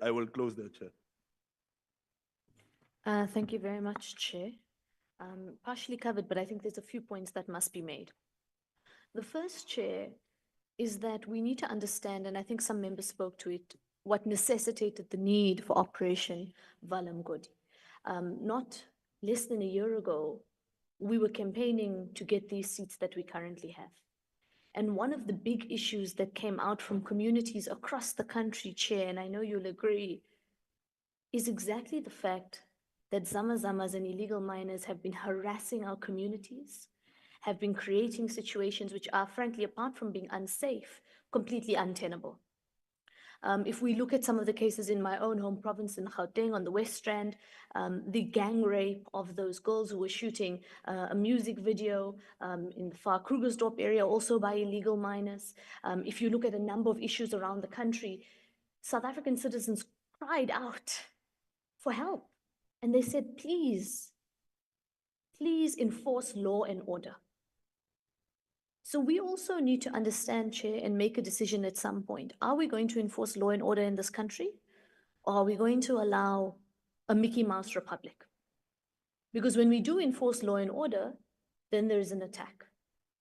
B: I will close there, Chair.
C: Thank you very much, Chair. Partially covered, but I think there's a few points that must be made. The first, Chair, is that we need to understand, and I think some members spoke to it, what necessitated the need for Operation Valamgodi. Not less than a year ago, we were campaigning to get these seats that we currently have. And one of the big issues that came out from communities across the country, Chair, and I know you'll agree, is exactly the fact that Zamazamas and illegal miners have been harassing our communities, have been creating situations which are, frankly, apart from being unsafe, completely untenable. If we look at some of the cases in my own home province in Gauteng on the West Strand, the gang rape of those girls who were shooting a music video in the far Krugersdorp area, also by illegal miners. If you look at a number of issues around the country, South African citizens cried out for help. And they said, please, please enforce law and order. So we also need to understand, Chair, and make a decision at some point. Are we going to enforce law and order in this country? Or are we going to allow a Mickey Mouse republic? Because when we do enforce law and order, then there is an attack.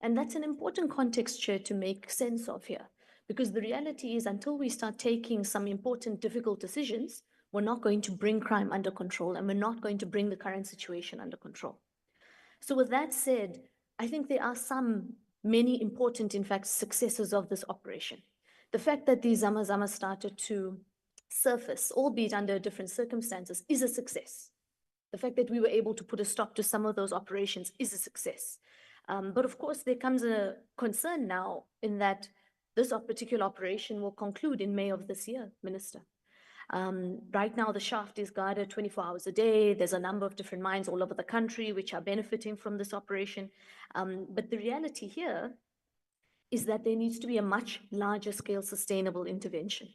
C: And that's an important context, Chair, to make sense of here. Because the reality is, until we start taking some important, difficult decisions, we're not going to bring crime under control, and we're not going to bring the current situation under control. So with that said, I think there are many important, in fact, successes of this operation. The fact that these Zamazamas started to surface, albeit under different circumstances, is a success. The fact that we were able to put a stop to some of those operations is a success. But of course, there comes a concern now in that this particular operation will conclude in May of this year, Minister. Right now, the shaft is guarded 24 hours a day. There's a number of different mines all over the country which are benefiting from this operation. But the reality here is that there needs to be a much larger scale sustainable intervention.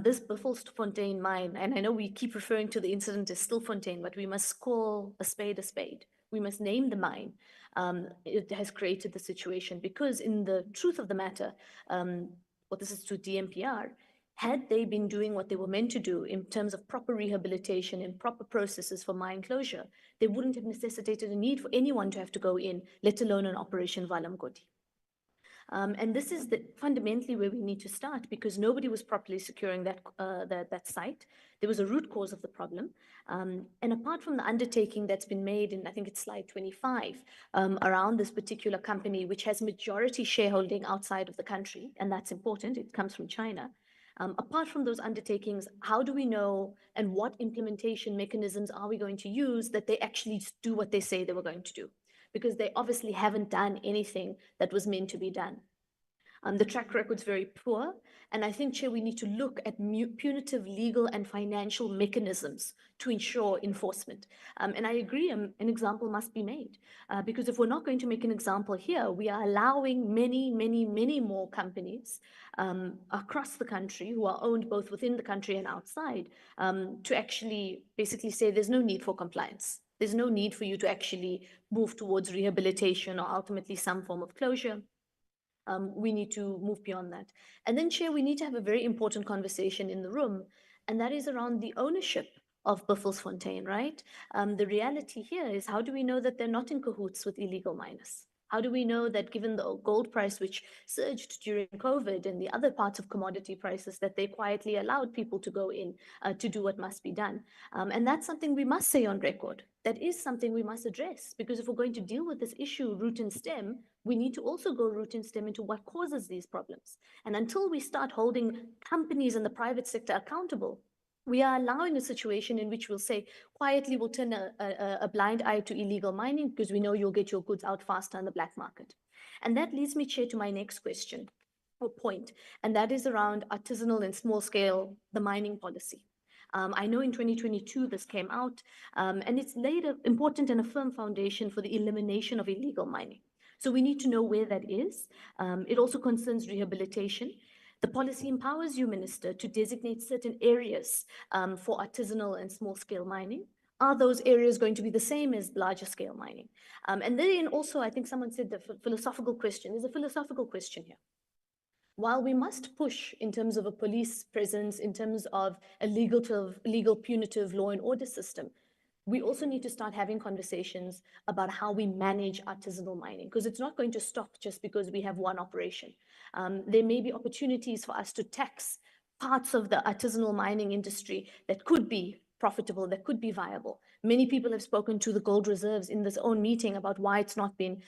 C: This Buffelsfontein mine, and I know we keep referring to the incident as Stilfontein, but we must call a spade a spade. We must name the mine. It has created the situation because in the truth of the matter, this is to DMPR, had they been doing what they were meant to do in terms of proper rehabilitation and proper processes for mine closure, they wouldn't have necessitated a need for anyone to have to go in, let alone an Operation Valamgodi. And this is fundamentally where we need to start because nobody was properly securing that site. There was a root cause of the problem. And apart from the undertaking that's been made in, I think it's slide 25, around this particular company, which has majority shareholding outside of the country, and that's important, it comes from China. Apart from those undertakings, how do we know and what implementation mechanisms are we going to use that they actually do what they say they were going to do? Because they obviously haven't done anything that was meant to be done. The track record's very poor, and I think, Chair, we need to look at punitive legal and financial mechanisms to ensure enforcement. And I agree, an example must be made, because if we're not going to make an example here, we are allowing many more companies across the country who are owned both within the country and outside to actually basically say there's no need for compliance. There's no need for you to actually move towards rehabilitation or ultimately some form of closure. we need to move beyond that. And then, Chair, we need to have a very important conversation in the room, and that is around the ownership of Buffelsfontein, right? The reality here is, how do we know that they're not in cahoots with illegal miners? How do we know that, given the gold price which surged during COVID and the other parts of commodity prices, that they quietly allowed people to go in to do what must be done? And that's something we must say on record. That is something we must address, because if we're going to deal with this issue root and stem, we need to also go root and stem into what causes these problems. And until we start holding companies in the private sector accountable, we are allowing a situation in which we'll say, quietly we'll turn a blind eye to illegal mining because we know you'll get your goods out faster on the black market. And that leads me, Chair, to my next question or point, and that is around artisanal and small scale, the mining policy. I know in 2022 this came out, and it's laid an important and a firm foundation for the elimination of illegal mining. So we need to know where that is. It also concerns rehabilitation. The policy empowers you, Minister, to designate certain areas for artisanal and small-scale mining. Are those areas going to be the same as larger-scale mining? And then also, I think someone said the philosophical question. There's a philosophical question here. While we must push in terms of a police presence, in terms of a legal punitive law and order system, we also need to start having conversations about how we manage artisanal mining, because it's not going to stop just because we have one operation. There may be opportunities for us to tax parts of the artisanal mining industry that could be profitable, that could be viable. Many people have spoken to the gold reserves in this own meeting about why it's not been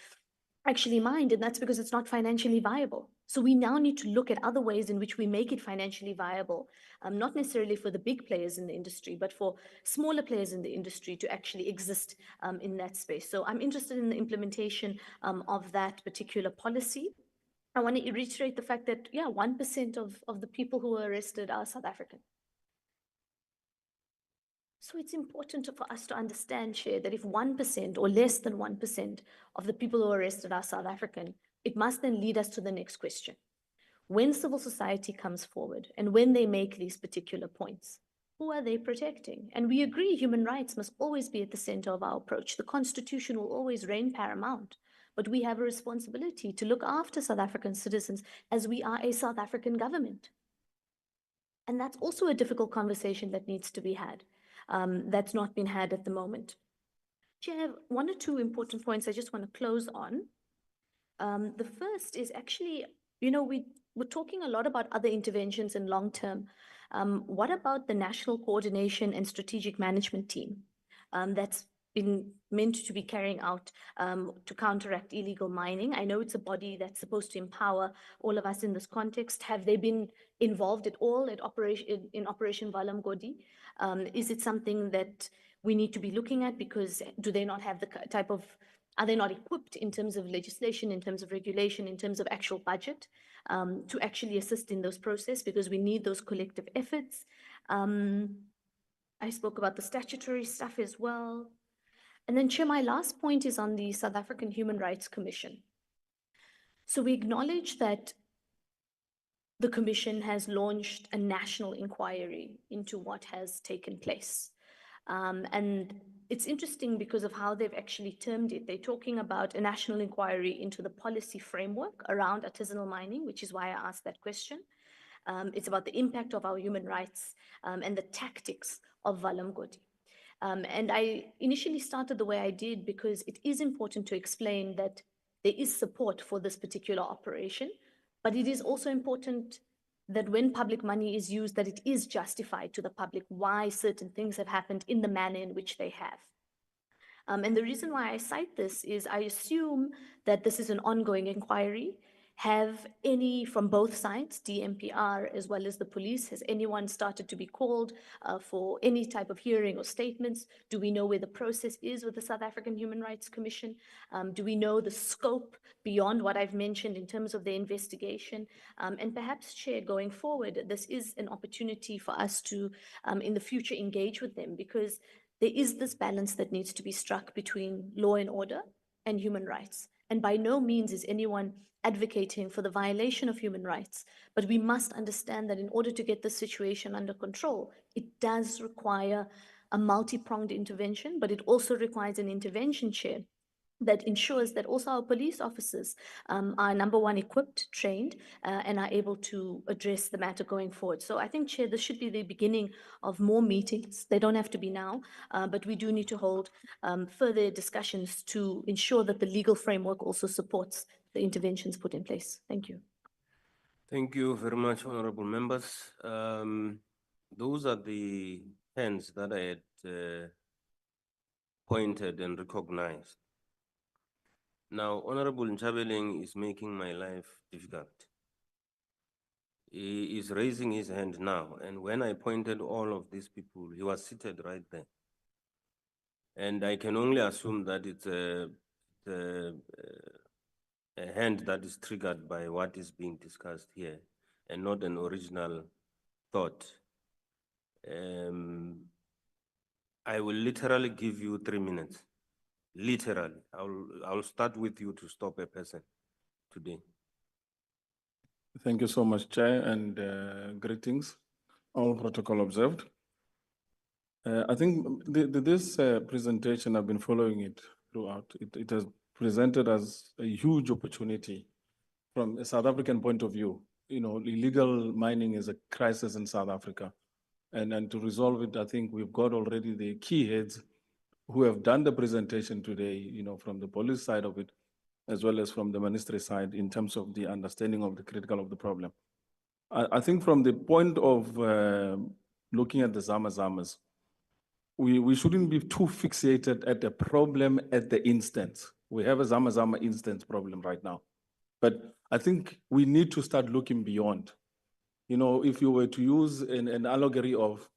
C: actually mined, and that's because it's not financially viable. So we now need to look at other ways in which we make it financially viable, not necessarily for the big players in the industry, but for smaller players in the industry to actually exist in that space. So I'm interested in the implementation of that particular policy. I want to reiterate the fact that, 1% of the people who were arrested are South African. So it's important for us to understand, Chair, that if 1% or less than 1% of the people who are arrested are South African, it must then lead us to the next question. When civil society comes forward and when they make these particular points, who are they protecting? And we agree human rights must always be at the center of our approach. The Constitution will always reign paramount, but we have a responsibility to look after South African citizens as we are a South African government. And that's also a difficult conversation that needs to be had. That's not been had at the moment. Chair, I have one or two important points I just want to close on. The first is actually, we're talking a lot about other interventions in long term. What about the National Coordination and Strategic Management Team that's been meant to be carrying out to counteract illegal mining? I know it's a body that's supposed to empower all of us in this context. Have they been involved at all in Operation Valam Godi? Is it something that we need to be looking at, because do they not have the type of, are they not equipped in terms of legislation, in terms of regulation, in terms of actual budget to actually assist in those processes, because we need those collective efforts. I spoke about the statutory stuff as well. And then, Chair, my last point is on the South African Human Rights Commission. So we acknowledge that the Commission has launched a national inquiry into what has taken place. And it's interesting because of how they've actually termed it. They're talking about a national inquiry into the policy framework around artisanal mining, which is why I asked that question. It's about the impact of our human rights and the tactics of Valam Godi. And I initially started the way I did because it is important to explain that there is support for this particular operation, but it is also important that when public money is used, that it is justified to the public why certain things have happened in the manner in which they have. And the reason why I cite this is I assume that this is an ongoing inquiry. Have any from both sides, DMPR as well as the police, has anyone started to be called for any type of hearing or statements? Do we know where the process is with the South African Human Rights Commission? Do we know the scope beyond what I've mentioned in terms of the investigation? And perhaps, Chair, going forward, this is an opportunity for us to, in the future, engage with them, because there is this balance that needs to be struck between law and order and human rights. And by no means is anyone advocating for the violation of human rights, but we must understand that in order to get the situation under control, it does require a multi-pronged intervention, but it also requires an intervention, Chair, that ensures that also our police officers are number one, equipped, trained, and are able to address the matter going forward. So I think, Chair, this should be the beginning of more meetings. They don't have to be now, but we do need to hold further discussions to ensure that the legal framework also supports the interventions put in place. Thank you.
A: Thank you very much, honorable members. Those are the hands that I had pointed and recognized. Now, Honorable Nchabeling is making my life difficult. He is raising his hand now, and when I pointed all of these people, he was seated right there. And I can only assume that it's a hand that is triggered by what is being discussed here, and not an original thought. I will literally give you 3 minutes. Literally, I'll start with you to stop a person today.
B: Thank you so much, Chair, and greetings, all protocol observed. I think this presentation, I've been following it throughout. It has presented as a huge opportunity from a South African point of view. You know, illegal mining is a crisis in South Africa. And to resolve it, I think we've got already the key heads who have done the presentation today, you know, from the police side of it, as well as from the ministry side in terms of the understanding of the critical of the problem. I think from the point of looking at the Zamazamas, we shouldn't be too fixated at the problem at the instance. We have a Zamazama instance problem right now. But I think we need to start looking beyond. You know, if you were to use an allegory of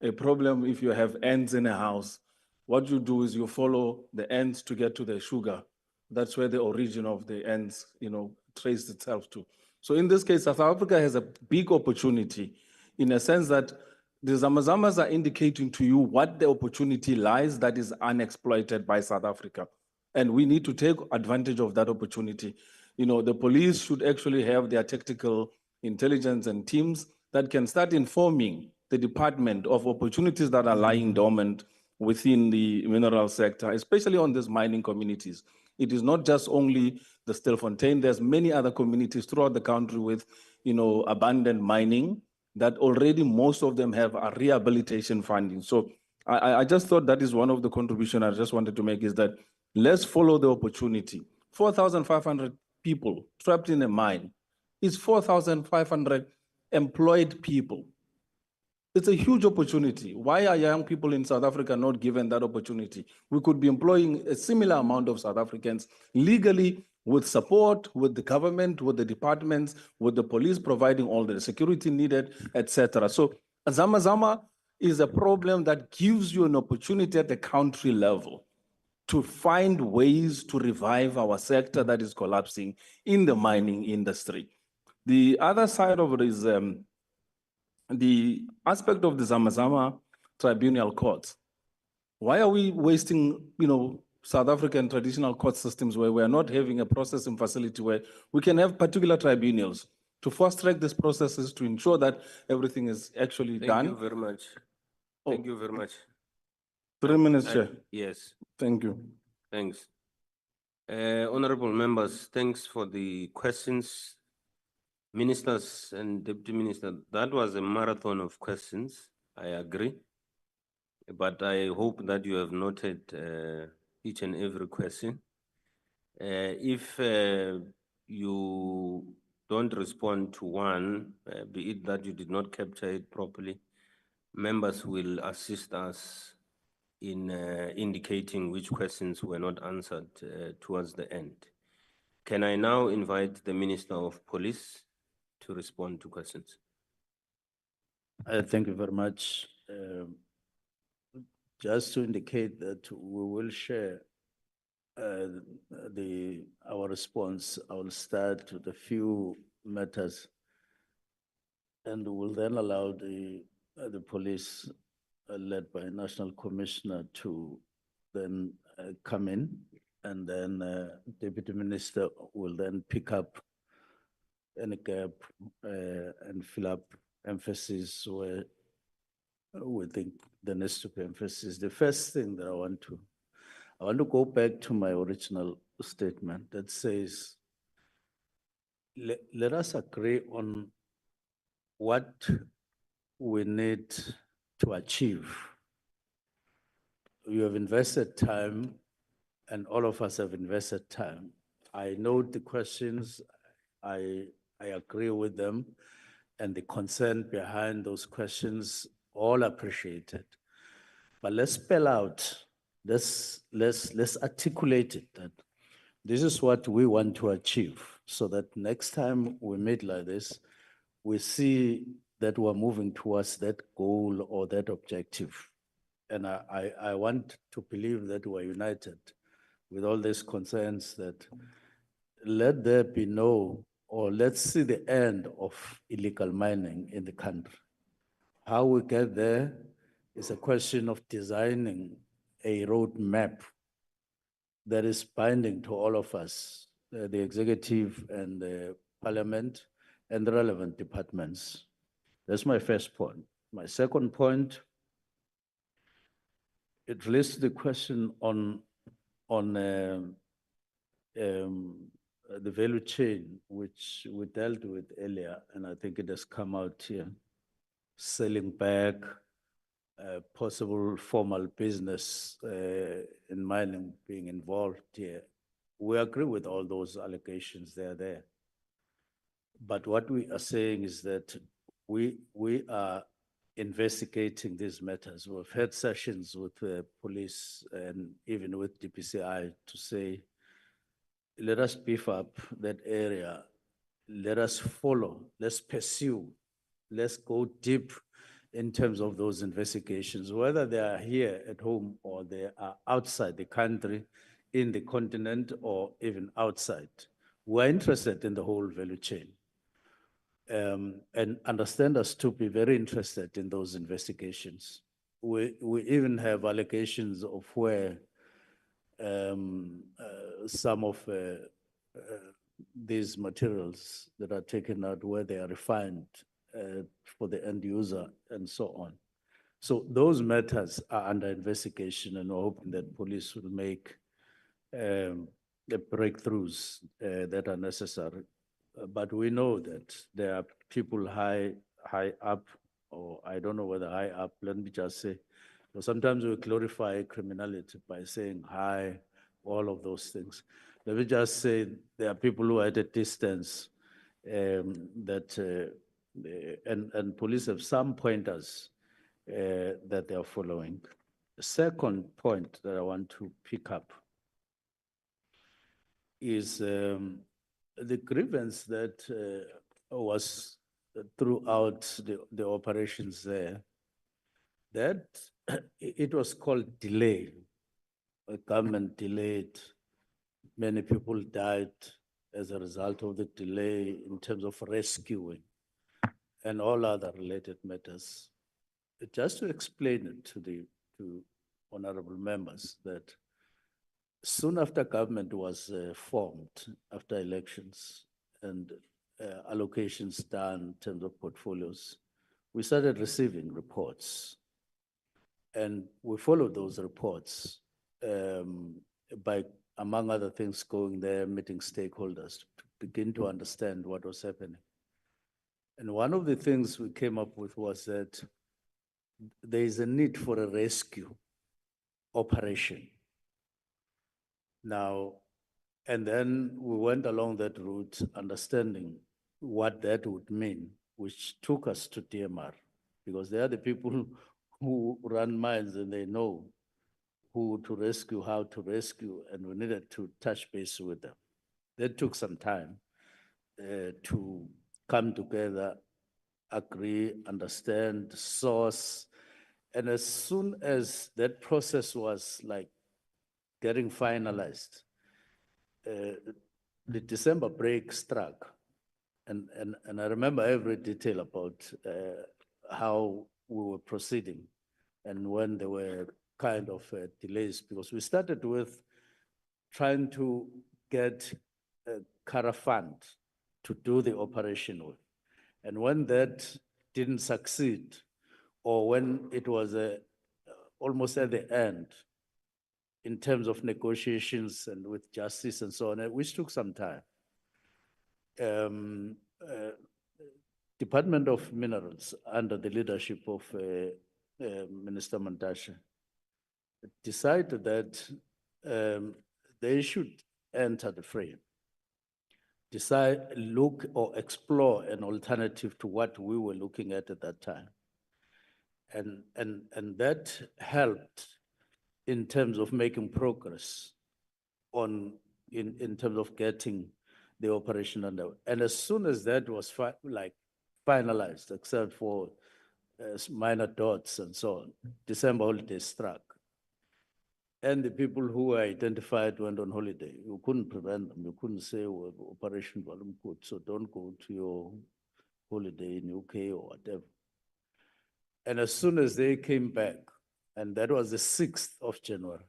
B: a problem, if you have ants in a house, what you do is you follow the ants to get to the sugar. That's where the origin of the ants, you know, traced itself to. So in this case, South Africa has a big opportunity in a sense that the Zamazamas are indicating to you what the opportunity lies that is unexploited by South Africa. And we need to take advantage of that opportunity. You know, the police should actually have their tactical intelligence and teams that can start informing the department of opportunities that are lying dormant within the mineral sector, especially on these mining communities. It is not just only the Stilfontein, there's many other communities throughout the country with, you know, abandoned mining that already most of them have a rehabilitation funding. So I just thought that is one of the contributions I just wanted to make is that let's follow the opportunity. 4,500 people trapped in a mine is 4,500 employed people. It's a huge opportunity. Why are young people in South Africa not given that opportunity? We could be employing a similar amount of South Africans legally with support, with the government, with the departments, with the police providing all the security needed, etc. So Zamazama is a problem that gives you an opportunity at the country level to find ways to revive our sector that is collapsing in the mining industry. The other side of it is the aspect of the Zamazama tribunal courts. Why are we wasting, you know, South African traditional court systems where we are not having a processing facility where we can have particular tribunals to fast track these processes to ensure that everything is actually done?
A: Thank you very much. Thank you very much.
B: 3 minutes, Chair.
A: Yes.
B: Thank you.
A: Thanks. Honorable members, thanks for the questions. Ministers and Deputy Minister, that was a marathon of questions. I agree. But I hope that you have noted each and every question. If you don't respond to one, be it that you did not capture it properly, members will assist us in indicating which questions were not answered towards the end. Can I now invite the Minister of Police to respond to questions?
E: Thank you very much. Just to indicate that we will share our response. I will start with a few matters and will then allow the police led by National Commissioner to then come in, and then Deputy Minister will then pick up any gap and fill up emphasis where we think there needs to be emphasis. The first thing that I want to I want to go back to my original statement that says, let us agree on what we need to achieve. You have invested time, and all of us have invested time. I know the questions, I agree with them, and the concern behind those questions, all appreciated. But let's spell out, let's articulate it that this is what we want to achieve, so that next time we meet like this, we see that we're moving towards that goal or that objective. And I want to believe that we're united with all these concerns, that let there be no, or let's see the end of illegal mining in the country. How we get there is a question of designing a roadmap that is binding to all of us, the executive and the parliament and the relevant departments. That's my first point. My second point, it relates to the question on the value chain, which we dealt with earlier, and I think it has come out here. Selling back, possible formal business in mining being involved here. We agree with all those allegations, they're there. But what we are saying is that we are investigating these matters. We've had sessions with the police and even with DPCI to say, let us beef up that area. Let us follow, let's pursue, let's go deep in terms of those investigations, whether they are here at home or they are outside the country, in the continent, or even outside. We're interested in the whole value chain. And understand us to be very interested in those investigations. We even have allegations of where some of these materials that are taken out, where they are refined for the end user and so on. So those matters are under investigation, and we're hoping that police will make the breakthroughs that are necessary. But we know that there are people high up, or I don't know whether high up, let me just say, so sometimes we glorify criminality by saying high, all of those things. Let me just say there are people who are at a distance and police have some pointers that they are following. The second point that I want to pick up is the grievance that was throughout the operations there, that it was called delay. The government delayed. Many people died as a result of the delay in terms of rescuing and all other related matters. Just to explain it to honorable members, that soon after government was formed, after elections and allocations done in terms of portfolios, we started receiving reports. And we followed those reports by, among other things, going there, meeting stakeholders to begin to understand what was happening. And one of the things we came up with was that there is a need for a rescue operation. Now, and then we went along that route, understanding what that would mean, which took us to DMR, because they are the people who run mines and they know who to rescue, how to rescue, and we needed to touch base with them. That took some time to come together, agree, understand, source. And as soon as that process was like getting finalized, the December break struck. And I remember every detail about how we were proceeding and when there were kind of delays, because we started with trying to get a caravan to do the operation with. And when that didn't succeed, or when it was almost at the end, in terms of negotiations and with justice and so on, which took some time. Department of Minerals, under the leadership of Minister Mantashe, decided that they should enter the frame, look or explore an alternative to what we were looking at that time. And that helped in terms of making progress in terms of getting the operation under. And as soon as that was finalized, except for minor dots and so on, December holiday struck. And the people who were identified went on holiday. You couldn't prevent them. You couldn't say, well, Operation Volume Good, so don't go to your holiday in UK or whatever. And as soon as they came back, and that was the 6th of January,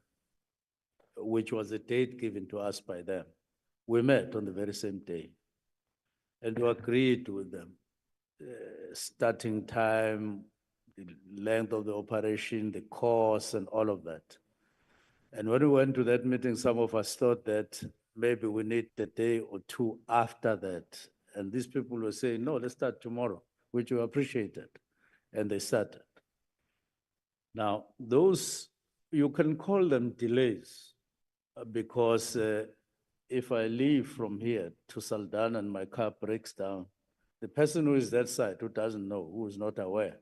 E: which was a date given to us by them, we met on the very same day. And we agreed with them, starting time, the length of the operation, the cost, and all of that. And when we went to that meeting, some of us thought that maybe we need a day or two after that. And these people were saying, no, let's start tomorrow, which we appreciated. And they started. Now, those, you can call them delays, because if I leave from here to Saldan and my car breaks down, the person who is that side, who doesn't know, who is not aware,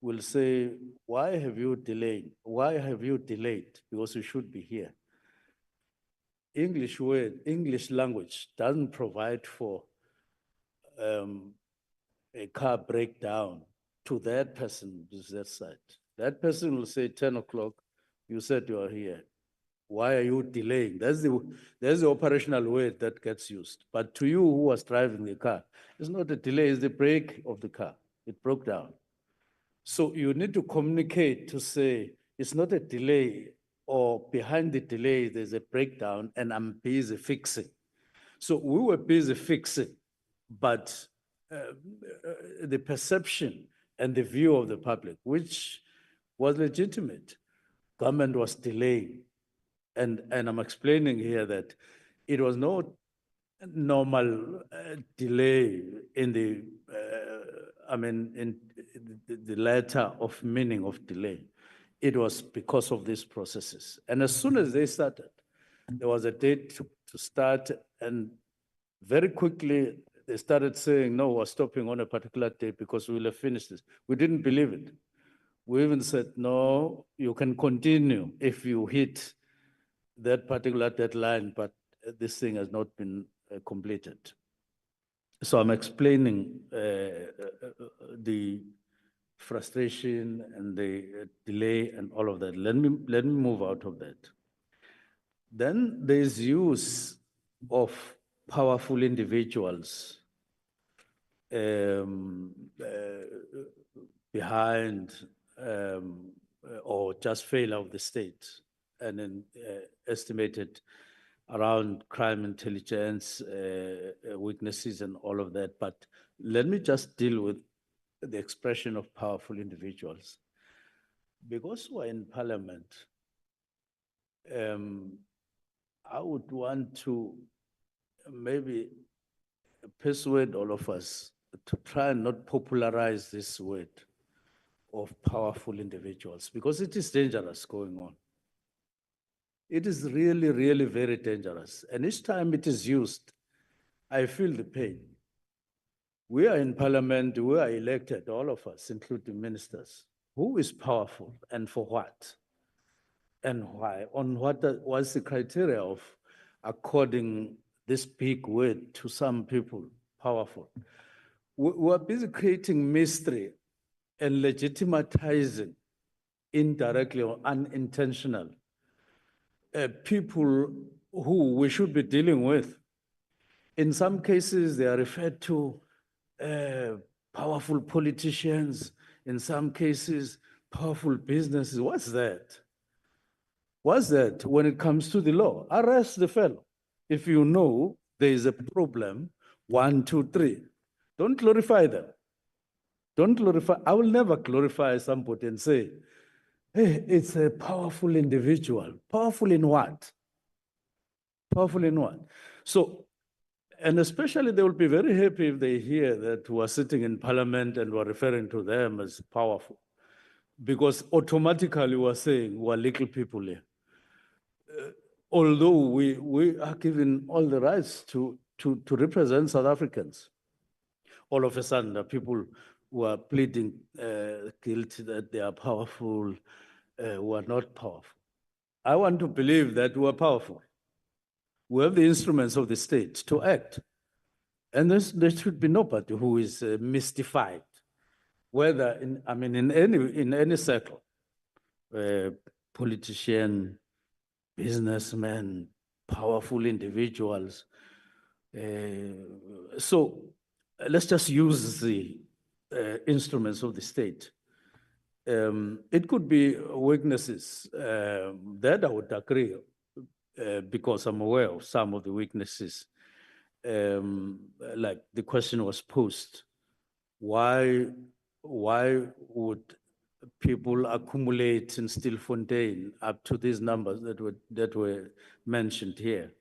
E: will say, why have you delayed? Why have you delayed? Because you should be here. English language doesn't provide for a car breakdown to that person who's that side. That person will say 10 o'clock, you said you are here. Why are you delaying? That's the operational word that gets used. But to you who was driving the car, it's not a delay, it's the brake of the car. It broke down. So you need to communicate to say, it's not a delay, or behind the delay, there's a breakdown and I'm busy fixing. So we were busy fixing, but the perception and the view of the public, which was legitimate, government was delaying. And I'm explaining here that it was not normal delay in the, in the letter of meaning of delay. It was because of these processes. And as soon as they started, there was a date to start, and very quickly they started saying, no, we're stopping on a particular date because we'll have finished this. We didn't believe it. We even said, no, you can continue if you hit that particular deadline, but this thing has not been completed. So I'm explaining the frustration and the delay and all of that. Let me move out of that. Then there's use of powerful individuals behind or just failure of the state, and then estimated around crime intelligence, weaknesses and all of that. But let me just deal with the expression of powerful individuals. Because we're in Parliament, I would want to maybe persuade all of us to try and not popularize this word of powerful individuals, because it is dangerous going on. It is really, really very dangerous. And each time it is used, I feel the pain. We are in Parliament, we are elected, all of us, including ministers. Who is powerful and for what? And why? On what was the criteria of according this big word to some people, powerful? We are busy creating mystery and legitimatizing indirectly or unintentional people who we should be dealing with. In some cases, they are referred to powerful politicians. In some cases, powerful businesses. What's that? What's that when it comes to the law? Arrest the fellow. If you know there is a problem, 1, 2, 3. Don't glorify them. Don't glorify. I will never glorify somebody and say, hey, it's a powerful individual. Powerful in what? Powerful in what? So, and especially they will be very happy if they hear that we're sitting in parliament and we're referring to them as powerful. Because automatically we're saying we're little people here. Although we are given all the rights to represent South Africans. All of a sudden, the people who are pleading guilty that they are powerful were not powerful. I want to believe that we are powerful. We have the instruments of the state to act. And there should be nobody who is mystified, whether in any circle, politician, businessmen, powerful individuals. So let's just use the instruments of the state. It could be weaknesses that I would agree, because I'm aware of some of the weaknesses. Like the question was posed, why would people accumulate in Stilfontein up to these numbers that were mentioned here?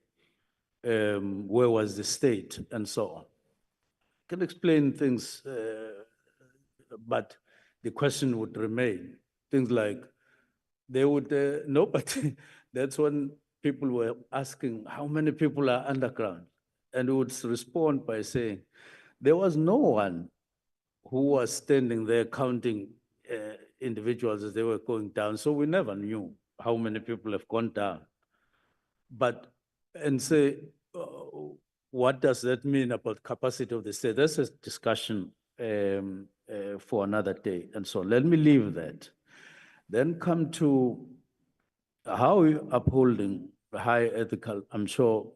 E: Where was the state and so on? I can explain things, but the question would remain. Things like they would, nobody, that's when people were asking how many people are underground, and would respond by saying, there was no one who was standing there counting individuals as they were going down. So we never knew how many people have gone down. But, and say, what does that mean about capacity of the state? That's a discussion for another day. And so let me leave that. Then come to how we upholding high ethical, I'm sure,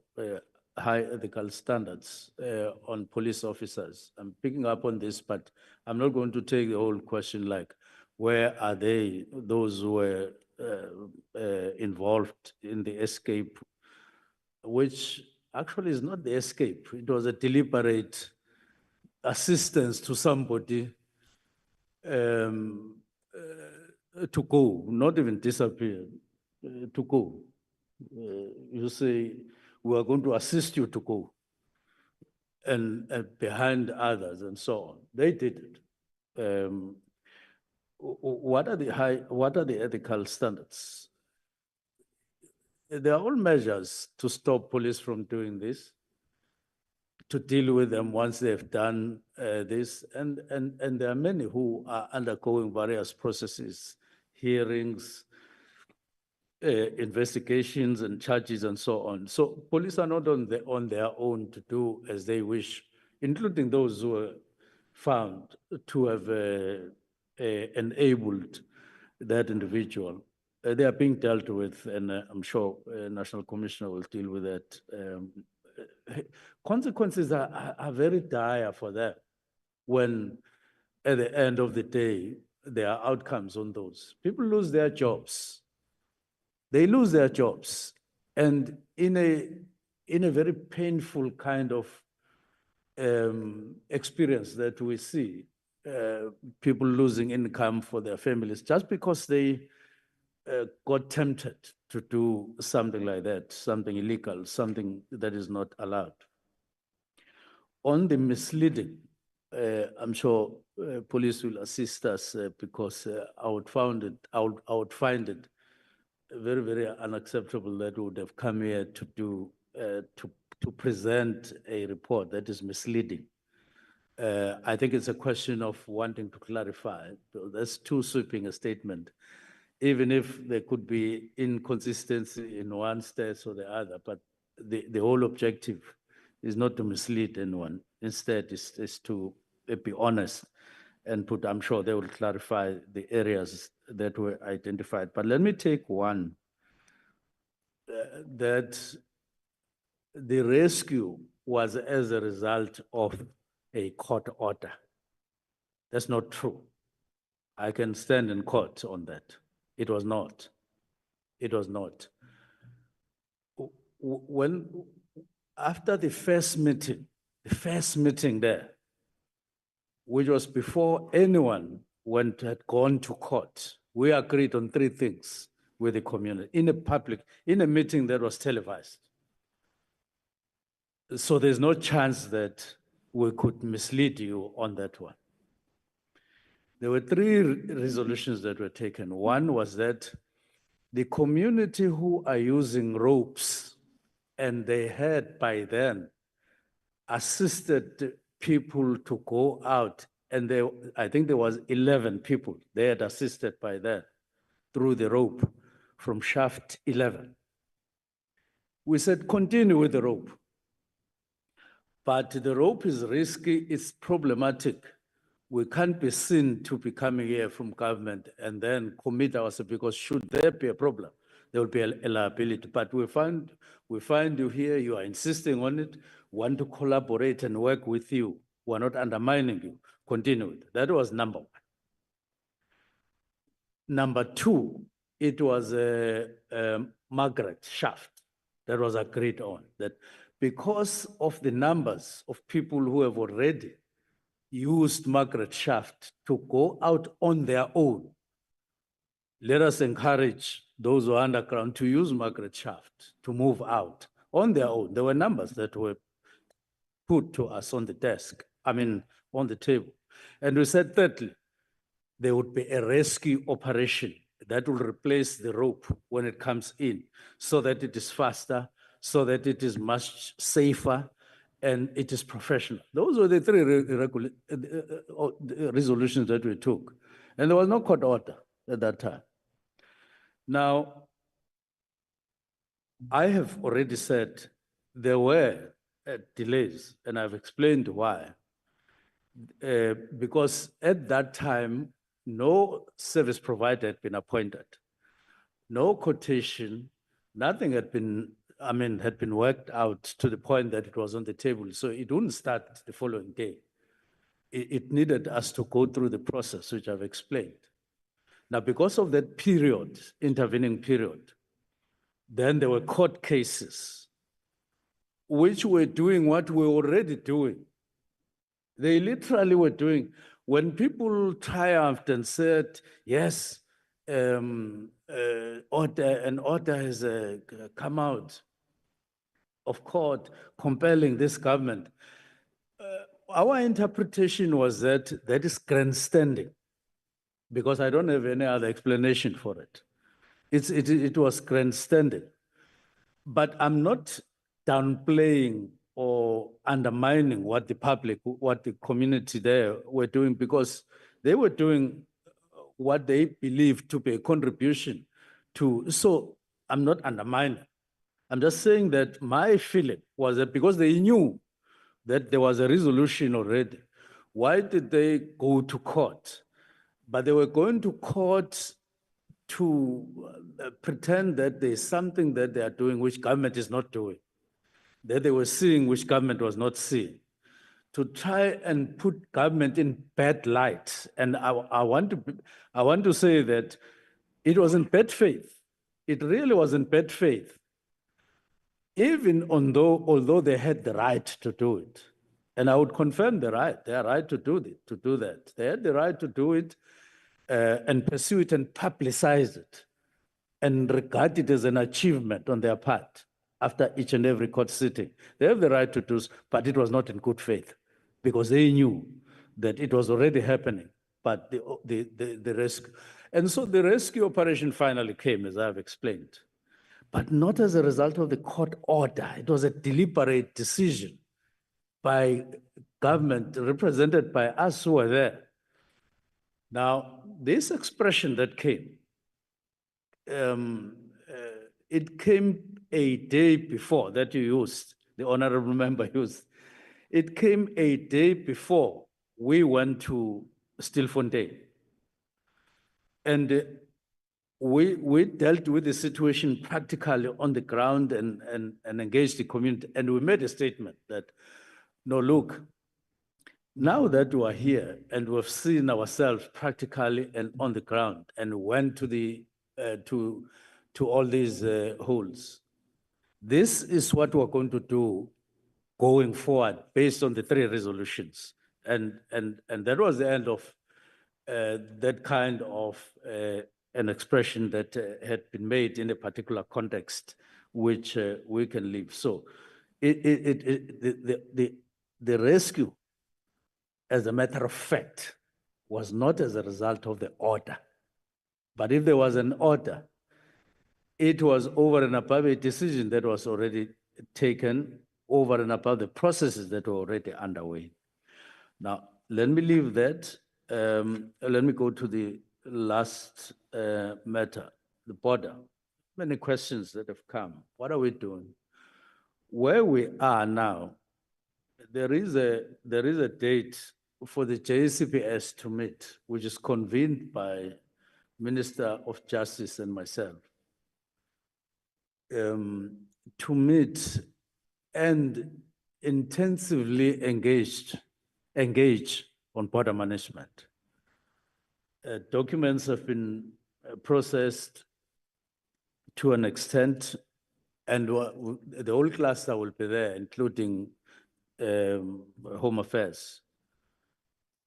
E: high ethical standards on police officers. I'm picking up on this, but I'm not going to take the whole question like, where are they, those who were involved in the escape, which actually is not the escape. It was a deliberate assistance to somebody to go, not even disappear, to go. You say, we are going to assist you to go, and behind others and so on. They did it. What are the ethical standards? There are all measures to stop police from doing this, to deal with them once they've done this. And there are many who are undergoing various processes, hearings, investigations and charges and so on. So police are not on their own to do as they wish, including those who are found to have enabled that individual. They are being dealt with, and I'm sure National Commissioner will deal with that. Consequences are very dire for them when, at the end of the day, there are outcomes on those. People lose their jobs. They lose their jobs. And in a very painful kind of experience that we see, people losing income for their families just because they got tempted to do something like that, something illegal, something that is not allowed. On the misleading, I'm sure police will assist us because I would find it very, very unacceptable that we would have come here to do to present a report that is misleading. I think it's a question of wanting to clarify. That's too sweeping a statement, even if there could be inconsistency in one state or the other, but the whole objective is not to mislead anyone. Instead, is to be honest and put, I'm sure they will clarify the areas that were identified. But let me take one, that the rescue was as a result of a court order. That's not true. I can stand in court on that. It was not. It was not. When, after the first meeting there, which was before anyone had gone to court, we agreed on three things with the community in a meeting that was televised. So there's no chance that we could mislead you on that one. There were three resolutions that were taken. One was that the community who are using ropes, and they had by then assisted people to go out, and I think there was 11 people they had assisted by then through the rope from shaft 11. We said, continue with the rope. But the rope is risky, it's problematic. We can't be seen to be coming here from government and then commit ourselves, because should there be a problem, there will be a liability. But we find you here, you are insisting on it, want to collaborate and work with you. We're not undermining you. Continue with it. That was number one. Number two, it was a Margaret shaft that was agreed on, that because of the numbers of people who have already used Margaret shaft to go out on their own, let us encourage those who are underground to use Margaret shaft to move out on their own. There were numbers that were put to us on the desk, on the table. And we said, thirdly, there would be a rescue operation that will replace the rope when it comes in, so that it is faster, so that it is much safer, and it is professional. Those were the three resolutions that we took. And there was no court order at that time. Now, I have already said there were delays, and I've explained why. Because at that time, no service provider had been appointed, no quotation, nothing had been worked out to the point that it was on the table. So it wouldn't start the following day. It needed us to go through the process, which I've explained. Now, because of that period, intervening period, then there were court cases, which were doing what we were already doing. They literally were doing, when people triumphed and said, yes, an order has come out of court compelling this government. Our interpretation was that that is grandstanding, because I don't have any other explanation for it. It was grandstanding. But I'm not downplaying or undermining what the public, what the community there were doing, because they were doing what they believed to be a contribution to. So I'm not undermining. I'm just saying that my feeling was that because they knew that there was a resolution already, why did they go to court? But they were going to court to pretend that there's something that they are doing which government is not doing, that they were seeing which government was not seeing, to try and put government in bad light. And I want to say that it was in bad faith. It really was in bad faith. Even although they had the right to do it, and I would confirm their right to do that. They had the right to do it and pursue it and publicize it and regard it as an achievement on their part after each and every court sitting. They have the right to do so, but it was not in good faith, because they knew that it was already happening, but the rescue. And so the rescue operation finally came, as I've explained, but not as a result of the court order. It was a deliberate decision by government, represented by us who were there. Now, this expression that came, it came a day before that you used, the honorable member used. It came a day before we went to Stilfontein. And we dealt with the situation practically on the ground and engaged the community. And we made a statement that, no, look, now that we are here and we've seen ourselves practically and on the ground and went to the to all these holes, this is what we're going to do going forward based on the three resolutions. And that was the end of that kind of an expression that had been made in a particular context, which we can leave. So the rescue, as a matter of fact, was not as a result of the order. But if there was an order, it was over and above a decision that was already taken, over and above the processes that were already underway. Now, let me leave that. Let me go to the last matter, the border. Many questions that have come. What are we doing? Where we are now, there is a date for the JCPS to meet, which is convened by Minister of Justice and myself, to meet and intensively engage on border management. Documents have been processed to an extent, and the whole cluster will be there, including Home Affairs.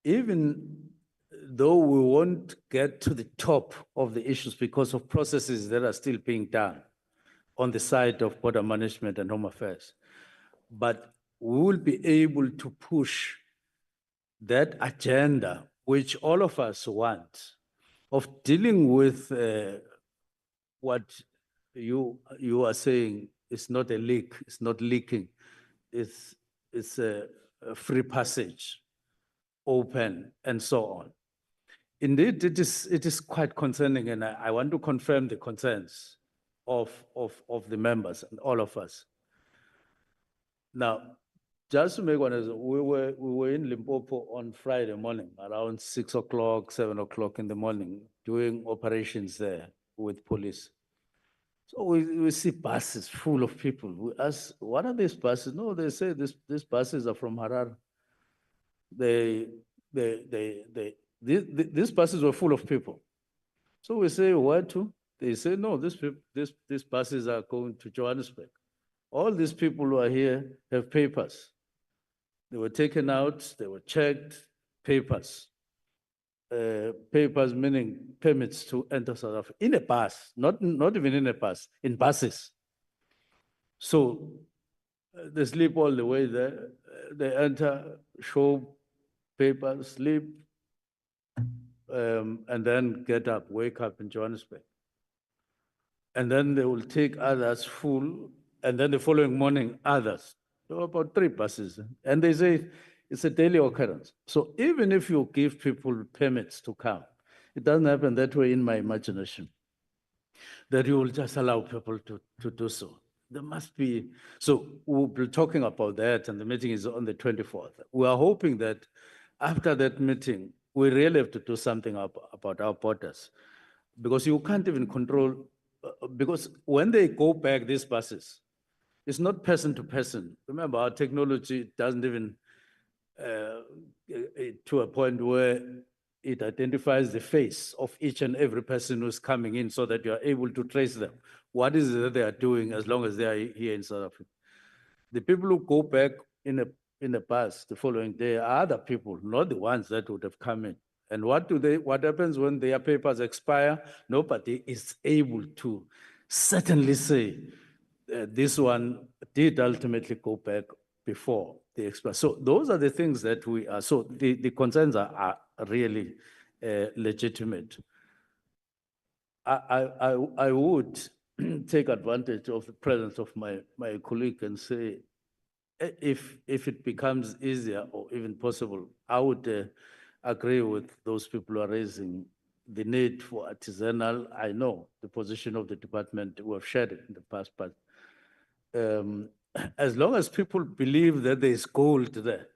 E: Even though we won't get to the top of the issues because of processes that are still being done on the side of border management and Home Affairs, but we will be able to push that agenda, which all of us want, of dealing with what you are saying is not a leak, it's not leaking, it's a free passage, open, and so on. Indeed, it is quite concerning, and I want to confirm the concerns of the members and all of us. Now, just to make one, we were in Limpopo on Friday morning, around 6 o'clock, 7 o'clock in the morning, doing operations there with police. So we see buses full of people. We ask, what are these buses? No, they say these buses are from Harar. These buses were full of people. So we say, where to? They say, no, these buses are going to Johannesburg. All these people who are here have papers. They were taken out, they were checked, papers. Papers meaning permits to enter South Africa in a bus, not even in a bus, in buses. So they sleep all the way there. They enter, show papers, sleep, and then get up, wake up in Johannesburg. And then they will take others full, and then the following morning, others. So about 3 buses. And they say it's a daily occurrence. So even if you give people permits to come, it doesn't happen that way in my imagination, that you will just allow people to do so. There must be, so we'll be talking about that, and the meeting is on the 24th. We are hoping that after that meeting, we really have to do something about our borders, because you can't even control, because when they go back, these buses, it's not person to person. Remember, our technology doesn't even, to a point where it identifies the face of each and every person who's coming in so that you are able to trace them. What is it that they are doing as long as they are here in South Africa? The people who go back in a bus the following day are other people, not the ones that would have come in. And what happens when their papers expire? Nobody is able to certainly say this one did ultimately go back before the expire. So those are the things that we are, so the concerns are really legitimate. I would take advantage of the presence of my colleague and say, if it becomes easier or even possible, I would agree with those people who are raising the need for artisanal. I know the position of the department, we have shared it in the past, but as long as people believe that there is gold there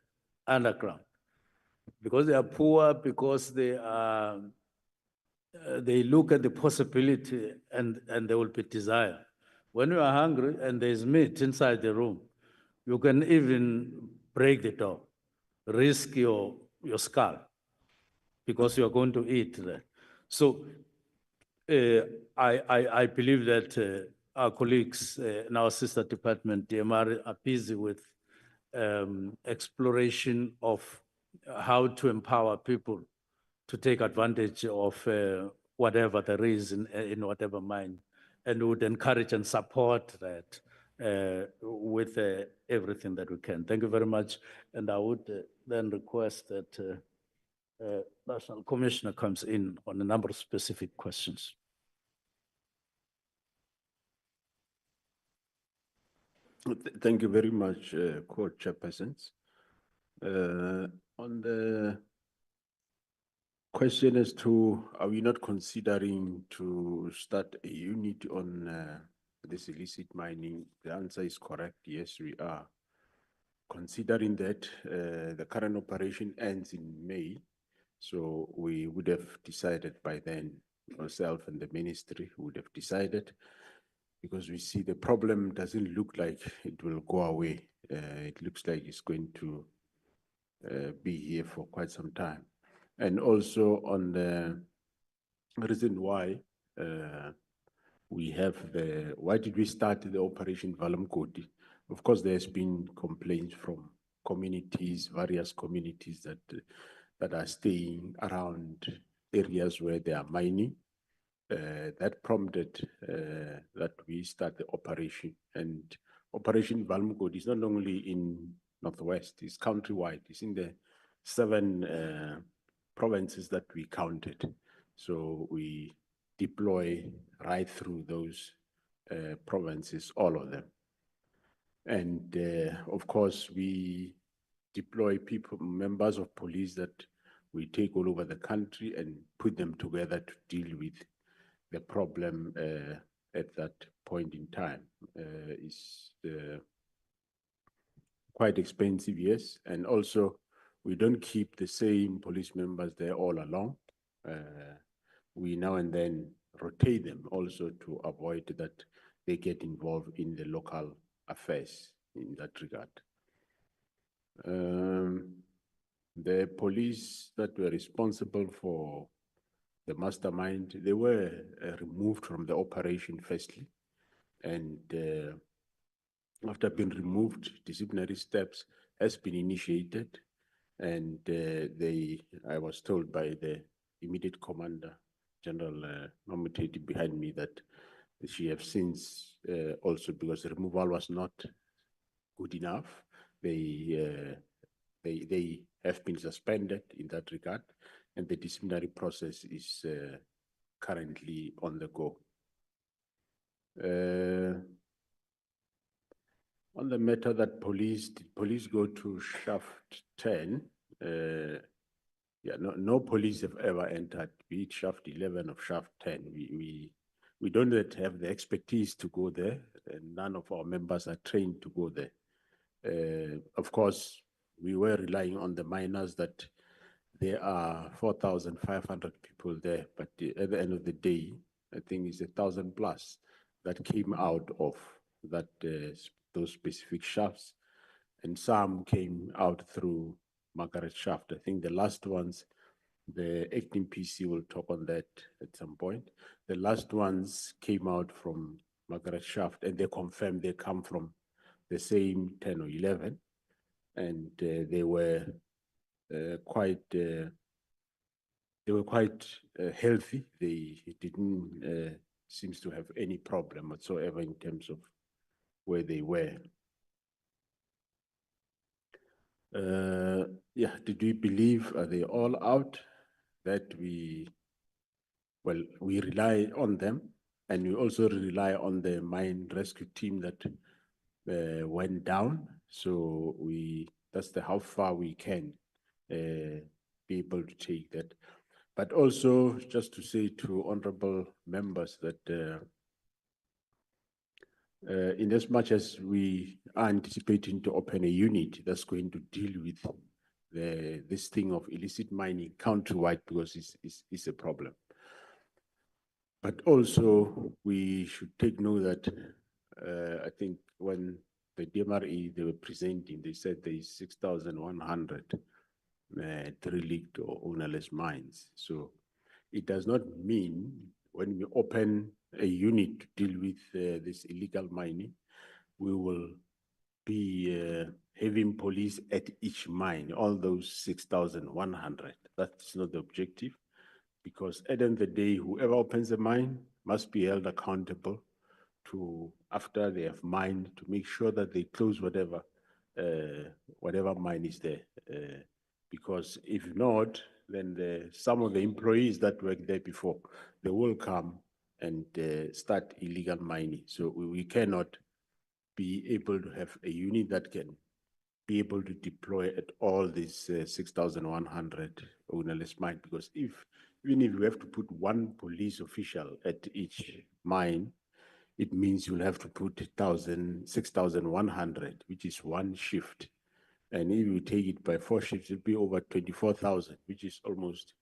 E: underground, because they are poor, because they are, they look at the possibility and there will be desire. When you are hungry and there is meat inside the room, you can even break the door, risk your skull, because you are going to eat there. So I believe that our colleagues in our sister department, DMR, are busy with exploration of how to empower people to take advantage of whatever there is in whatever mine, and would encourage and support that with everything that we can. Thank you very much. And I would then request that National Commissioner comes in on a number of specific questions.
F: Thank you very much, Court Chairpersons. On the question as to, are we not considering to start a unit on this illicit mining? The answer is correct. Yes, we are. Considering that the current operation ends in May, so we would have decided by then, myself and the ministry would have decided, because we see the problem doesn't look like it will go away. It looks like it's going to be here for quite some time. And also on the reason why we have why did we start the Operation Valumkoti? Of course, there's been complaints from communities, various communities that are staying around areas where they are mining. That prompted that we start the operation. And Operation Valumkoti is not only in Northwest, it's countrywide. It's in the 7 provinces that we counted. So we deploy right through those provinces, all of them. And of course, we deploy people, members of police that we take all over the country and put them together to deal with the problem at that point in time. It's quite expensive, yes. And also, we don't keep the same police members there all along. We now and then rotate them also to avoid that they get involved in the local affairs in that regard. The police that were responsible for the mastermind, they were removed from the operation firstly. And after being removed, disciplinary steps has been initiated. And I was told by the immediate commander, General Nomuteti behind me, that she have since also, because the removal was not good enough, they have been suspended in that regard, and the disciplinary process is currently on the go. On the matter that did police go to shaft 10? Yeah, no police have ever entered, be it shaft 11 or shaft 10. We don't yet have the expertise to go there, and none of our members are trained to go there. Of course, we were relying on the miners that there are 4,500 people there, but at the end of the day, I think it's 1,000 plus that came out of that those specific shafts, and some came out through Margaret Shaft. I think the last ones, the acting PC will talk on that at some point. The last ones came out from Margaret Shaft, and they confirmed they come from the same 10 or 11, and they were quite healthy. They didn't seems to have any problem whatsoever in terms of where they were. Yeah, did we believe, are they all out? That we rely on them, and we also rely on the mine rescue team that went down. So that's how far we can be able to take that. But also, just to say to honorable members that in as much as we are anticipating to open a unit that's going to deal with this thing of illicit mining countrywide, because it's a problem. But also, we should take note that I think when the DMRE, they were presenting, they said there is 6,100 derelict or ownerless mines. So it does not mean when we open a unit to deal with this illegal mining, we will be having police at each mine, all those 6,100. That's not the objective, Because at the end of the day, whoever opens a mine must be held accountable to, after they have mined, to make sure that they close whatever mine is there. Because if not, then some of the employees that worked there before, they will come and start illegal mining. So we cannot be able to have a unit that can be able to deploy at all these 6,100 ownerless mine, because even if you have to put one police official at each mine, it means you'll have to put 6,100, which is one shift. And if you take it by 4 shifts, it'll be over 24,000, which is almost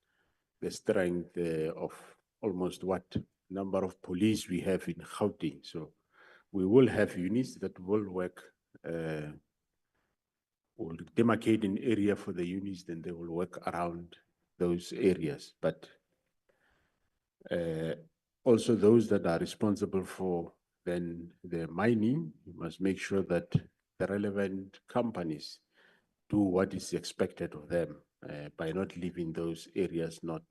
F: the strength of almost what number of police we have in Gauteng. So we will have units that will work, will demarcate an area for the units, then they will work around those areas. But also those that are responsible for then the mining, you must make sure that the relevant companies do what is expected of them by not leaving those areas not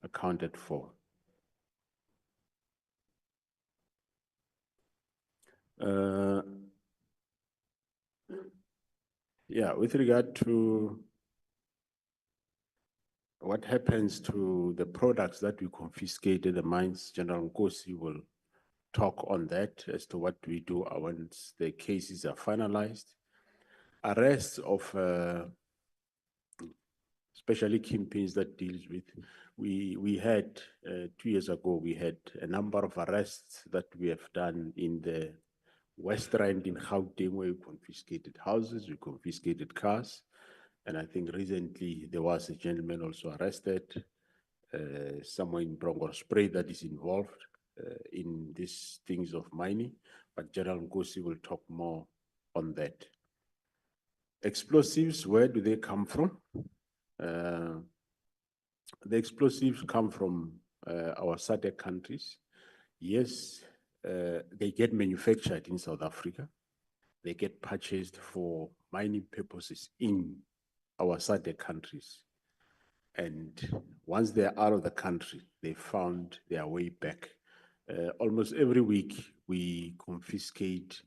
F: accounted for. Yeah, with regard to what happens to the products that we confiscated, the mines, General Nkosi will talk on that as to what we do once the cases are finalized. Arrests of especially kingpins that deals with, we had 2 years ago, we had a number of arrests that we have done in the West Rand in Gauteng, where we confiscated houses, we confiscated cars. And I think recently there was a gentleman also arrested somewhere in Brongospray that is involved in these things of mining. But General Nkosi will talk more on that. Explosives, where do they come from? The explosives come from our SADC countries. Yes, they get manufactured in South Africa. They get purchased for mining purposes in our SADC countries. And once they're out of the country, they found their way back. Almost every week, we confiscate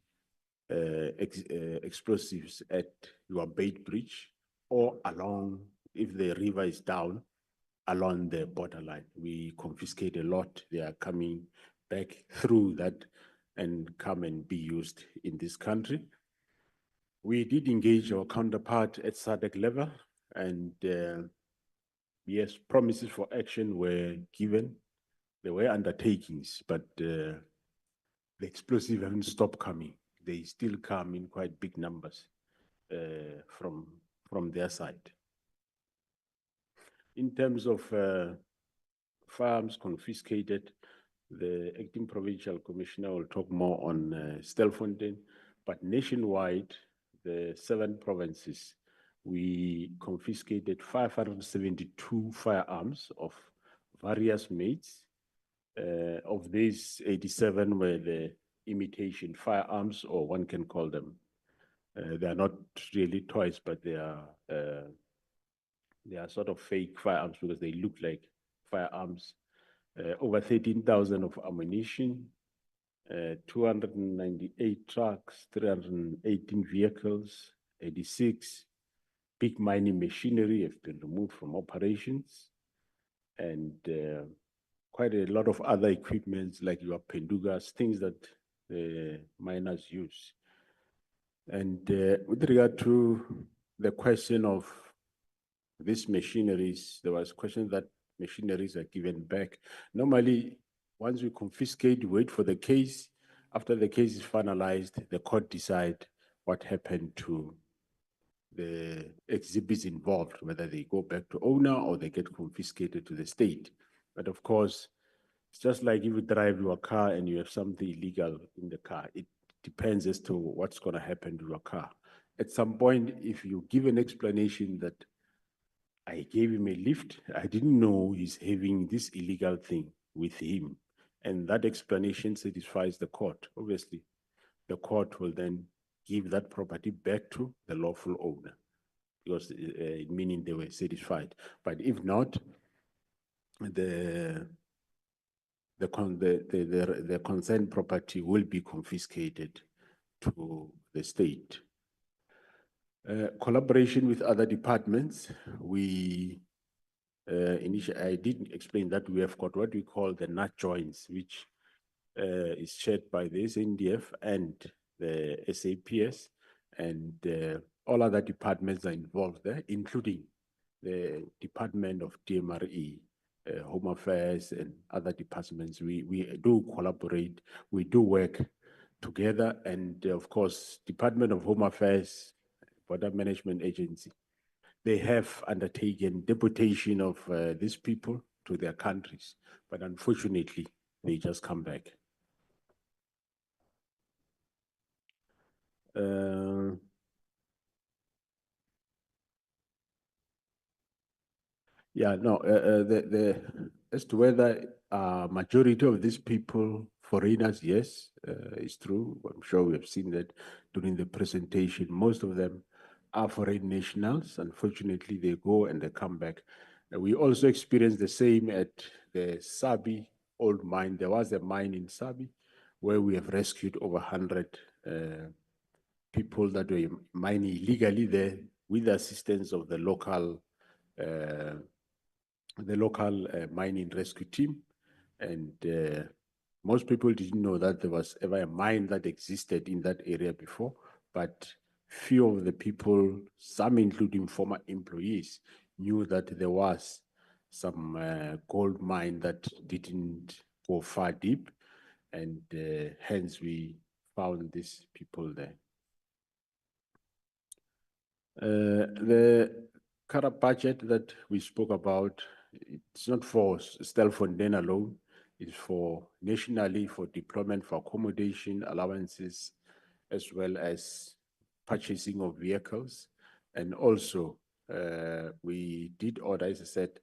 F: explosives at your Bait Bridge or along, if the river is down, along the borderline. We confiscate a lot. They are coming back through that and come and be used in this country. We did engage our counterpart at SADC level, and yes, promises for action were given. There were undertakings, but the explosives haven't stopped coming. They still come in quite big numbers from their side. In terms of farms confiscated, the acting provincial commissioner will talk more on Stelfontein, but nationwide, the 7 provinces, we confiscated 572 firearms of various makes. Of these, 87 were the imitation firearms, or one can call them. They are not really toys, but they are sort of fake firearms because they look like firearms. Over 13,000 of ammunition, 298 trucks, 318 vehicles, 86 big mining machinery have been removed from operations, and quite a lot of other equipments like your pendugas, things that the miners use. And with regard to the question of these machineries, there was a question that machineries are given back. Normally, once we confiscate, wait for the case. After the case is finalized, the court decide what happened to the exhibits involved, whether they go back to owner or they get confiscated to the state. But of course, it's just like if you drive your car and you have something illegal in the car, it depends as to what's going to happen to your car. At some point, if you give an explanation that I gave him a lift, I didn't know he's having this illegal thing with him, and that explanation satisfies the court, obviously, the court will then give that property back to the lawful owner, because meaning they were satisfied. But if not, the concerned property will be confiscated to the state. Collaboration with other departments, initially, I did explain that we have got what we call the nut joints, which is chaired by the SNDF and the SAPS, and all other departments are involved there, including the Department of DMRE, Home Affairs, and other departments. We do collaborate, we do work together, and of course, Department of Home Affairs, Border Management Agency, they have undertaken deportation of these people to their countries, but unfortunately, they just come back. Yeah, no, as to whether majority of these people, foreigners, yes, it's true. I'm sure we have seen that during the presentation. Most of them are foreign nationals. Unfortunately, they go and they come back. We also experienced the same at the Sabi old mine. There was a mine in Sabi where we have rescued over 100 people that were mining illegally there with the assistance of the local mining rescue team. And most people didn't know that there was ever a mine that existed in that area before, but few of the people, some including former employees, knew that there was some gold mine that didn't go far deep, and hence we found these people there. The current budget that we spoke about, it's not for Stelfontein alone, it's for nationally for deployment, for accommodation, allowances, as well as purchasing of vehicles. And also, we did order, as I said,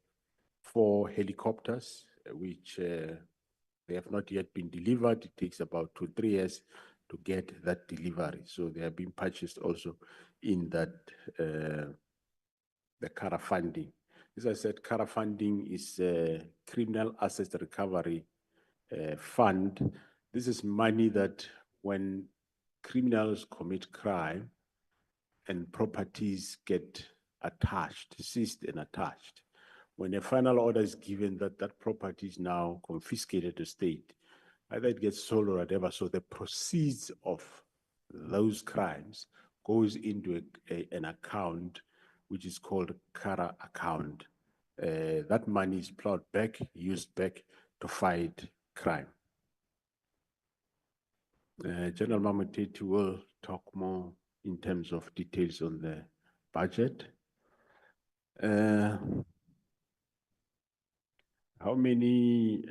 F: 4 helicopters, which they have not yet been delivered. It takes about 2 to 3 years to get that delivery. So they have been purchased also in that, the CARA funding. As I said, CARA funding is a criminal asset recovery fund. This is money that when criminals commit crime and properties get attached, seized and attached, when a final order is given that that property is now confiscated to state, either it gets sold or whatever, so the proceeds of those crimes goes into an account which is called CARA account. That money is plowed back, used back to fight crime. General Mamuteti will talk more in terms of details on the budget. How many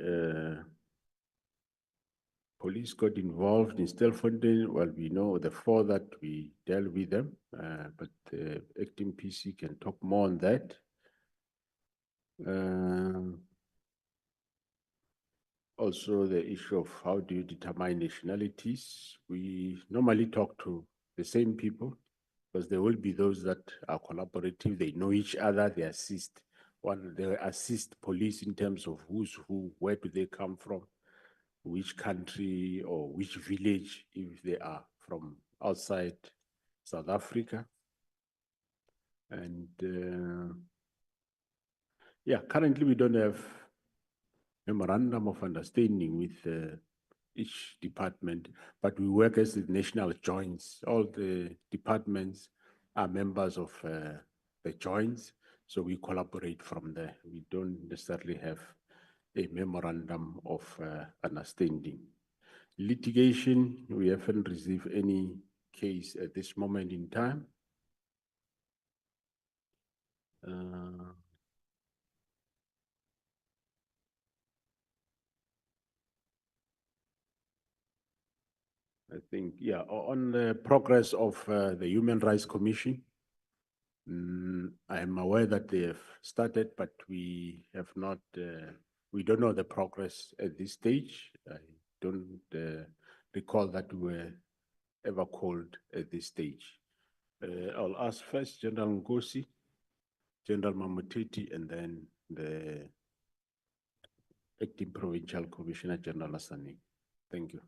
F: police got involved in Stelfontein? Well, we know the 4 that we dealt with them, but the acting PC can talk more on that. Also, the issue of how do you determine nationalities? We normally talk to the same people because there will be those that are collaborative, they know each other, they assist. They assist police in terms of who's who, where do they come from, which country or which village, if they are from outside South Africa. And yeah, currently we don't have memorandum of understanding with each department, but we work as the national joints. All the departments are members of the joints, so we collaborate from there. We don't necessarily have a memorandum of understanding. Litigation, we haven't received any case at this moment in time. I think, yeah, on the progress of the Human Rights Commission, I am aware that they have started, but we have not, we don't know the progress at this stage. I don't recall that we were ever called at this stage. I'll ask first General Ngosi, General Mamuteti, and then the Acting Provincial Commissioner General Asani. Thank you.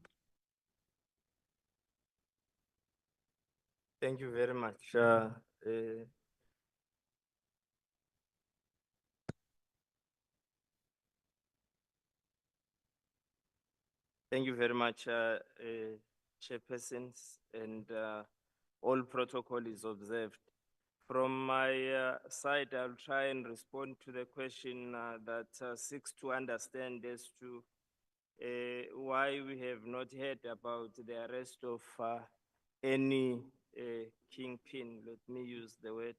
G: Thank you very much. Thank you very much, chairpersons, and all protocol is observed. From my side, I'll try and respond to the question that seeks to understand as to why we have not heard about the arrest of any kingpin. Let me use the word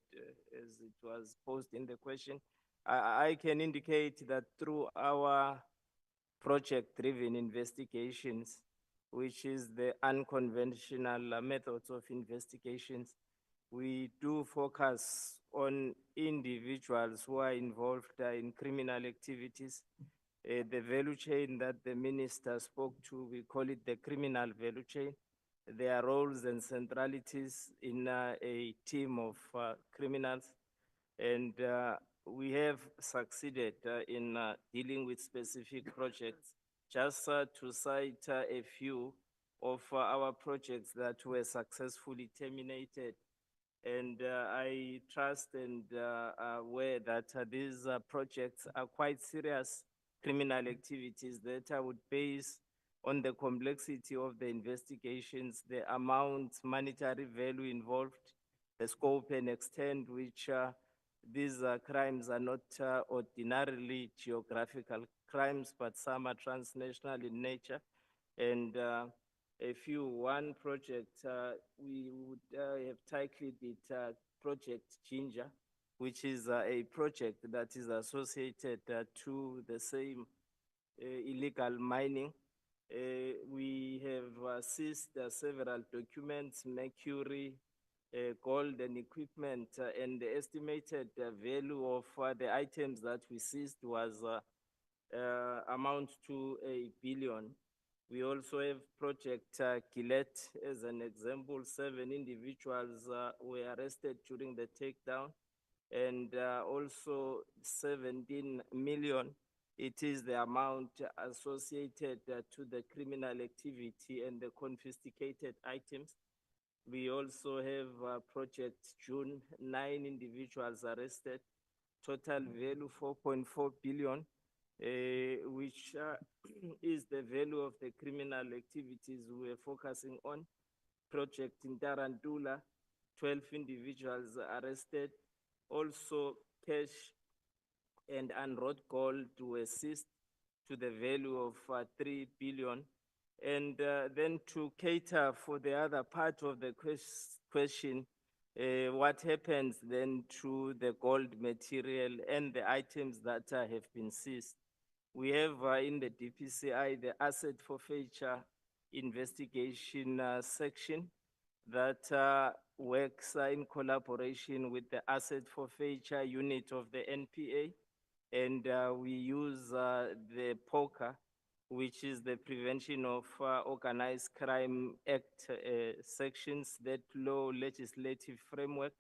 G: as it was posed in the question. I can indicate that through our project-driven investigations, which is the unconventional methods of investigations, we do focus on individuals who are involved in criminal activities. The value chain that the minister spoke to, we call it the criminal value chain. Their roles and centralities in a team of criminals. And we have succeeded in dealing with specific projects. Just to cite a few of our projects that were successfully terminated. And I trust and aware that these projects are quite serious criminal activities that I would base on the complexity of the investigations, the amount, monetary value involved, the scope and extent which these crimes are not ordinarily geographical crimes, but some are transnational in nature. And one project, we would have titled it Project Ginger, which is a project that is associated to the same illegal mining. We have seized several documents, mercury, gold and equipment, and the estimated value of the items that we seized was amount to R1 billion. We also have Project Gillette as an example. 7 individuals were arrested during the takedown, and also 17 million. It is the amount associated to the criminal activity and the confiscated items. We also have Project June, 9 individuals arrested, total value 4.4 billion, which is the value of the criminal activities we are focusing on. Project in Tarantula, 12 individuals arrested. Also, cash and unwrought gold were seized to the value of 3 billion. And then to cater for the other part of the question, what happens then to the gold material and the items that have been seized? We have in the DPCI the asset forfeiture investigation section that works in collaboration with the asset forfeiture unit of the NPA. And we use the POCA, which is the Prevention of Organized Crime Act sections. That law legislative framework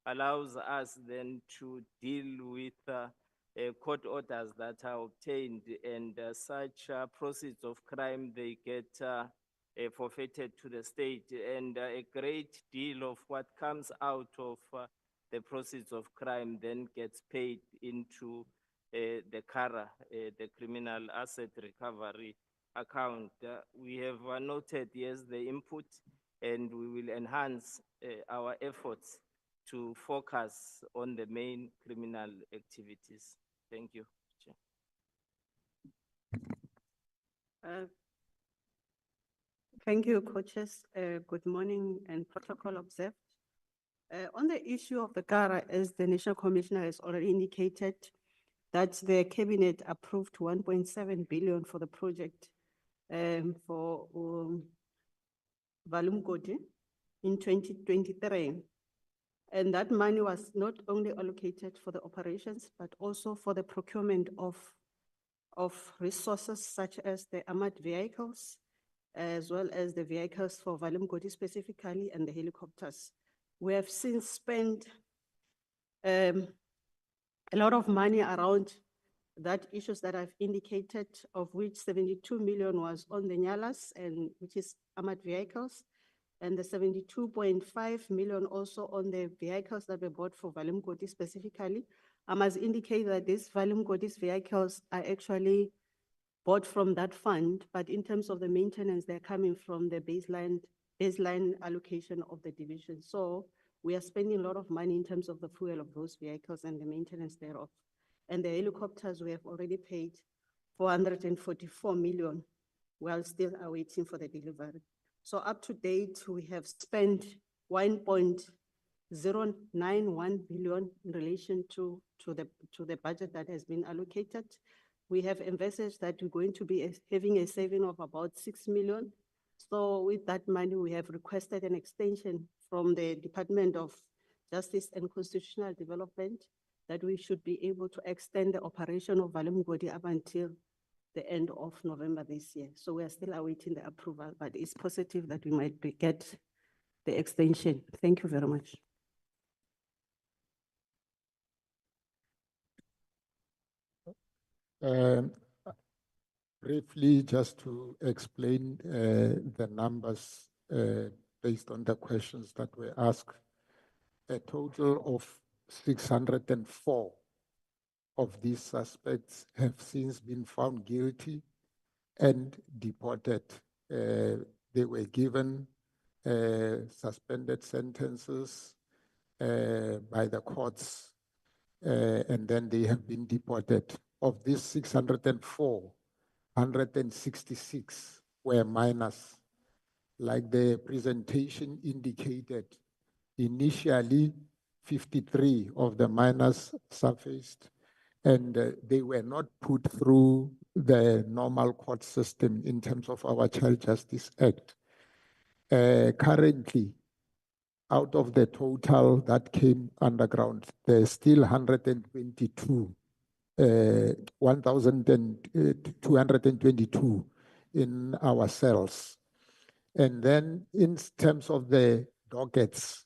G: allows us then to deal with court orders that are obtained, and such proceeds of crime, they get forfeited to the state. And a great deal of what comes out of the proceeds of crime then gets paid into the CARA, the Criminal Asset Recovery Account. We have noted, yes, the input, and we will enhance our efforts to focus on the main criminal activities. Thank you, Chair.
I: Thank you, coaches. Good morning and protocol observed. On the issue of the CARA, as the National Commissioner has already indicated, that the cabinet approved 1.7 billion for the project for Valumgodi in 2023. And that money was not only allocated for the operations, but also for the procurement of resources such as the armored vehicles, as well as the vehicles for Valumgodi specifically, and the helicopters. We have since spent a lot of money around that issues that I've indicated, of which 72 million was on the Nyalas, and which is armored vehicles, and the 72.5 million also on the vehicles that were bought for Valimkoti specifically. I must indicate that these Valimkoti's vehicles are actually bought from that fund, but in terms of the maintenance, they're coming from the baseline allocation of the division. So we are spending a lot of money in terms of the fuel of those vehicles and the maintenance thereof. And the helicopters, we have already paid 444 million, while still awaiting for the delivery. So up to date, we have spent 1.091 billion in relation to the budget that has been allocated. We have envisaged that we're going to be having a saving of about 6 million. So with that money, we have requested an extension from the Department of Justice and Constitutional Development that we should be able to extend the operation of Valimgodi up until the end of November this year. So we are still awaiting the approval, but it's positive that we might get the extension. Thank you very much.
H: Briefly, just to explain the numbers based on the questions that were asked, a total of 604 of these suspects have since been found guilty and deported. They were given suspended sentences by the courts, and then they have been deported. Of these 604, 166 were minors. Like the presentation indicated, initially 53 of the minors surfaced, and they were not put through the normal court system in terms of our Child Justice Act. Currently, out of the total that came underground, there's still 1,222 in our cells. And then in terms of the dockets,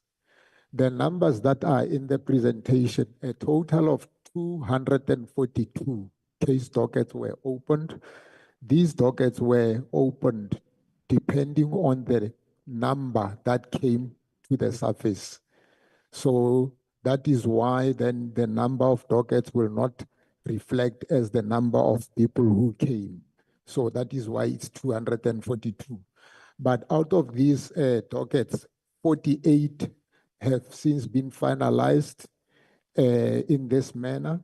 H: the numbers that are in the presentation, a total of 242 case dockets were opened. These dockets were opened depending on the number that came to the surface. So that is why then the number of dockets will not reflect as the number of people who came. So that is why it's 242. But out of these dockets, 48 have since been finalized in this manner.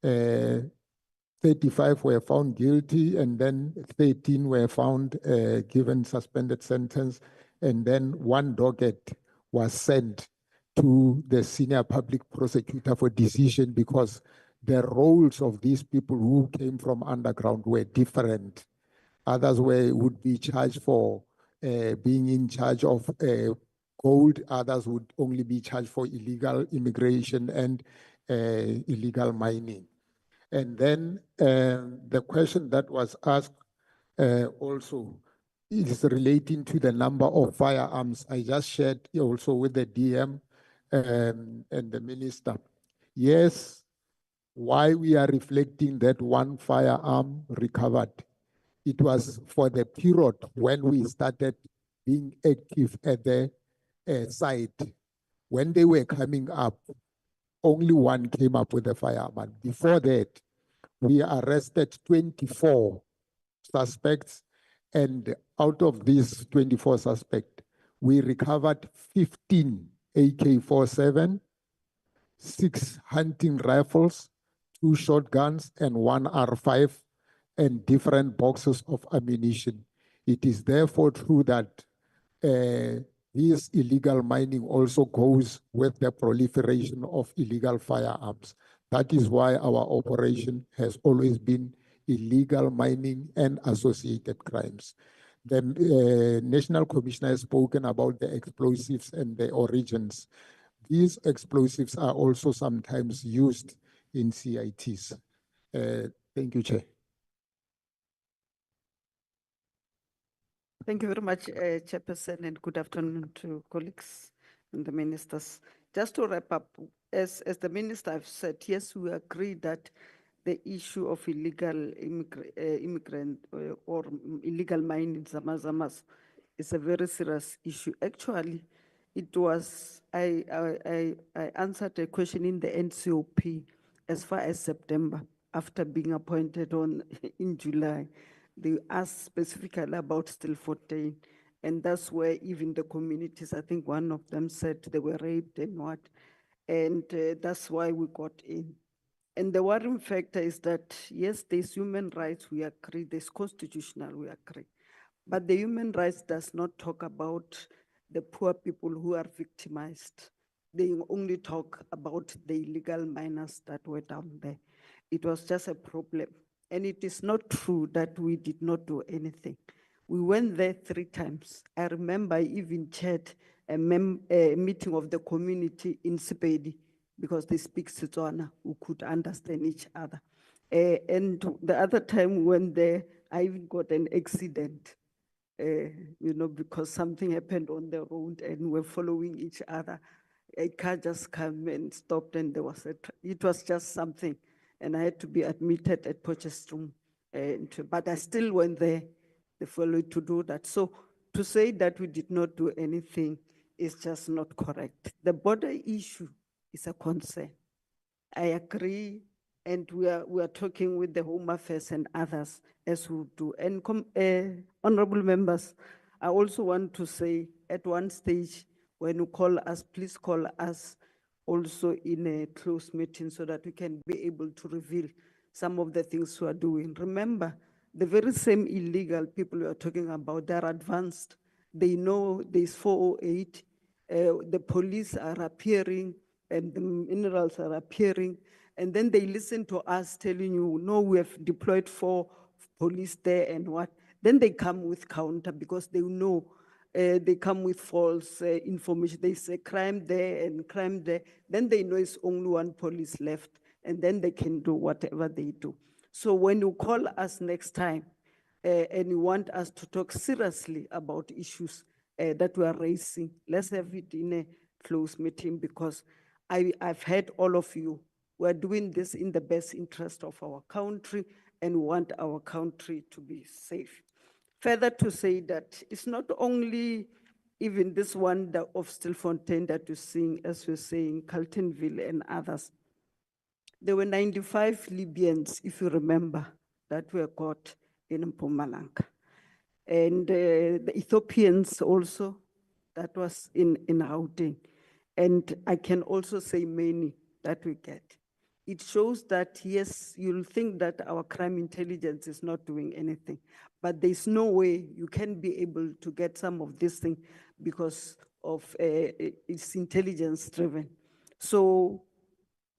H: 35 were found guilty, and then 13 were found given suspended sentence, and then one docket was sent to the senior public prosecutor for decision because the roles of these people who came from underground were different. Others would be charged for being in charge of gold. Others would only be charged for illegal immigration and illegal mining. And then the question that was asked also is relating to the number of firearms. I just shared also with the DM and the minister. Yes, why we are reflecting that one firearm recovered, it was for the period when we started being active at the site. When they were coming up, only one came up with a firearm. Before that, we arrested 24 suspects, and out of these 24 suspects, we recovered 15 AK-47, 6 hunting rifles, 2 shotguns, and 1 R5, and different boxes of ammunition. It is therefore true that this illegal mining also goes with the proliferation of illegal firearms. That is why our operation has always been illegal mining and associated crimes. The National Commissioner has spoken about the explosives and the origins. These explosives are also sometimes used in CITs. Thank you, Chair.
D: Thank you very much, Chairperson, and good afternoon to colleagues and the ministers. Just to wrap up, as the minister have said, yes, we agree that
J: the issue of illegal immigrant or illegal mining in Zamazamas is a very serious issue. Actually, it was, I answered a question in the NCOP as far as September, after being appointed in July. They asked specifically about Stilfontein, and that's where even the communities, I think one of them said they were raped and what, and that's why we got in. And the worrying factor is that, yes, there's human rights, we agree, there's constitutional, we agree. But the human rights does not talk about the poor people who are victimized. They only talk about the illegal miners that were down there. It was just a problem. And it is not true that we did not do anything. We went there 3 times. I remember I even chaired a meeting of the community in Sepedi, because they speak Setswana, who could understand each other. And the other time we went there, I even got an accident, because something happened on the road and we're following each other. A car just came and stopped, and there was it was just something. And I had to be admitted at Potchefstroom. But I still went there the following to do that. So to say that we did not do anything is just not correct. The border issue is a concern. I agree, and we are talking with the Home Affairs and others as we do. And honorable members, I also want to say at one stage, when you call us, please call us also in a closed meeting so that we can be able to reveal some of the things we are doing. Remember, the very same illegal people we are talking about, they're advanced. They know there's 408, the police are appearing, and the minerals are appearing, and then they listen to us telling you, no, we have deployed 4 police there and what. Then they come with counter because they know they come with false information. They say crime there and crime there. Then they know it's only 1 police left, and then they can do whatever they do. So when you call us next time and you want us to talk seriously about issues that we are raising, let's have it in a closed meeting, because I've heard all of you. We're doing this in the best interest of our country, and we want our country to be safe. Further to say that it's not only even this one of Stilfontein that you're seeing, as we're saying, Carltonville and others. There were 95 Libyans, if you remember, that were caught in Mpumalanga. And the Ethiopians also, that was in Gauteng. And I can also say many that we get. It shows that, yes, you'll think that our crime intelligence is not doing anything, but there's no way you can be able to get some of this thing because of it's intelligence driven. So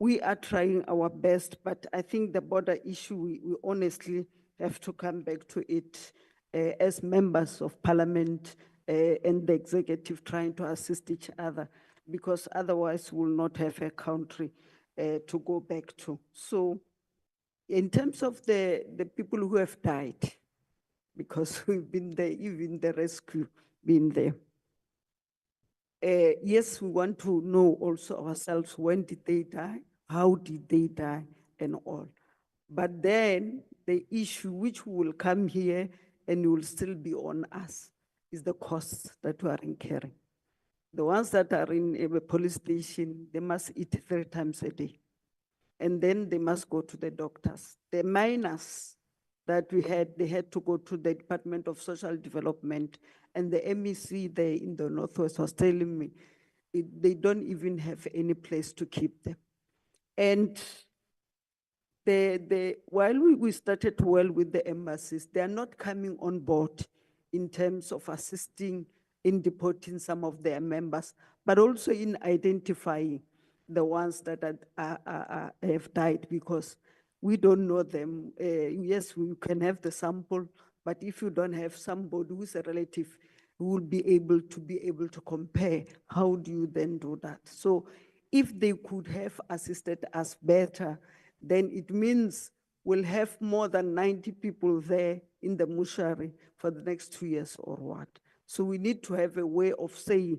J: we are trying our best, but I think the border issue, we honestly have to come back to it as members of parliament and the executive trying to assist each other, because otherwise we'll not have a country to go back to. So in terms of the people who have died, because we've been there, even the rescue been there. Yes, we want to know also ourselves, when did they die, how did they die, and all. But then the issue which will come here and will still be on us is the costs that we are incurring. The ones that are in a police station, they must eat 3 times a day. And then they must go to the doctors. The miners that we had, they had to go to the Department of Social Development, and the MEC there in the Northwest was telling me they don't even have any place to keep them. And while we started well with the embassies, they are not coming on board in terms of assisting in deporting some of their members, but also in identifying the ones that have died, because we don't know them. Yes, we can have the sample, but if you don't have somebody who's a relative who will be able to compare, how do you then do that? So if they could have assisted us better, then it means we'll have more than 90 people there in the mortuary for the next 2 years or what. So we need to have a way of saying,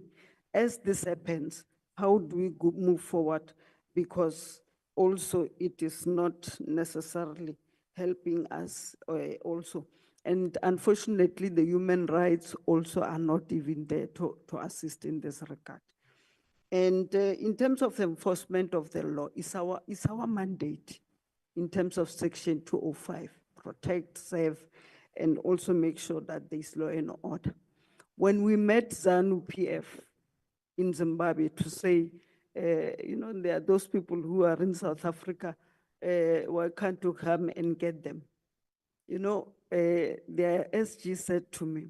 J: as this happens, how do we move forward? Because also it is not necessarily helping us also. And unfortunately, the human rights also are not even there to assist in this regard. And in terms of enforcement of the law, it's our mandate in terms of Section 205, protect, serve, and also make sure that there's law and order. When we met ZANU-PF in Zimbabwe to say, there are those people who are in South Africa, why can't you come and get them? The SG said to me,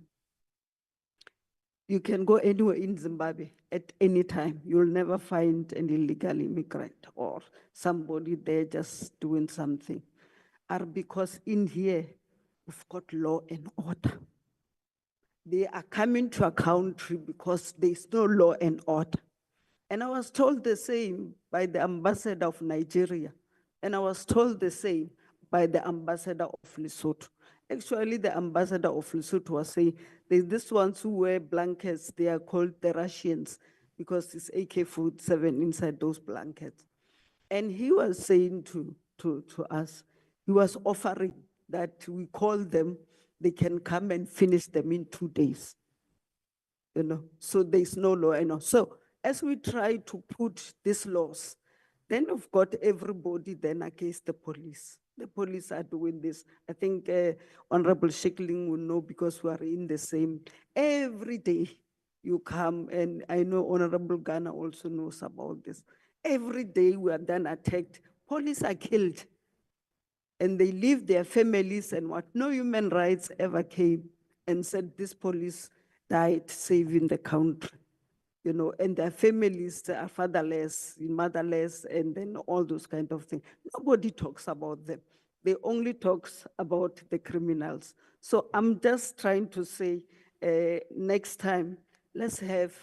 J: you can go anywhere in Zimbabwe at any time. You'll never find an illegal immigrant or somebody there just doing something. Because in here, we've got law and order. They are coming to a country because there's no law and order. And I was told the same by the ambassador of Nigeria. And I was told the same by the ambassador of Lesotho. Actually, the ambassador of Lesotho was saying, there's these ones who wear blankets, they are called the Russians because it's AK-47 inside those blankets. And he was saying to us, he was offering that we call them, they can come and finish them in 2 days. So there's no law. So as we try to put these laws, then we've got everybody then against the police. The police are doing this. I think Honorable Shackling will know because we are in the same. Every day you come, and I know Honorable Ghana also knows about this. Every day we are then attacked. Police are killed. And they leave their families and what? No human rights ever came and said this police died saving the country. And their families are fatherless, motherless, and then all those kind of things. Nobody talks about them. They only talks about the criminals. So I'm just trying to say, next time, let's have,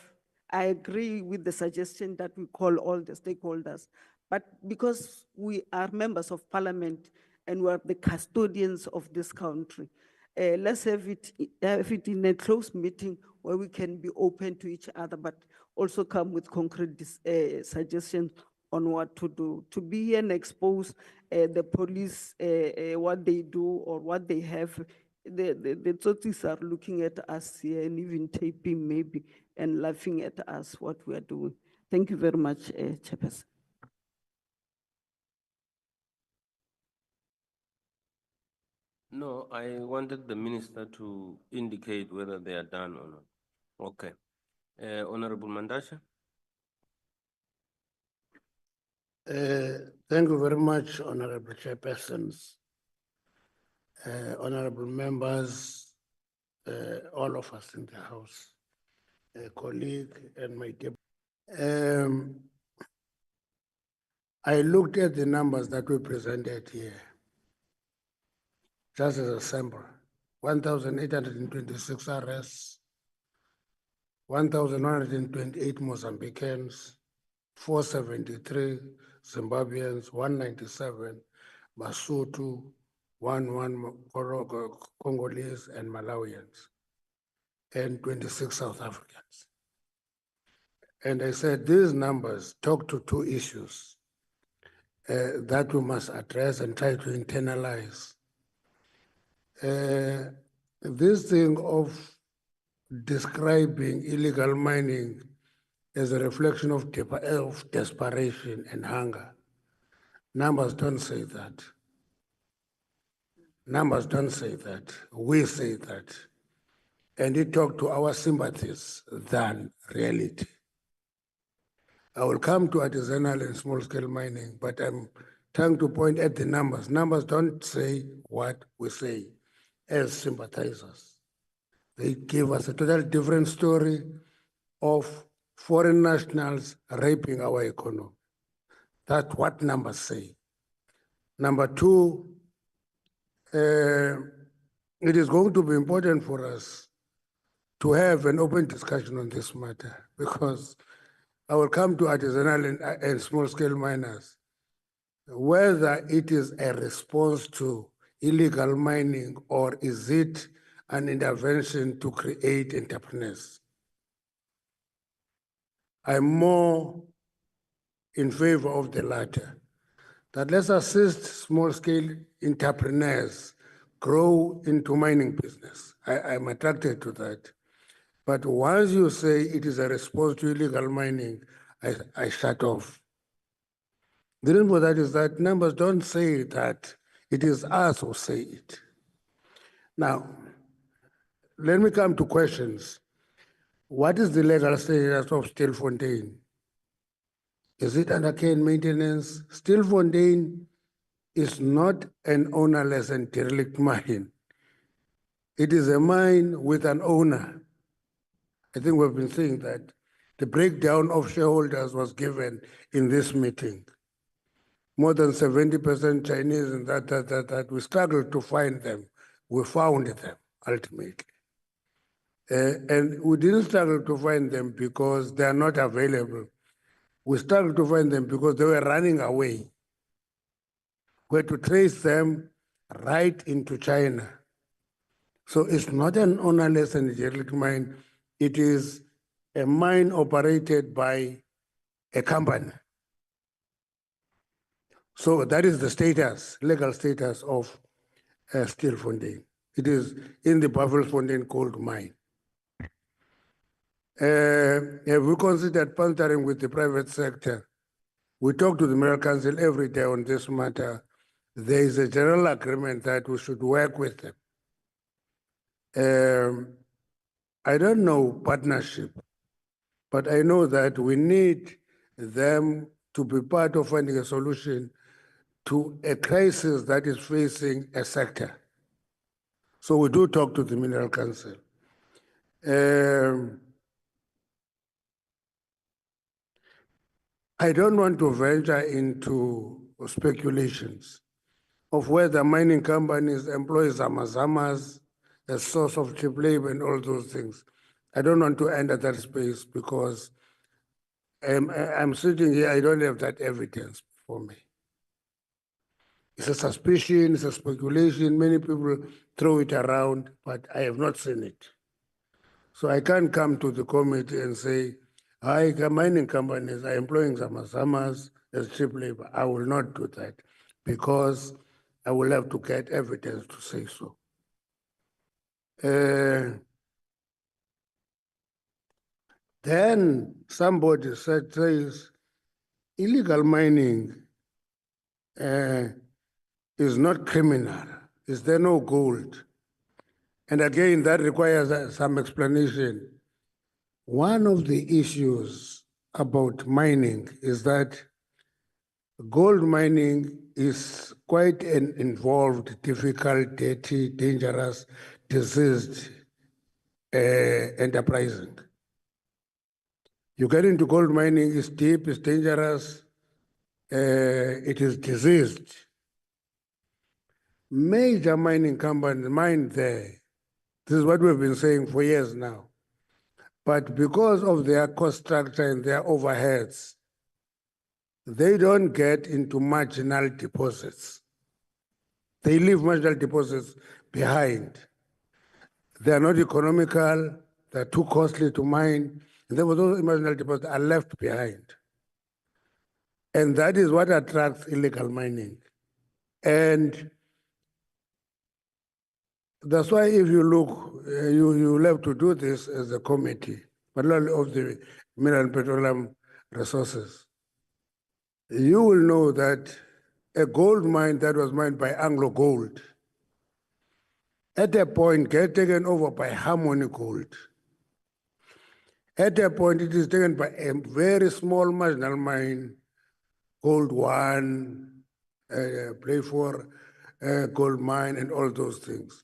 J: I agree with the suggestion that we call all the stakeholders, but because we are members of parliament and we are the custodians of this country, let's have it in a closed meeting where we can be open to each other, but also come with concrete suggestions on what to do. To be here and expose the police, what they do or what they have, the authorities are looking at us here and even taping maybe and laughing at us, what we are doing. Thank you very much, Chairperson.
A: No, I wanted the minister to indicate whether they are done or not. Okay. Honorable Mandasha.
K: Thank you very much, Honorable Chairpersons, honorable members, all of us in the House, colleague and my deputy. I looked at the numbers that we presented here, just as a sample. 1,826 arrests, 1,128 Mozambicans, 473 Zimbabweans, 197 Basotho, 11 Congolese and Malawians, and 26 South Africans. And I said these numbers talk to two issues that we must address and try to internalize. This thing of describing illegal mining as a reflection of desperation and hunger. Numbers don't say that. Numbers don't say that. We say that. And it talk to our sympathies than reality. I will come to artisanal and small-scale mining, but I'm trying to point at the numbers. Numbers don't say what we say as sympathizers. They give us a totally different story of foreign nationals raping our economy. That's what numbers say. Number two, it is going to be important for us to have an open discussion on this matter because I will come to artisanal and small-scale miners, whether it is a response to illegal mining or is it an intervention to create entrepreneurs. I'm more in favor of the latter that let's assist small-scale entrepreneurs grow into mining business. I'm attracted to that. But once you say it is a response to illegal mining, I shut off. The reason for that is that numbers don't say that. It is us who say it. Now, let me come to questions. What is the legal status of Stilfontein? Is it under care and maintenance? Stilfontein is not an ownerless and derelict mine. It is a mine with an owner. I think we've been saying that. The breakdown of shareholders was given in this meeting. More than 70% Chinese, and that we struggled to find them. We found them ultimately. And we didn't struggle to find them because they are not available. We struggled to find them because they were running away. We had to trace them right into China. So it's not an ownerless and derelict mine. It is a mine operated by a company. So that is the status, legal status of Stilfontein. It is in the Buffelsfontein gold mine. Have we considered partnering with the private sector? We talk to the Mineral Council every day on this matter. There is a general agreement that we should work with them. I don't know partnership, but I know that we need them to be part of finding a solution to a crisis that is facing a sector. So we do talk to the Mineral Council. I don't want to venture into speculations of whether mining companies employ zamazamas, a source of cheap labor and all those things. I don't want to enter that space because I'm sitting here, I don't have that evidence for me. It's a suspicion, it's a speculation, many people throw it around, but I have not seen it. So I can't come to the committee and say, hi, mining companies are employing zamazamas as cheap labor. I will not do that because I will have to get evidence to say so. Then somebody says illegal mining is not criminal. Is there no gold? And again, that requires some explanation. One of the issues about mining is that gold mining is quite an involved, difficult, dirty, dangerous, diseased enterprising. You get into gold mining, it's deep, it's dangerous, it is diseased. Major mining companies mine there. This is what we've been saying for years now. But because of their cost structure and their overheads, they don't get into marginal deposits. They leave marginal deposits behind. They are not economical, they're too costly to mine, and therefore those marginal deposits are left behind. And that is what attracts illegal mining. And that's why if you look, you'll have to do this as a committee, particularly of the mineral and petroleum resources. You will know that a gold mine that was mined by Anglo Gold, at a point get taken over by Harmony Gold. At a point it is taken by a very small marginal mine, Gold One, Playfor, Gold Mine, and all those things.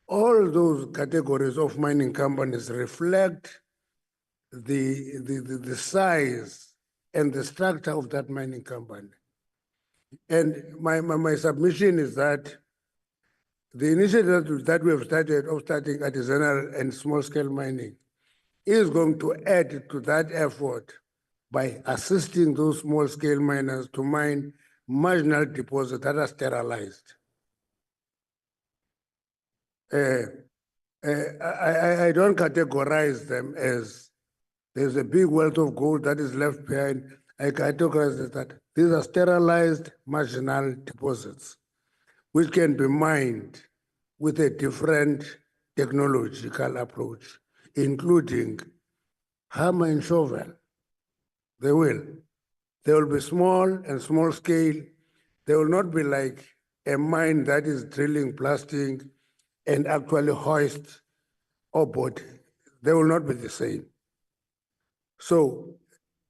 K: All those categories of mining companies reflect the size and the structure of that mining company. And my submission is that the initiative that we have started of starting artisanal and small-scale mining is going to add to that effort by assisting those small-scale miners to mine marginal deposits that are sterilized. I don't categorize them as there's a big wealth of gold that is left behind. I categorize that these are sterilized marginal deposits, which can be mined with a different technological approach, including hammer and shovel. They will. They will be small and small scale. They will not be like a mine that is drilling, blasting, and actually hoist or boat. They will not be the same. So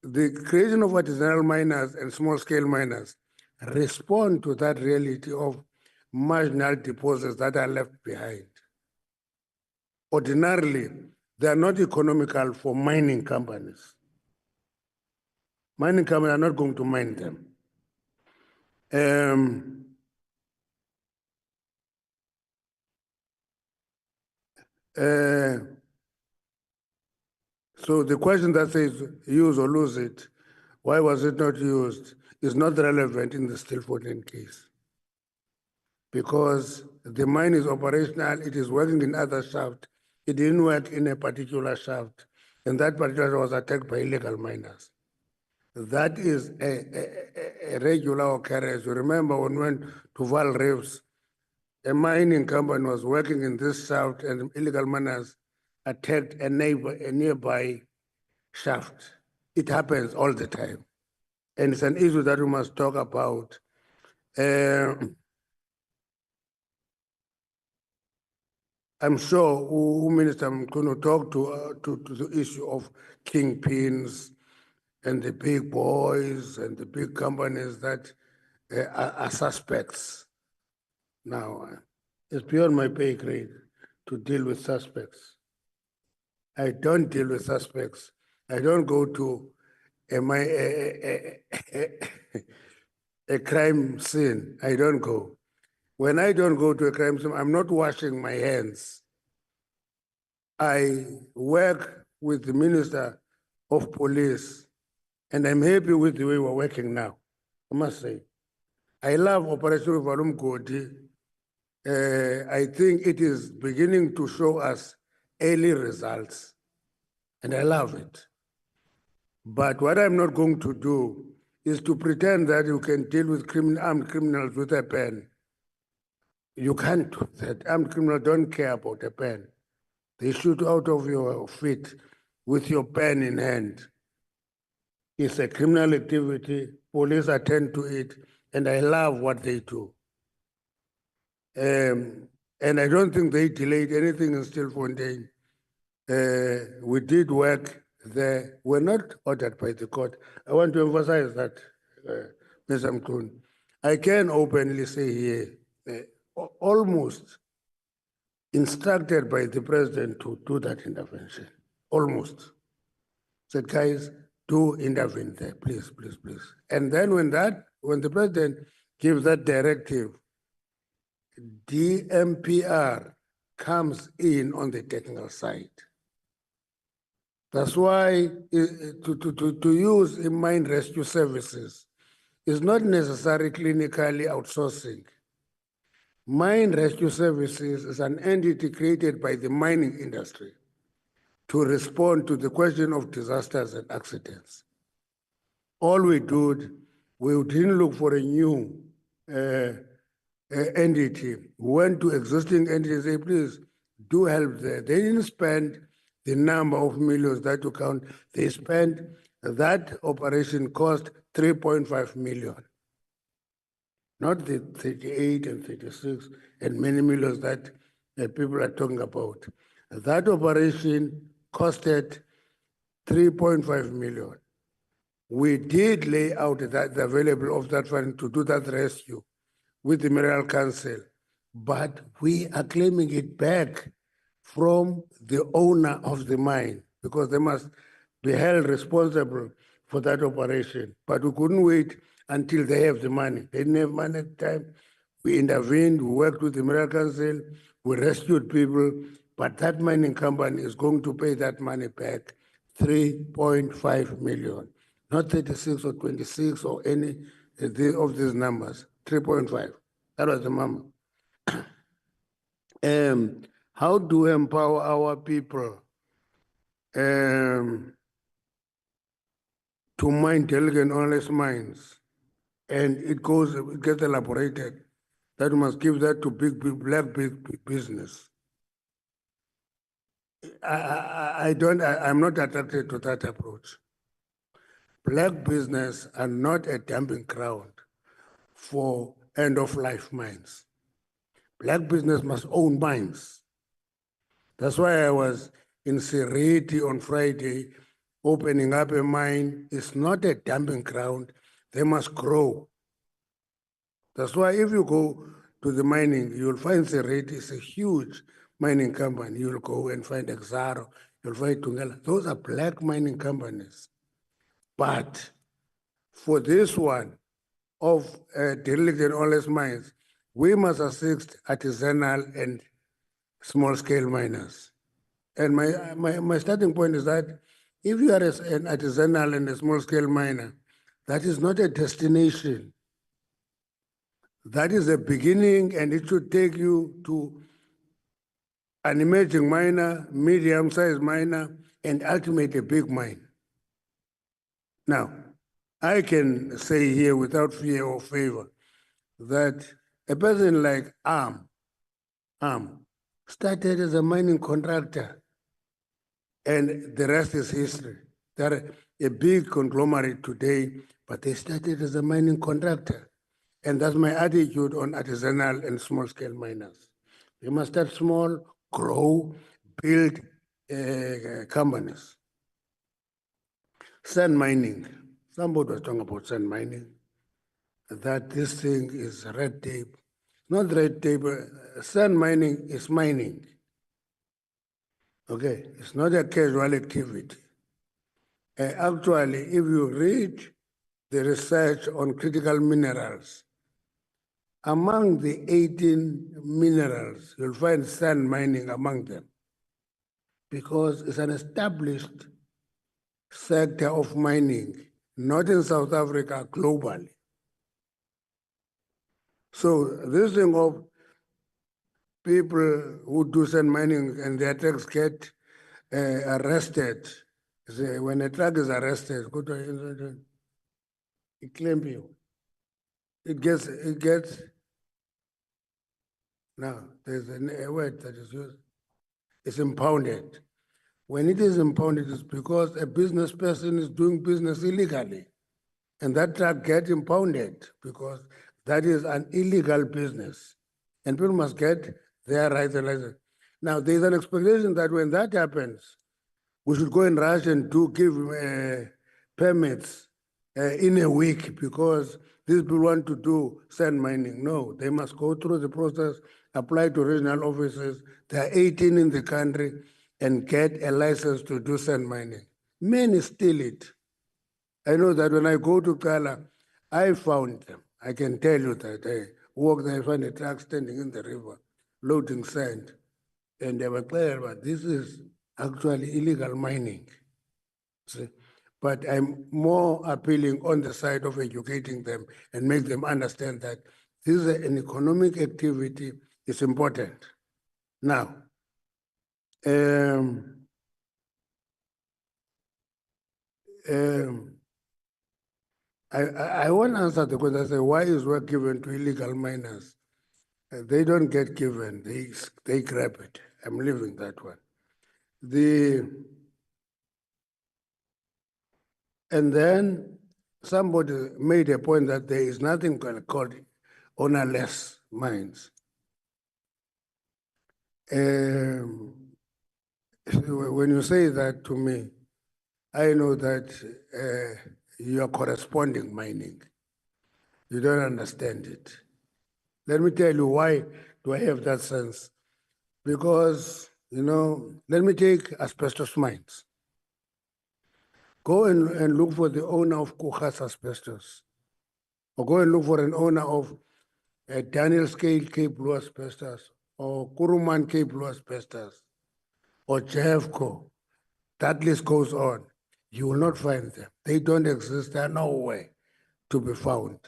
K: the creation of artisanal miners and small scale miners respond to that reality of marginal deposits that are left behind. Ordinarily, they are not economical for mining companies. Mining companies are not going to mine them. So the question that says use or lose it, why was it not used, is not relevant in the Stilfontein case. Because the mine is operational, it is working in other shaft. It didn't work in a particular shaft, and that particular shaft was attacked by illegal miners. That is a regular occurrence. You remember when we went to Val Reefs, a mining company was working in this shaft and illegal miners attacked a nearby shaft. It happens all the time. And it's an issue that we must talk about. I'm sure Minister Mkuno talked to the issue of kingpins and the big boys and the big companies that are suspects. Now, it's beyond my pay grade to deal with suspects. I don't deal with suspects. I don't go to a crime scene. I don't go. When I don't go to a crime scene, I'm not washing my hands. I work with the Minister of Police, and I'm happy with the way we're working now, I must say. I love Operation Valum Godi. I think it is beginning to show us early results, and I love it. But what I'm not going to do is to pretend that you can deal with armed criminals with a pen. You can't do that. Armed criminals don't care about a pen. They shoot out of your feet with your pen in hand. It's a criminal activity. Police attend to it, and I love what they do. And I don't think they delayed anything in Stilfontein. We did work there. We're not ordered by the court. I want to emphasize that, Mr. Mkun. I can openly say here, almost instructed by the president to do that intervention, almost. Said, guys, do intervene there, please, please, please. And then when the president gives that directive, DMPR comes in on the technical side. That's why to use in mine rescue services is not necessarily clinically outsourcing. Mine rescue services is an entity created by the mining industry to respond to the question of disasters and accidents. All we did, we didn't look for a new entity. We went to existing entities and say, please do help there. They didn't spend the number of millions that you count. They spent, that operation cost 3.5 million. Not the 38 and 36 and many millions that people are talking about. That operation costed 3.5 million. We did lay out the available of that fund to do that rescue with the Mineral Council, but we are claiming it back from the owner of the mine because they must be held responsible for that operation. But we couldn't wait until they have the money. They didn't have money at the time. We intervened, we worked with the Mineral Council, we rescued people, but that mining company is going to pay that money back, 3.5 million, not 36 or 26 or any of these numbers, 3.5. That was the number. How do we empower our people? to mine derelict and ownerless mines, and it gets elaborated, that we must give that to black big business. I'm not attracted to that approach. Black business are not a dumping ground for end-of-life mines. Black business must own mines. That's why I was in Seriti on Friday, opening up a mine. It's not a dumping ground. They must grow. That's why if you go to the mining, you'll find Seriti is a huge mining company. You'll go and find Exaro, you'll find Tungela. Those are black mining companies. But for this one of derelict and ownerless mines, we must assist artisanal and small-scale miners. And my starting point is that if you are an artisanal and a small-scale miner, that is not a destination. That is a beginning, and it should take you to an emerging miner, medium-sized miner, and ultimately a big mine. Now, I can say here without fear or favor that a person like Arm started as a mining contractor, and the rest is history. They're a big conglomerate today, but they started as a mining contractor. And that's my attitude on artisanal and small-scale miners. They must start small, grow, build companies. Sand mining. Somebody was talking about sand mining, that this thing is red tape. Not red tape, sand mining is mining. Okay, it's not a casual activity. Actually, if you read the research on critical minerals, among the 18 minerals, you'll find sand mining among them, because it's an established sector of mining, not in South Africa, globally. So this thing of people who do sand mining and their trucks get arrested, when a truck is arrested, go to it claim you. It gets, now there's a word that is used, it's impounded. When it is impounded, it's because a business person is doing business illegally. And that truck gets impounded because that is an illegal business. And people must get their rights and license. Now, there's an expectation that when that happens, we should go and rush and give permits in a week because these people want to do sand mining. No, they must go through the process, apply to regional offices. There are 18 in the country and get a license to do sand mining. Many steal it. I know that when I go to Kala, I found them. I can tell you that I walk there, I find a truck standing in the river, loading sand. And they were clear, but this is actually illegal mining. See? But I'm more appealing on the side of educating them and make them understand that this is an economic activity, it's important. Now, I want to answer the question. I say, why is work given to illegal miners? They don't get given, they grab it. I'm leaving that one. And then somebody made a point that there is nothing called ownerless mines. When you say that to me, I know that you are corresponding mining. You don't understand it. Let me tell you why do I have that sense. Because, let me take asbestos mines. Go and look for the owner of Kuchas Asbestos. Or go and look for an owner of Daniel Scale Cape Blue Asbestos, or Kuruman Cape Blue Asbestos, or Jeffco. That list goes on. You will not find them. They don't exist. They're nowhere to be found.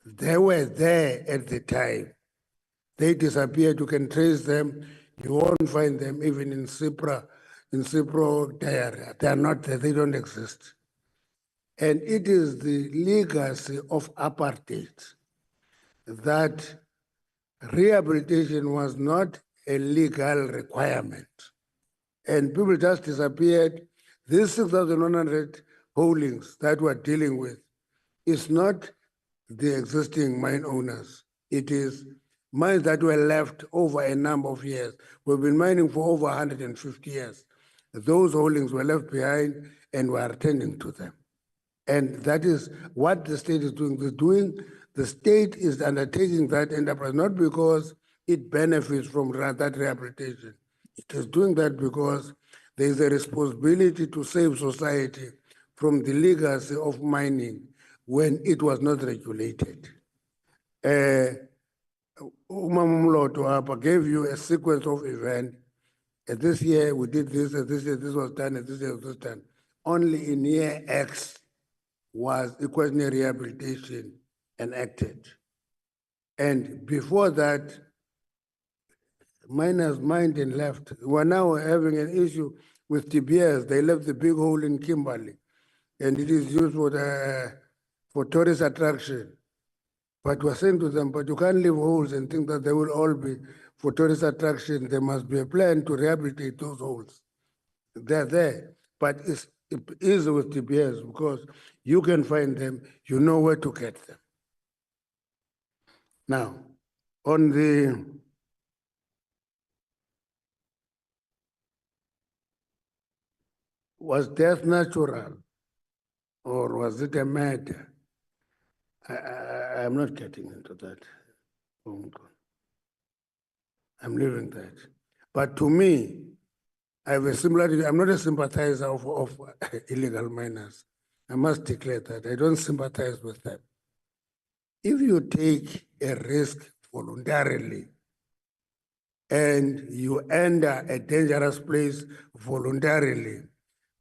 K: They were there at the time. They disappeared. You can trace them. You won't find them even in Cipro diary. They are not there. They don't exist. And it is the legacy of apartheid that rehabilitation was not a legal requirement. And people just disappeared. This 6,100 holdings that we're dealing with is not the existing mine owners. It is mines that were left over a number of years. We've been mining for over 150 years. Those holdings were left behind and we're attending to them. And that is what the state is doing. The state is undertaking that enterprise, not because it benefits from that rehabilitation. It is doing that because there is a responsibility to save society from the legacy of mining when it was not regulated. Umamumloto Apa gave you a sequence of events. This year we did this, and this year this was done, and this year this was done. Only in year X was equestrian rehabilitation enacted. And before that, miners mined and left. We're now having an issue with TBS. They left the big hole in Kimberley, and it is used for tourist attraction. But we're saying to them, but you can't leave holes and think that they will all be for tourist attraction. There must be a plan to rehabilitate those holes. They're there, but it is with TBS because you can find them, you know where to get them. Now, on the was death natural or was it a murder? I'm not getting into that. I'm leaving that. But to me, I have a similarity. I'm not a sympathizer of illegal miners. I must declare that. I don't sympathize with them. If you take a risk voluntarily and you enter a dangerous place voluntarily,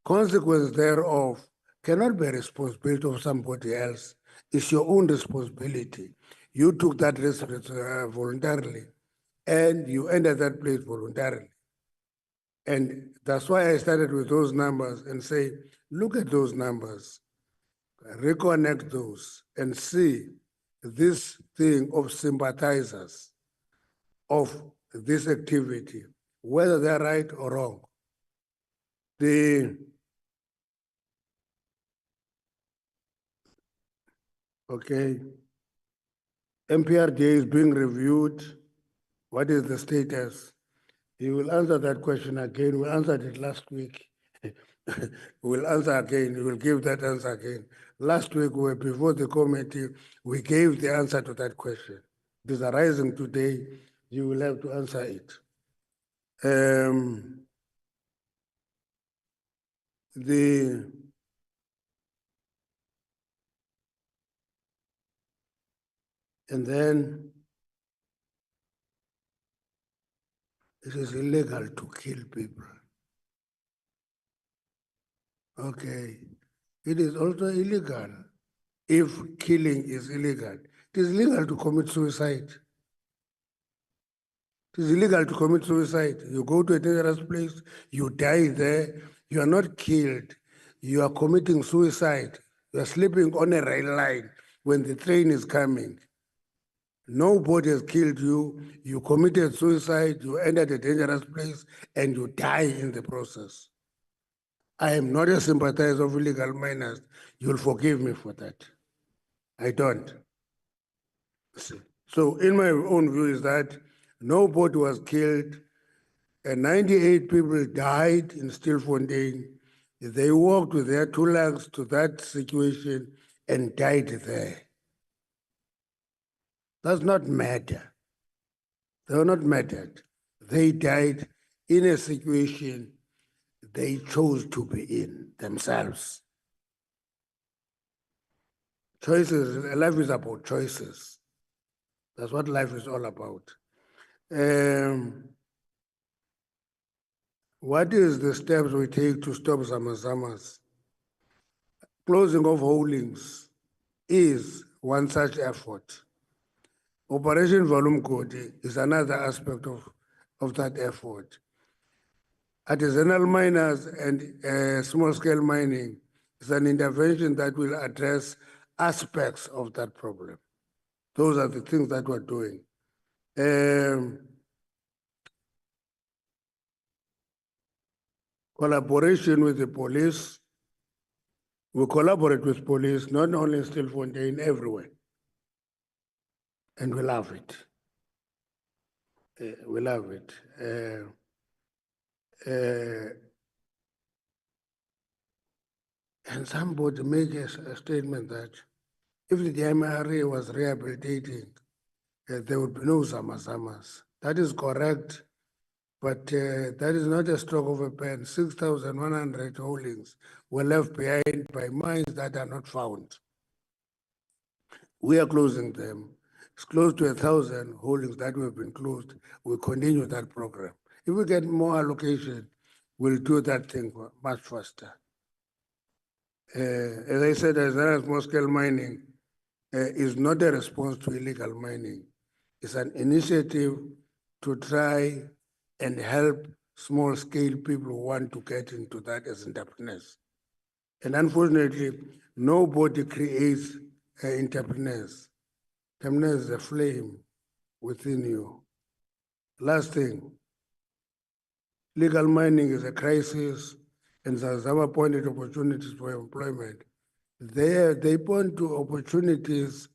K: consequence thereof cannot be a responsibility of somebody else. It's your own responsibility. You took that risk voluntarily and you entered that place voluntarily. And that's why I started with those numbers and say, look at those numbers, reconnect those and see this thing of sympathizers of this activity, whether they're right or wrong. Okay, MPRDA is being reviewed. What is the status? He will answer that question again. We answered it last week. We'll answer again. He will give that answer again. Last week, before the committee, we gave the answer to that question. It is arising today. You will have to answer it. And then it is illegal to kill people. Okay. It is also illegal if killing is illegal. It is illegal to commit suicide. It is illegal to commit suicide. You go to a dangerous place, you die there, you are not killed. You are committing suicide. You are sleeping on a rail line when the train is coming. Nobody has killed you. You committed suicide, you entered a dangerous place, and you die in the process. I am not a sympathizer of illegal miners. You'll forgive me for that. I don't. So in my own view is that nobody was killed, and 98 people died in Stilfontein. They walked with their two legs to that situation and died there. That's not murder. They were not murdered. They died in a situation they chose to be in themselves. Choices, life is about choices. That's what life is all about. What is the steps we take to stop Zamazamas? Closing of holdings is one such effort. Operation Volume Code is another aspect of that effort. Artisanal miners and small-scale mining, It's an intervention that will address aspects of that problem. Those are the things that we're doing. Collaboration with the police. We collaborate with police, not only in Stilfontein, everywhere. And we love it. We love it. And somebody make a statement that if the MRA was rehabilitating, there would be no Zamazamas. That is correct, but that is not a stroke of a pen. 6,100 holdings were left behind by mines that are not found. We are closing them. It's close to 1,000 holdings that have been closed. We'll continue that program. If we get more allocation, we'll do that thing much faster. As I said, as far as small-scale mining is not a response to illegal mining. It's an initiative to try and help small-scale people who want to get into that as entrepreneurs. And unfortunately, nobody creates entrepreneurs. Entrepreneurs is a flame within you. Last thing, legal mining is a crisis, and Zazama pointed opportunities for employment. They point to opportunities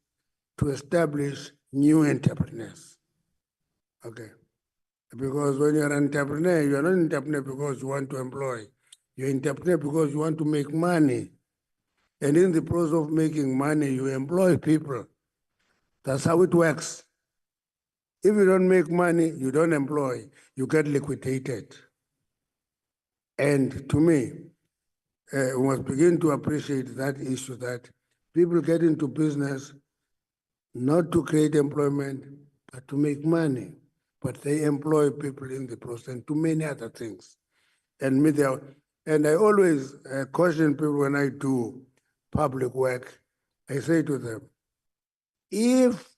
K: to establish new entrepreneurs. Okay. Because when you're an entrepreneur, you're not an entrepreneur because you want to employ. You're an entrepreneur because you want to make money. And in the process of making money, you employ people. That's how it works. If you don't make money, you don't employ, you get liquidated. And to me, we must begin to appreciate that issue that people get into business not to create employment, but to make money. But they employ people in the process and to many other things. And I always caution people when I do public work. I say to them, if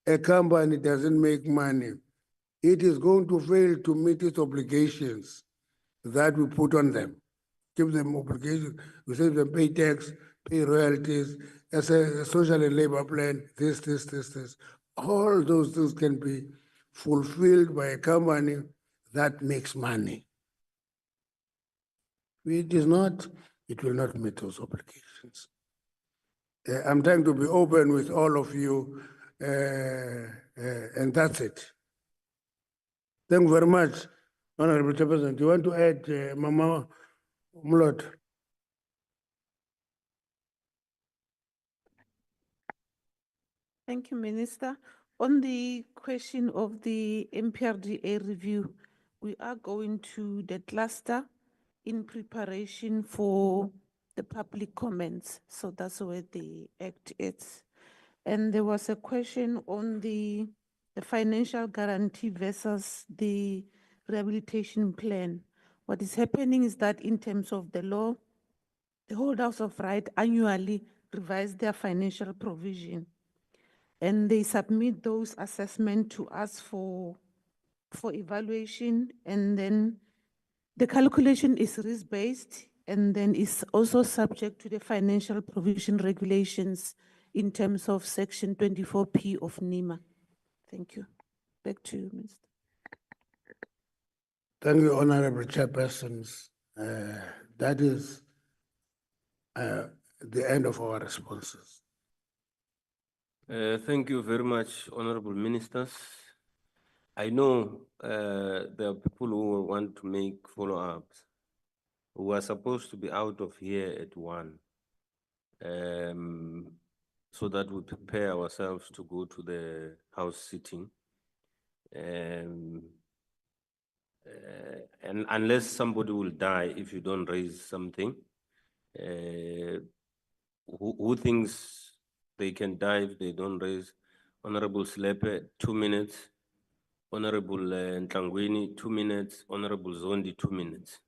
K: a company doesn't make money, it is going to fail to meet its obligations that we put on them. Give them obligations, we say them pay tax, pay royalties, as a social and labor plan, this. All those things can be fulfilled by a company that makes money. If it is not, it will not meet those obligations. I'm trying to be open with all of you, and that's it. Thank you very much, Honorable Chairperson. Do you want to add, Mama Mulot?
T: Thank you, Minister. On the question of the MPRDA review, we are going to the cluster in preparation for the public comments. So that's where the act is. And there was a question on the financial guarantee versus the rehabilitation plan. What is happening is that in terms of the law, the holders of right annually revise their financial provision. And they submit those assessments to us for evaluation, and then the calculation is risk-based, and then is also subject to the financial provision regulations in terms of Section 24P of NEMA. Thank you. Back to you, Mr.
K: Thank you, Honorable Chairpersons. That is the end of our responses.
A: Thank you very much, honorable ministers. I know there are people who want to make follow-ups who are supposed to be out of here at 1, so that we prepare ourselves to go to the house sitting. And unless somebody will die if you don't raise something, who thinks they can die if they don't raise? Honorable Slepe, 2 minutes. Honorable Ntlangwini, 2 minutes. Honorable Zondi, 2 minutes.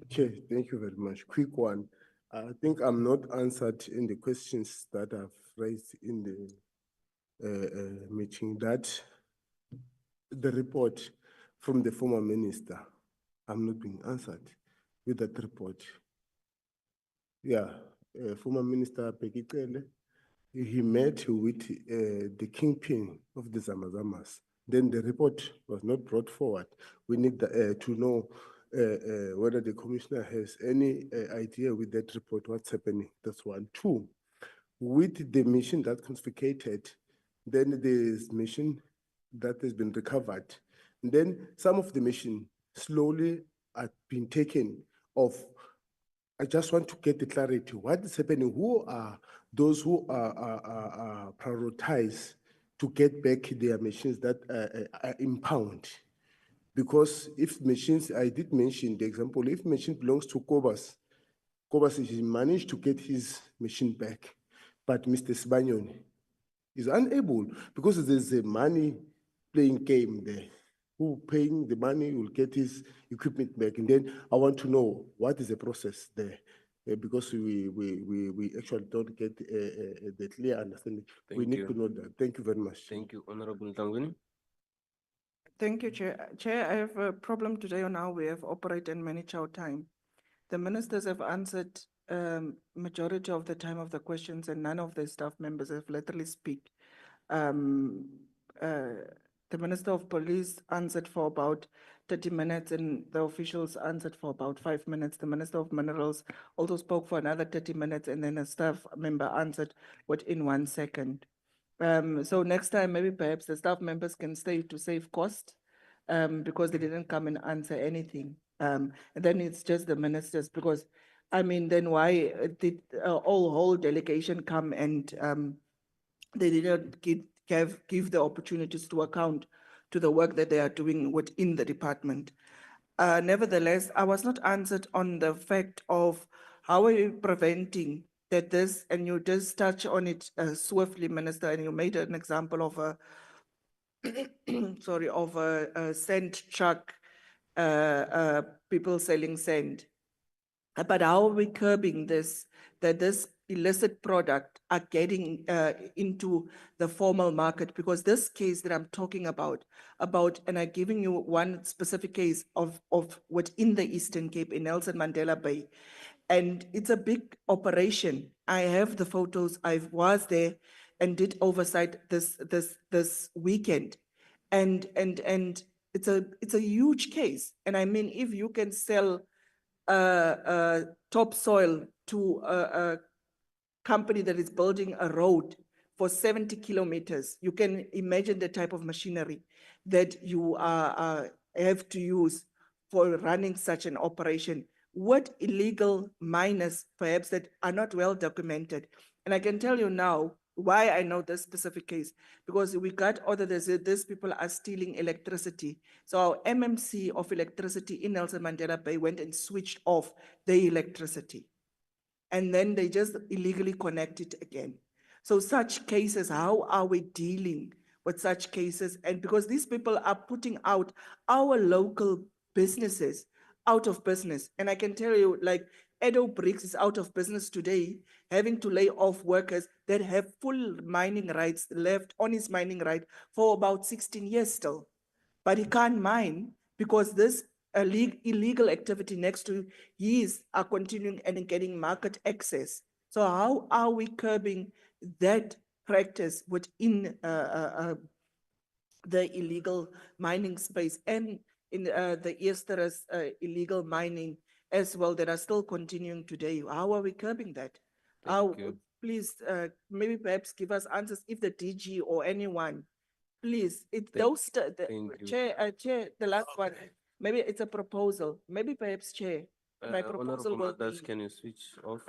F: Okay, thank you very much. Quick one. I think I'm not answered in the questions that I've raised in the meeting, that the report from the former minister, I'm not being answered with that report.
K: Former Minister Pekicele, he met with the kingpin of the Zamazamas. Then the report was not brought forward. We need to know whether the commissioner has any idea with that report, what's happening. That's one. Two, with the mission that confiscated, then there's mission that has been recovered. And then some of the mission slowly are being taken off. I just want to get the clarity. What is happening? Who are those who are prioritized to get back their machines that are impound? Because if machines, I did mention the example, if machine belongs to Kobas, Kobas has managed to get his machine back, but Mr. Sbanyon is unable because there's a money playing game there. Who paying the money will get his equipment back. And then I want to know what is the process there, because we actually don't get the clear understanding. We
A: Thank
K: need
A: you.
K: to know that. Thank you very much.
A: Thank you, Honorable Ntangweni.
J: Thank you, Chair. Chair, I have a problem today on how we have operate and manage our time. The ministers have answered majority of the time of the questions and none of the staff members have literally speak. The Minister of Police answered for about 30 minutes and the officials answered for about 5 minutes. The Minister of Minerals also spoke for another 30 minutes and then a staff member answered within 1 second. So next time, maybe perhaps the staff members can stay to save cost because they didn't come and answer anything. And then it's just the ministers because, I mean, then why did whole delegation come and they didn't give the opportunities to account to the work that they are doing within the department. Nevertheless, I was not answered on the fact of how are you preventing that this, and you just touch on it swiftly, Minister, and you made an example of a, sorry, of a sand truck, people selling sand. But how are we curbing this, that this illicit product are getting into the formal market? Because this case that I'm talking about, and I'm giving you one specific case of within the Eastern Cape in Nelson Mandela Bay, and it's a big operation. I have the photos. I was there and did oversight this weekend, and it's a huge case. And I mean, if you can sell topsoil to a company that is building a road for 70 kilometers, you can imagine the type of machinery that you have to use for running such an operation. What illegal miners, perhaps, that are not well documented. And I can tell you now why I know this specific case, because we got order that these people are stealing electricity. So our MMC of electricity in Nelson Mandela Bay went and switched off the electricity. And then they just illegally connect it again. So such cases, how are we dealing with such cases? And because these people are putting out our local businesses out of business. And I can tell you, like, Edo Bricks is out of business today, having to lay off workers that have full mining rights left on his mining right for about 16 years still. But he can't mine because this illegal activity next to his are continuing and getting market access. So how are we curbing that practice within the illegal mining space and in the Easter's illegal mining as well that are still continuing today? How are we curbing that?
A: Thank you.
J: Please, maybe perhaps give us answers if the DG or anyone, please, it's
A: Thank-
J: those,
A: thank you.
J: Chair, the last one, maybe it's a proposal, maybe perhaps Chair, my proposal
A: Honorable
J: will
A: Madas,
J: be,
A: can you switch off?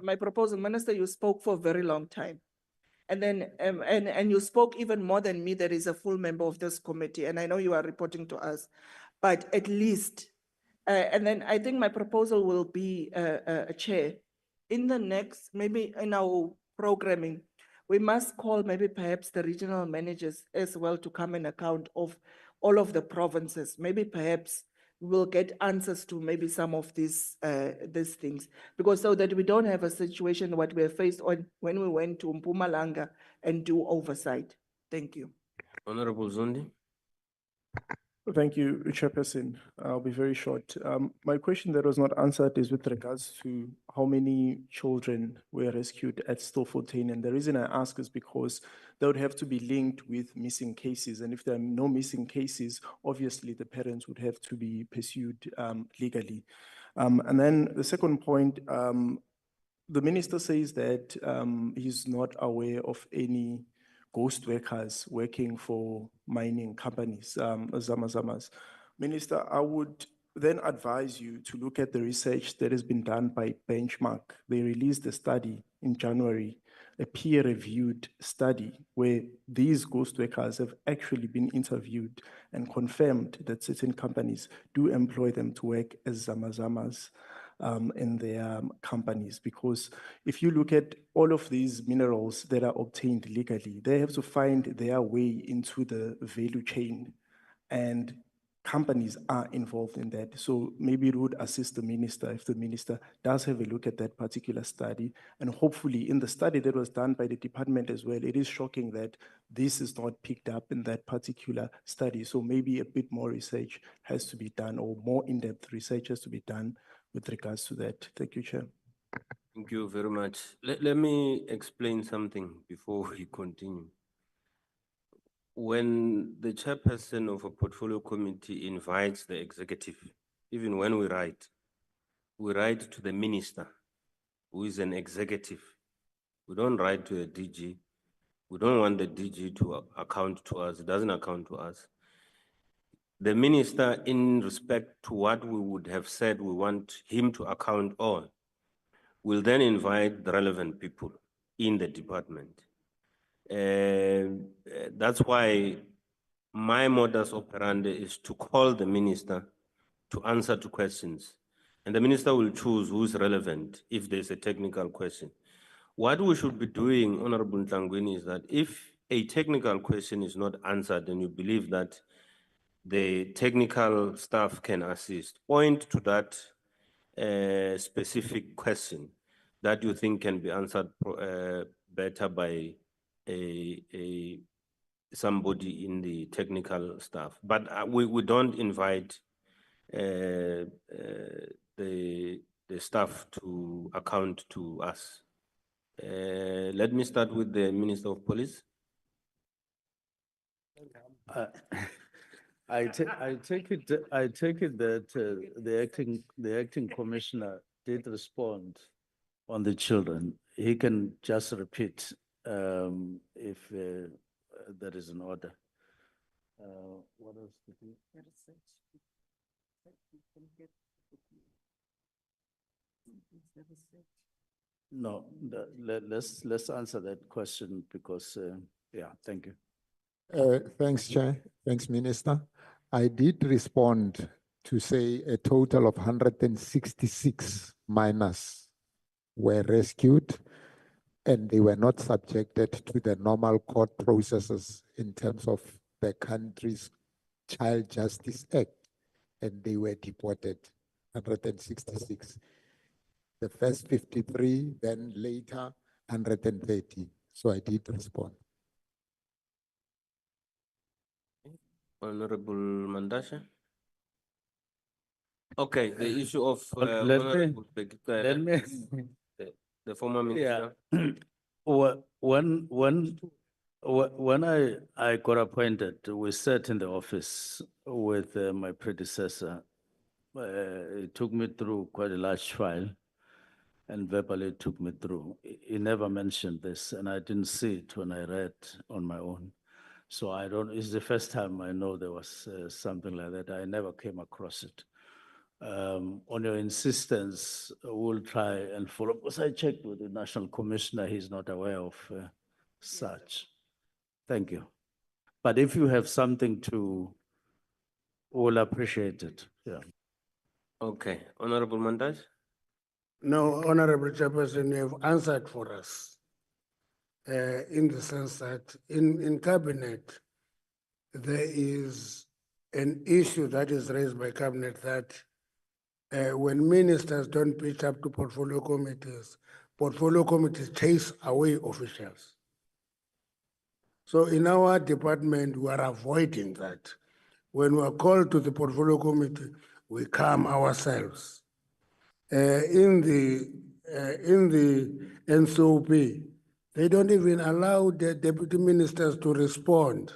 J: my proposal, Minister, you spoke for a very long time. And then, and you spoke even more than me, that is a full member of this committee, and I know you are reporting to us, but at least, and then I think my proposal will be, Chair, in the next, maybe in our programming, we must call maybe perhaps the regional managers as well to come and account of all of the provinces. Maybe perhaps we'll get answers to maybe some of these things, because so that we don't have a situation what we have faced on when we went to Mpumalanga and do oversight. Thank you.
A: Honorable Zondi.
L: Thank you, Chairperson. I'll be very short. My question that was not answered is with regards to how many children were rescued at Stilfontein. And the reason I ask is because they would have to be linked with missing cases. And if there are no missing cases, obviously the parents would have to be pursued legally. And then the second point, the minister says that he's not aware of any ghost workers working for mining companies, Zamazamas. Minister, I would then advise you to look at the research that has been done by Benchmark. They released a study in January, a peer-reviewed study where these ghost workers have actually been interviewed and confirmed that certain companies do employ them to work as Zamazamas in their companies. Because if you look at all of these minerals that are obtained legally, they have to find their way into the value chain, and companies are involved in that. So maybe it would assist the minister if the minister does have a look at that particular study. And hopefully in the study that was done by the department as well, it is shocking that this is not picked up in that particular study. So maybe a bit more research has to be done, or more in-depth research has to be done with regards to that. Thank you, Chair.
A: Thank you very much. Let me explain something before we continue. When the chairperson of a portfolio committee invites the executive, even when we write to the minister, who is an executive. We don't write to a DG. We don't want the DG to account to us. It doesn't account to us. The minister, in respect to what we would have said we want him to account on, will then invite the relevant people in the department. That's why my modus operandi is to call the minister to answer to questions. And the minister will choose who's relevant if there's a technical question. What we should be doing, Honorable Ntangweni, is that if a technical question is not answered and you believe that the technical staff can assist, point to that specific question that you think can be answered better by somebody in the technical staff. But we don't invite the staff to account to us. Let me start with the Minister of Police.
E: I take it that the acting commissioner did respond on the children. He can just repeat if there is an order. What else did he? No, let's answer that question because, yeah, thank you.
H: Thanks, Chair. Thanks, Minister. I did respond to say a total of 166 miners were rescued, and they were not subjected to the normal court processes in terms of the country's Child Justice Act, and they were deported, 166. The first 53, then later 130. So I did respond.
A: Honorable Mandasha. Okay, the issue of
E: Let me
A: the former minister.
E: Yeah. When I got appointed, we sat in the office with my predecessor. It took me through quite a large file and verbally took me through. He never mentioned this, and I didn't see it when I read on my own. So I don't, it's the first time I know there was something like that. I never came across it. On your insistence, we'll try and follow, because I checked with the National Commissioner, he's not aware of such. Thank you. But if you have something to, we'll appreciate it, yeah.
A: Okay, Honorable Mandash.
K: No, Honorable Chairperson, you have answered for us in the sense that in Cabinet, there is an issue that is raised by Cabinet that when ministers don't pitch up to portfolio committees chase away officials. So in our department, we are avoiding that. When we are called to the portfolio committee, we come ourselves. In the NCOP, they don't even allow the deputy ministers to respond.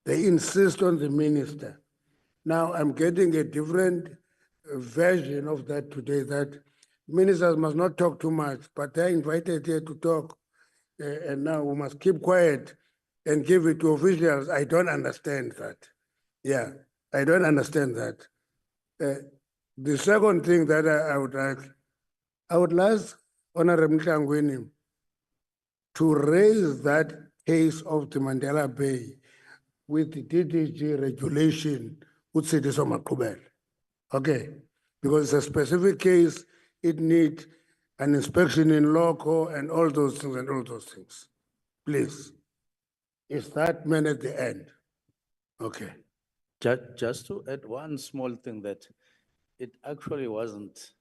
K: They insist on the minister. Now I'm getting a different version of that today, that ministers must not talk too much, but they're invited here to talk. And now we must keep quiet and give it to officials. I don't understand that. Yeah, I don't understand that. The second thing that I would ask Honorable Mhlangweni to raise that case of the Mandela Bay with the DDG regulation, which said this on Makubel. Okay, because it's a specific case, it needs an inspection in loco and all those things. Please. Is that meant at the end? Okay.
E: Just to add one small thing, that it actually wasn't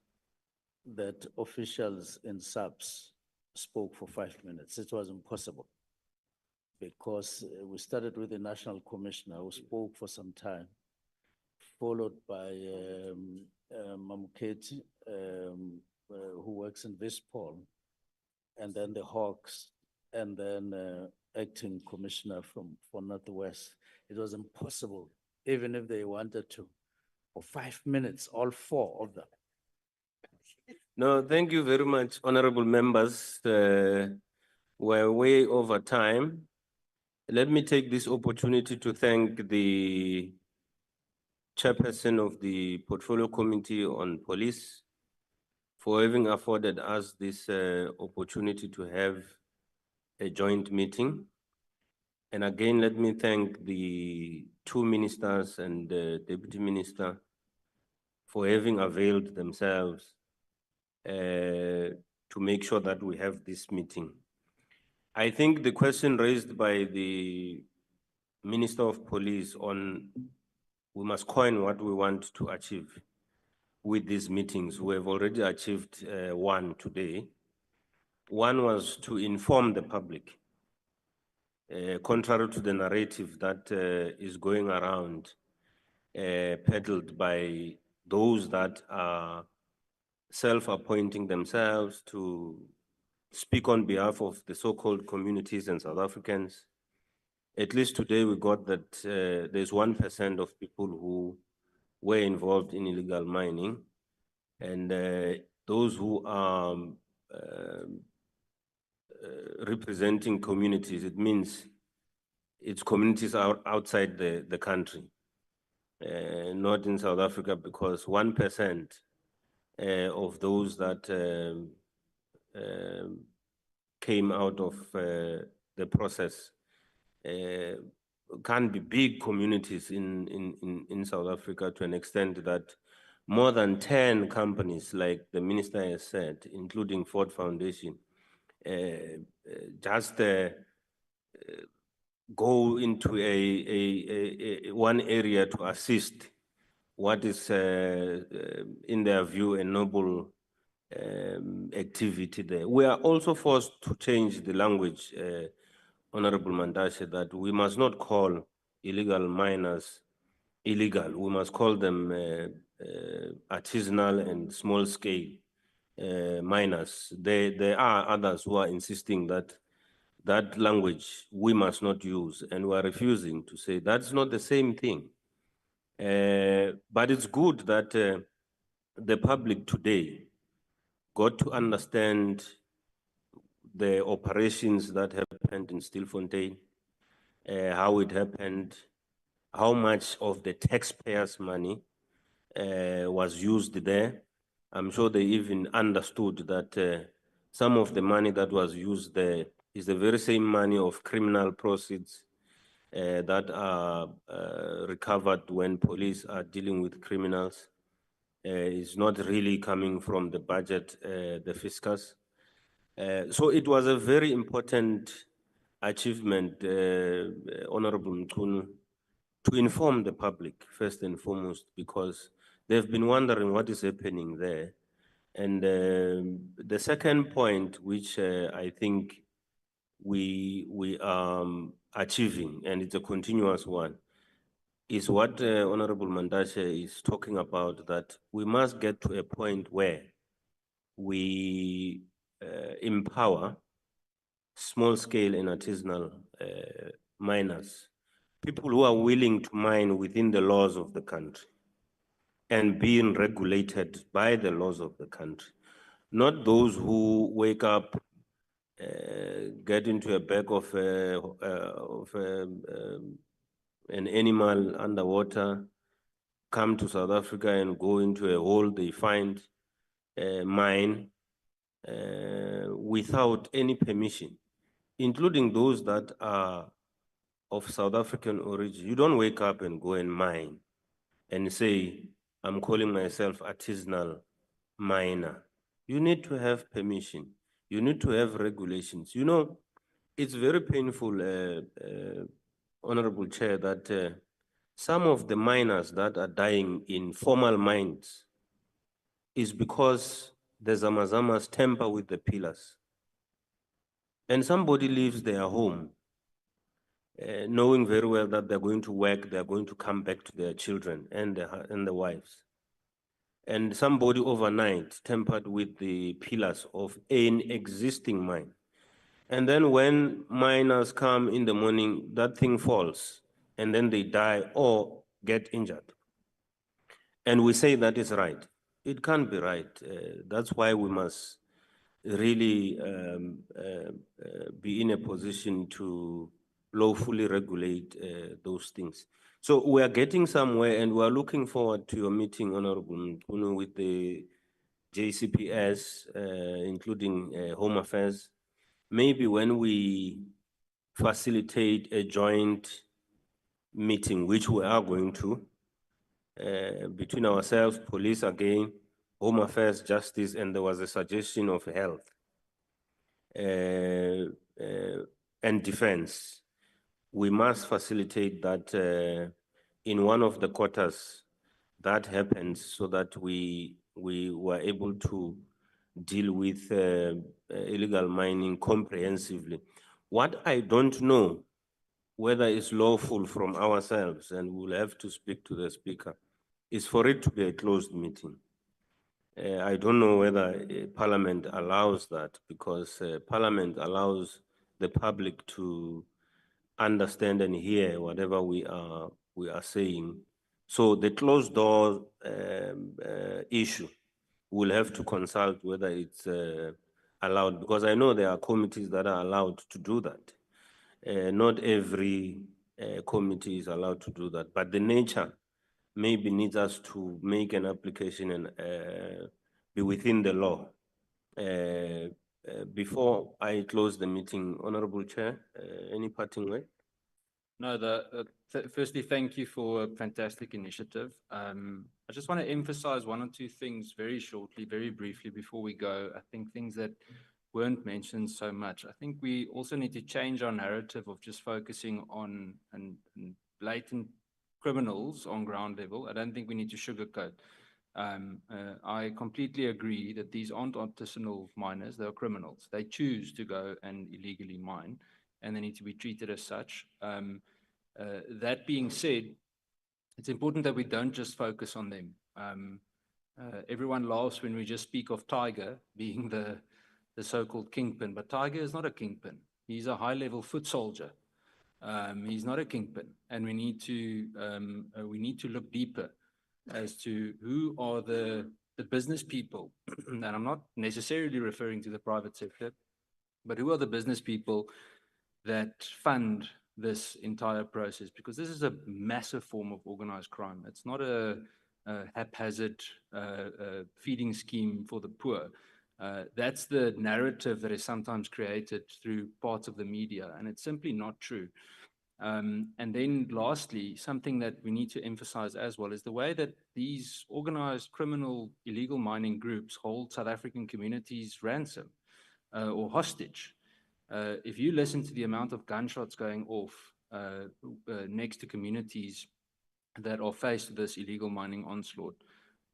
E: that officials in SAPS spoke for 5 minutes. It was impossible, because we started with the National Commissioner who spoke for some time, followed by Mamuketi, who works in Vispol, and then the Hawks, and then acting commissioner for Northwest. It was impossible, even if they wanted to, for 5 minutes, all four of them.
A: No, thank you very much, honorable members. We're way over time. Let me take this opportunity to thank the chairperson of the Portfolio Committee on Police for having afforded us this opportunity to have a joint meeting. And again, let me thank the two ministers and the deputy minister for having availed themselves to make sure that we have this meeting. I think the question raised by the Minister of Police on we must coin what we want to achieve with these meetings. We have already achieved one today. One was to inform the public, contrary to the narrative that is going around, peddled by those that are self-appointing themselves to speak on behalf of the so-called communities and South Africans. At least today we got that there's 1% of people who were involved in illegal mining, and those who are representing communities, it means it's communities outside the country, not in South Africa, because 1% of those that came out of the process can be big communities in South Africa, to an extent that more than 10 companies, like the minister has said, including Ford Foundation, just go into one area to assist what is, in their view, a noble activity there. We are also forced to change the language, Honorable Mandashe, that we must not call illegal miners illegal. We must call them artisanal and small-scale miners. There are others who are insisting that that language we must not use, and we are refusing to say that's not the same thing. But it's good that the public today got to understand the operations that happened in Stilfontein, how it happened, how much of the taxpayers' money was used there. I'm sure they even understood that some of the money that was used there is the very same money of criminal proceeds that are recovered when police are dealing with criminals. It's not really coming from the budget, the fiscus. So it was a very important achievement, Honorable Mkhunu, to inform the public first and foremost, because they've been wondering what is happening there. And the second point, which I think we are achieving, and it's a continuous one, is what Honorable Mandashe is talking about, that we must get to a point where we empower small scale and artisanal miners, people who are willing to mine within the laws of the country and being regulated by the laws of the country, not those who wake up, get into a bag of an animal underwater, come to South Africa and go into a hole they find, mine, without any permission, including those that are of South African origin. You don't wake up and go and mine and say, I'm calling myself artisanal miner. You need to have permission. You need to have regulations. You know, it's very painful, Honorable Chair, that some of the miners that are dying in formal mines is because the Zamazamas tamper with the pillars. And somebody leaves their home knowing very well that they're going to work, they're going to come back to their children and the wives. And somebody overnight tampered with the pillars of an existing mine. And then when miners come in the morning, that thing falls, and then they die or get injured. And we say that is right. It can't be right. That's why we must really be in a position to lawfully regulate those things. So we are getting somewhere, and we are looking forward to your meeting, Honorable Mkhunu, with the JCPS, including Home Affairs. Maybe when we facilitate a joint meeting, which we are going to, between ourselves, police again, Home Affairs, Justice, and there was a suggestion of health and defense. We must facilitate that in one of the quarters that happens, so that we were able to deal with illegal mining comprehensively. What I don't know whether it's lawful from ourselves, and we'll have to speak to the speaker, is for it to be a closed meeting. I don't know whether Parliament allows that, because Parliament allows the public to understand and hear whatever we are saying. So the closed door issue, we'll have to consult whether it's allowed, because I know there are committees that are allowed to do that. Not every committee is allowed to do that, but the nature maybe needs us to make an application and be within the law. Before I close the meeting, Honorable Chair, any parting word?
M: No, firstly, thank you for a fantastic initiative. I just want to emphasize one or two things very shortly, very briefly before we go. I think things that weren't mentioned so much. I think we also need to change our narrative of just focusing on blatant criminals on ground level. I don't think we need to sugarcoat. I completely agree that these aren't artisanal miners, they're criminals. They choose to go and illegally mine, and they need to be treated as such. That being said, it's important that we don't just focus on them. Everyone laughs when we just speak of Tiger being the so-called kingpin, but Tiger is not a kingpin. He's a high-level foot soldier. He's not a kingpin, and we need to look deeper as to who are the business people, and I'm not necessarily referring to the private sector, but who are the business people that fund this entire process, because this is a massive form of organized crime. It's not a haphazard feeding scheme for the poor. That's the narrative that is sometimes created through parts of the media, and it's simply not true. And then lastly, something that we need to emphasize as well is the way that these organized criminal illegal mining groups hold South African communities ransom or hostage. If you listen to the amount of gunshots going off next to communities that are faced with this illegal mining onslaught,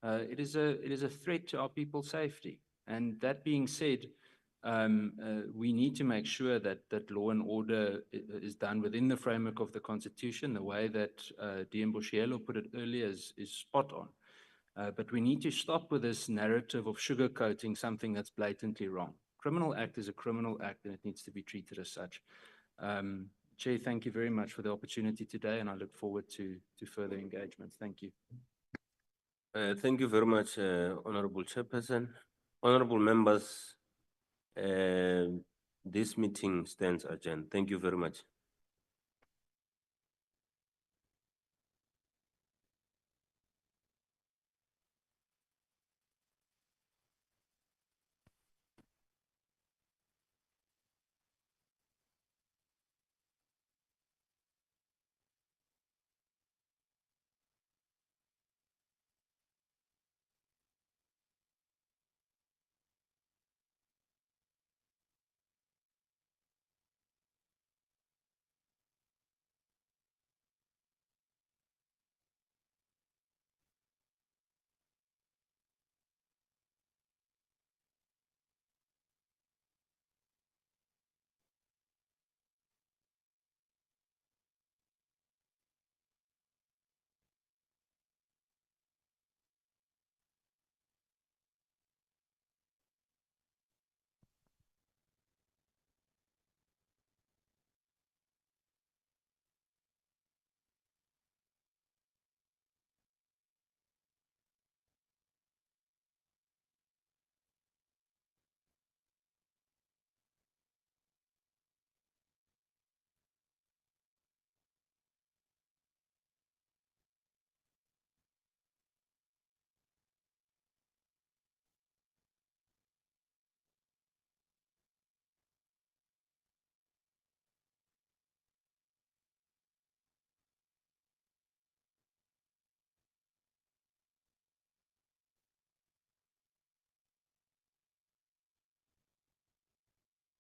M: it is a threat to our people's safety. And that being said, We need to make sure that law and order is done within the framework of the Constitution. The way that DM Boshielo put it earlier is spot on. But we need to stop with this narrative of sugarcoating something that's blatantly wrong. Criminal act is a criminal act and it needs to be treated as such. Chair, thank you very much for the opportunity today and I look forward to further engagements. Thank you.
A: Thank you very much, Honorable Chairperson. Honorable members, this meeting stands adjourned. Thank you very much.